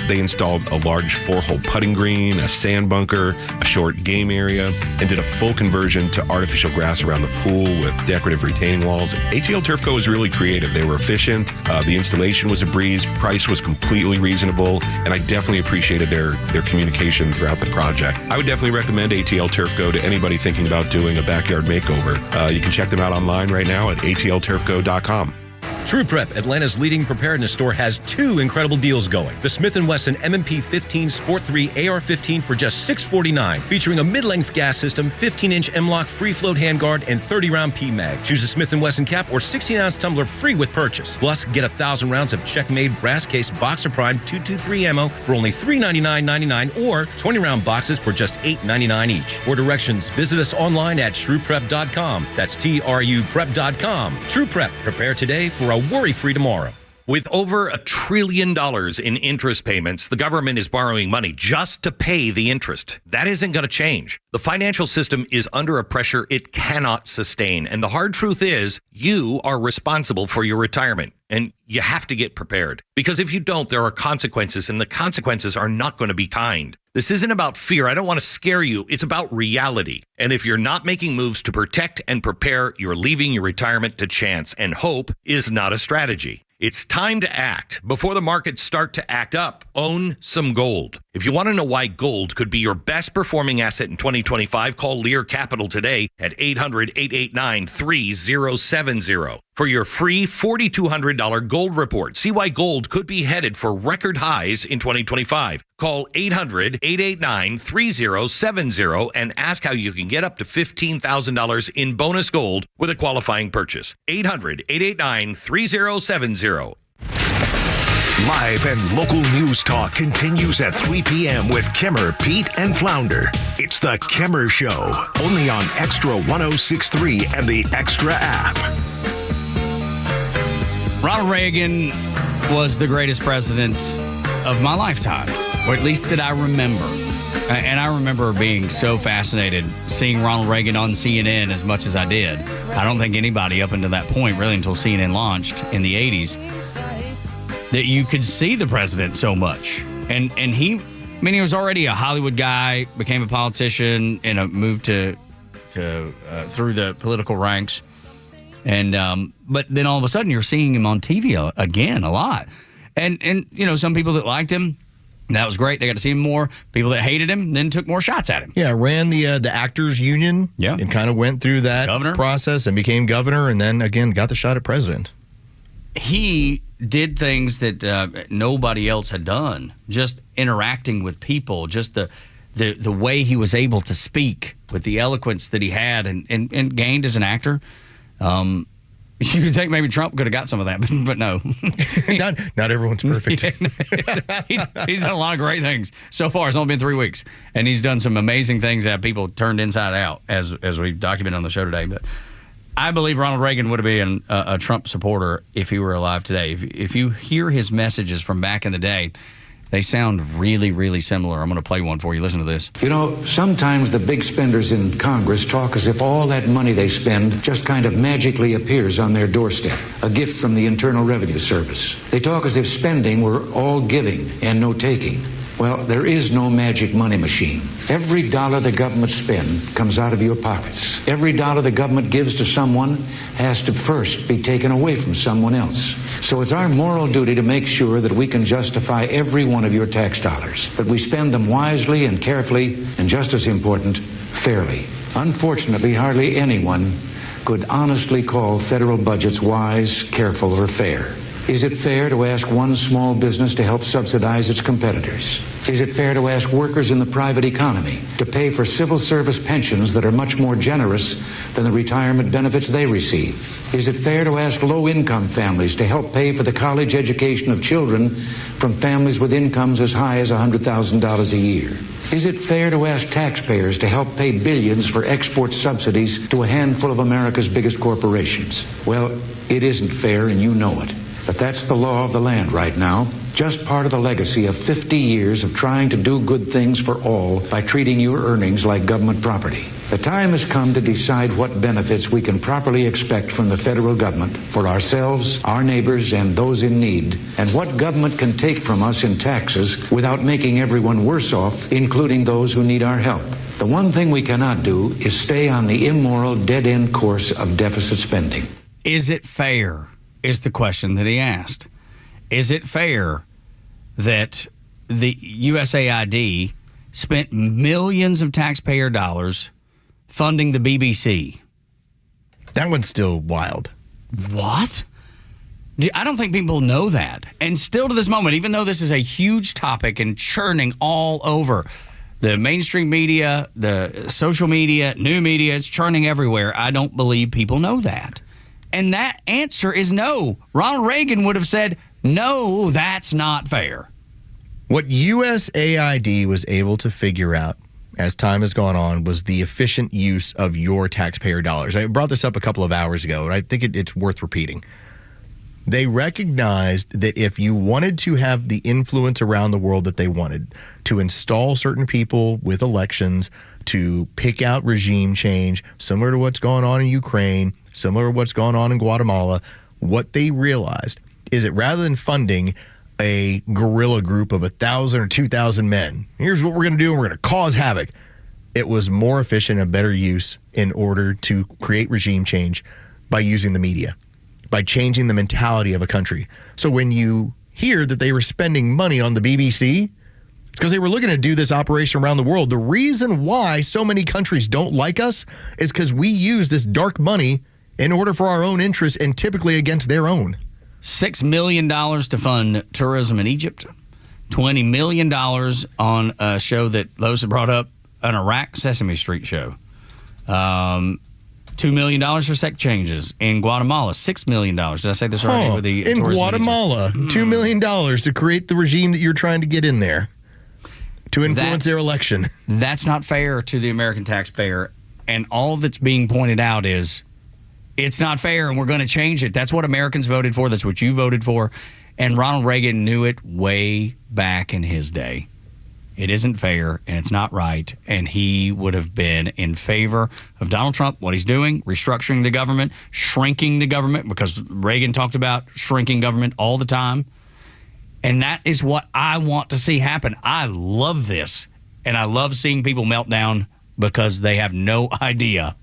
They installed a large 4-hole putting green, a sand bunker, a short game area, and did a full conversion to artificial grass around the pool with decorative retaining walls. ATL Turfco was really creative. They were efficient. The installation was a breeze. Price was completely reasonable, and I definitely appreciated their communication throughout the project. I would definitely recommend ATL Turfco to anybody thinking about doing a backyard makeover. You can check them out online right now at atlturfco.com. True Prep, Atlanta's leading preparedness store, has 2 incredible deals going. The Smith & Wesson M&P 15 Sport 3 AR-15 for just $649, featuring a mid-length gas system, 15-inch M-LOK free float handguard, and 30-round P-Mag. Choose a Smith & Wesson cap or 16-ounce tumbler free with purchase. Plus, get 1,000 rounds of check-made brass case Boxer Prime 223 ammo for only $399.99 or 20-round boxes for just $8.99 each. For directions, visit us online at trueprep.com. That's TRUprep.com. True Prep. Prepare today for a worry-free tomorrow. With over $1 trillion in interest payments, the government is borrowing money just to pay the interest. That isn't going to change. The financial system is under a pressure it cannot sustain. And the hard truth is, you are responsible for your retirement. And you have to get prepared. Because if you don't, there are consequences, and the consequences are not going to be kind. This isn't about fear. I don't want to scare you. It's about reality. And if you're not making moves to protect and prepare, you're leaving your retirement to chance. And hope is not a strategy. It's time to act. Before the markets start to act up, own some gold. If you want to know why gold could be your best performing asset in 2025, call Lear Capital today at 800-889-3070 for your free $4,200 gold report. See why gold could be headed for record highs in 2025. Call 800-889-3070 and ask how you can get up to $15,000 in bonus gold with a qualifying purchase. 800-889-3070. Live and local news talk continues at 3 p.m. with Kemmer, Pete, and Flounder. It's the Kemmer Show, only on Extra 106.3 and the Extra app. Ronald Reagan was the greatest president of my lifetime, or at least that I remember. And I remember being so fascinated seeing Ronald Reagan on CNN as much as I did. I don't think anybody up until that point, really until CNN launched in the 80s, that you could see the president so much. And he was already a Hollywood guy, became a politician, and moved to through the political ranks. And but then all of a sudden you're seeing him on TV again a lot. And some people that liked him, that was great. They got to see him more. People that hated him then took more shots at him. Yeah, ran the actors union. Yeah, and kind of went through that process and became governor, and then again got the shot at president. He did things that nobody else had done. Just interacting with people, just the way he was able to speak with the eloquence that he had, and gained as an actor. You could think maybe Trump could have got some of that, but no. not everyone's perfect. He's done a lot of great things so far. It's only been 3 weeks, and he's done some amazing things that have people turned inside out, as we've documented on the show today. But I believe Ronald Reagan would have been a Trump supporter if he were alive today. If you hear his messages from back in the day, they sound really, really similar. I'm going to play one for you. Listen to this. You know, sometimes the big spenders in Congress talk as if all that money they spend just kind of magically appears on their doorstep, a gift from the Internal Revenue Service. They talk as if spending were all giving and no taking. Well, there is no magic money machine. Every dollar the government spends comes out of your pockets. Every dollar the government gives to someone has to first be taken away from someone else. So it's our moral duty to make sure that we can justify every one of your tax dollars, that we spend them wisely and carefully, and just as important, fairly. Unfortunately, hardly anyone could honestly call federal budgets wise, careful, or fair. Is it fair to ask one small business to help subsidize its competitors? Is it fair to ask workers in the private economy to pay for civil service pensions that are much more generous than the retirement benefits they receive? Is it fair to ask low-income families to help pay for the college education of children from families with incomes as high as $100,000 a year? Is it fair to ask taxpayers to help pay billions for export subsidies to a handful of America's biggest corporations? Well, it isn't fair, and you know it. But that's the law of the land right now. Just part of the legacy of 50 years of trying to do good things for all by treating your earnings like government property. The time has come to decide what benefits we can properly expect from the federal government for ourselves, our neighbors, and those in need, and what government can take from us in taxes without making everyone worse off, including those who need our help. The one thing we cannot do is stay on the immoral, dead-end course of deficit spending. Is it fair? Is the question that he asked. Is it fair that the USAID spent millions of taxpayer dollars funding the BBC? That one's still wild. What? I don't think people know that. And still to this moment, even though this is a huge topic and churning all over the mainstream media, the social media, new media, it's churning everywhere, I don't believe people know that. And that answer is no. Ronald Reagan would have said, no, that's not fair. What USAID was able to figure out as time has gone on was the efficient use of your taxpayer dollars. I brought this up a couple of hours ago, and I think it's worth repeating. They recognized that if you wanted to have the influence around the world that they wanted, to install certain people with elections, to pick out regime change, similar to what's going on in Ukraine, similar to what's going on in Guatemala, what they realized is that rather than funding a guerrilla group of 1,000 or 2,000 men, here's what we're going to do, and we're going to cause havoc. It was more efficient and better use in order to create regime change by using the media, by changing the mentality of a country. So when you hear that they were spending money on the BBC, it's because they were looking to do this operation around the world. The reason why so many countries don't like us is because we use this dark money in order for our own interests and typically against their own. $6 million to fund tourism in Egypt. $20 million on a show that Los had brought up, an Iraq Sesame Street show. $2 million for sex changes in Guatemala. $6 million. Did I say this already? In Guatemala, $2 million to create the regime that you're trying to get in there to influence their election. That's not fair to the American taxpayer. And all that's being pointed out is it's not fair, and we're going to change it. That's what Americans voted for. That's what you voted for. And Ronald Reagan knew it way back in his day. It isn't fair, and it's not right. And he would have been in favor of Donald Trump, what he's doing, restructuring the government, shrinking the government, because Reagan talked about shrinking government all the time. And that is what I want to see happen. I love this, and I love seeing people melt down because they have no idea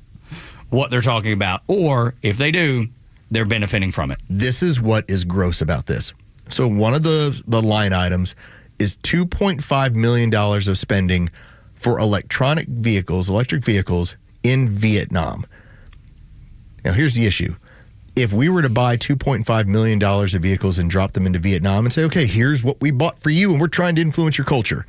what they're talking about, or if they do, they're benefiting from it. This is what is gross about this. So one of the line items is $2.5 million of spending for electric vehicles in Vietnam. Now, here's the issue. If we were to buy $2.5 million of vehicles and drop them into Vietnam and say, okay, here's what we bought for you, and we're trying to influence your culture,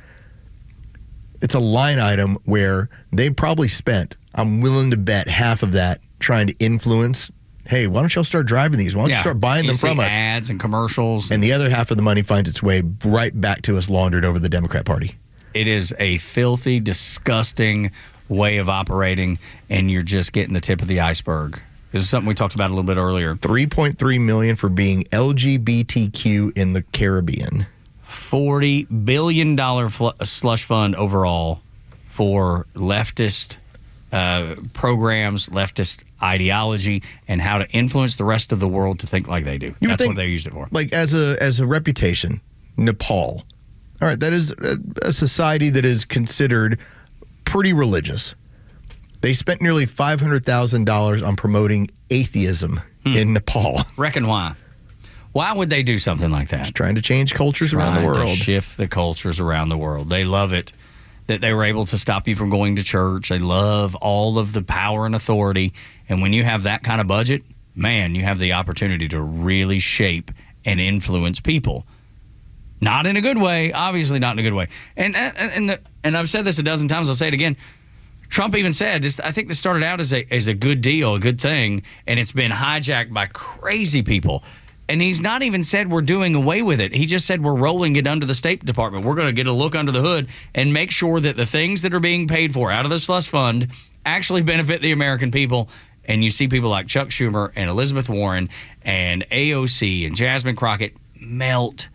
it's a line item where they probably spent, I'm willing to bet, half of that trying to influence, hey, why don't y'all start driving these? Why don't you start buying them from us? Ads and commercials. And the other half of the money finds its way right back to us laundered over the Democrat Party. It is a filthy, disgusting way of operating, and you're just getting the tip of the iceberg. This is something we talked about a little bit earlier. $3.3 million for being LGBTQ in the Caribbean. $40 billion slush fund overall for leftist programs, leftist ideology, and how to influence the rest of the world to think like they do. That's what they used it for. Like as a reputation, Nepal. All right, that is a society that is considered pretty religious. They spent nearly $500,000 on promoting atheism in Nepal. Reckon why? Why would they do something like that? Just trying to change cultures around the world. To shift the cultures around the world. They love it that they were able to stop you from going to church. They love all of the power and authority. And when you have that kind of budget, man, you have the opportunity to really shape and influence people. Not in a good way, obviously not in a good way. And I've said this a dozen times, I'll say it again. Trump even said, I think this started out as a good deal, a good thing, and it's been hijacked by crazy people. And he's not even said we're doing away with it. He just said we're rolling it under the State Department. We're going to get a look under the hood and make sure that the things that are being paid for out of the slush fund actually benefit the American people. And you see people like Chuck Schumer and Elizabeth Warren and AOC and Jasmine Crockett melt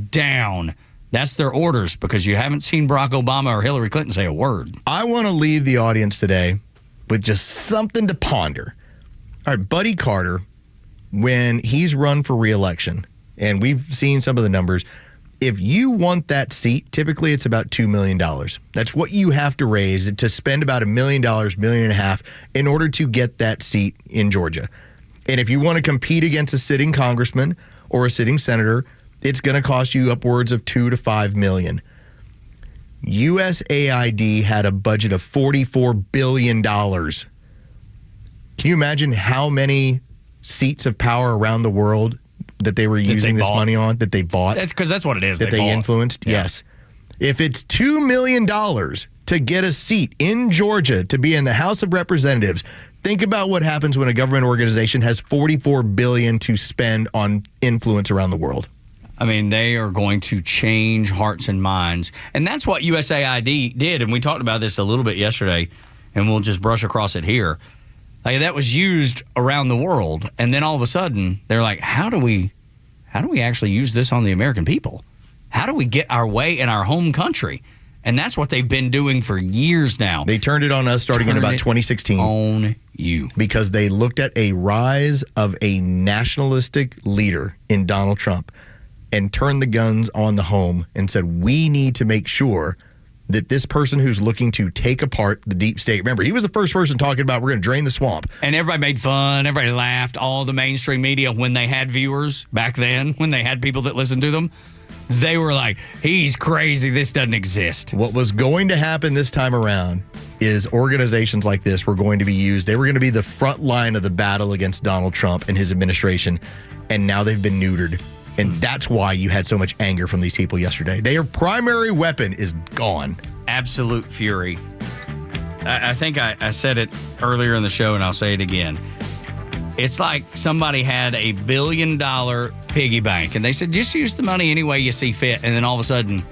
down. That's their orders, because you haven't seen Barack Obama or Hillary Clinton say a word. I want to leave the audience today with just something to ponder. All right, Buddy Carter, when he's run for re-election, and we've seen some of the numbers, if you want that seat, typically it's about $2 million. That's what you have to raise to spend about $1 million, $1.5 million in order to get that seat in Georgia. And if you want to compete against a sitting congressman or a sitting senator, it's going to cost you upwards of $2 to $5 million. USAID had a budget of $44 billion. Can you imagine how many seats of power around the world that they were using this money on, that they bought. That's because that's what it is. That they influenced. Yeah. Yes. If it's $2 million to get a seat in Georgia to be in the House of Representatives, think about what happens when a government organization has $44 billion to spend on influence around the world. I mean, they are going to change hearts and minds. And that's what USAID did. And we talked about this a little bit yesterday, and we'll just brush across it here. Like, that was used around the world. And then all of a sudden, they're like, how do we actually use this on the American people? How do we get our way in our home country? And that's what they've been doing for years now. They turned it on us starting in about 2016. On you. Because they looked at a rise of a nationalistic leader in Donald Trump and turned the guns on the home and said, we need to make sure that this person who's looking to take apart the deep state, remember, he was the first person talking about we're going to drain the swamp. And everybody made fun. Everybody laughed. All the mainstream media, when they had viewers back then, when they had people that listened to them, they were like, he's crazy. This doesn't exist. What was going to happen this time around is organizations like this were going to be used. They were going to be the front line of the battle against Donald Trump and his administration. And now they've been neutered. And that's why you had so much anger from these people yesterday. Their primary weapon is gone. Absolute fury. I think I said it earlier in the show, and I'll say it again. It's like somebody had $1 billion piggy bank, and they said, just use the money any way you see fit. And then all of a sudden,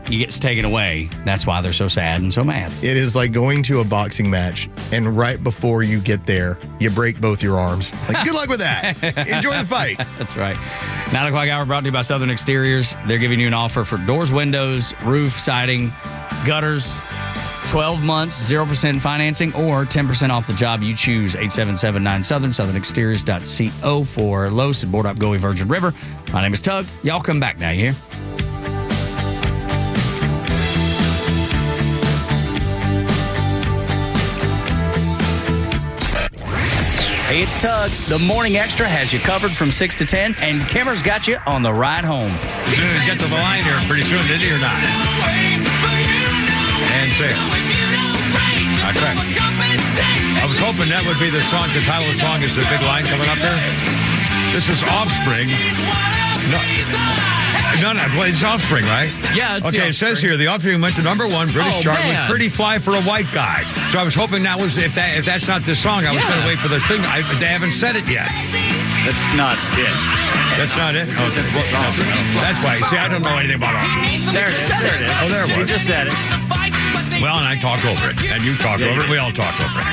it gets taken away. That's why they're so sad and so mad. It is like going to a boxing match, and right before you get there, you break both your arms. Like, good luck with that. Enjoy the fight. That's right. 9 o'clock hour brought to you by Southern Exteriors. They're giving you an offer for doors, windows, roof, siding, gutters, 12 months, 0% financing, or 10% off the job you choose. 8779 Southern, southernexteriors.co for Los and Board Up Goey Virgin River. My name is Tug. Y'all come back now, you hear? Hey, it's Tug. The Morning Extra has you covered from 6 to 10, and Kimmer's got you on the ride home. He's going to get to the line here pretty soon, did he, or not? And fair. I tried. I was hoping that would be the song. The title of the song is the big line coming up there. This is Offspring. No, well, it's Offspring, right? Yeah, it's okay, it says here, the Offspring went to number 1 British chart with Pretty Fly for a White Guy. So I was hoping that was, if that's not this song, I was going to wait for this thing. They haven't said it yet. That's not it. That's not it? Oh, that's why. See, I don't know anything about Offspring. There it is. Oh, there it was. You just said it. Well, and I talk over it. And you talk over it. We all talk over it.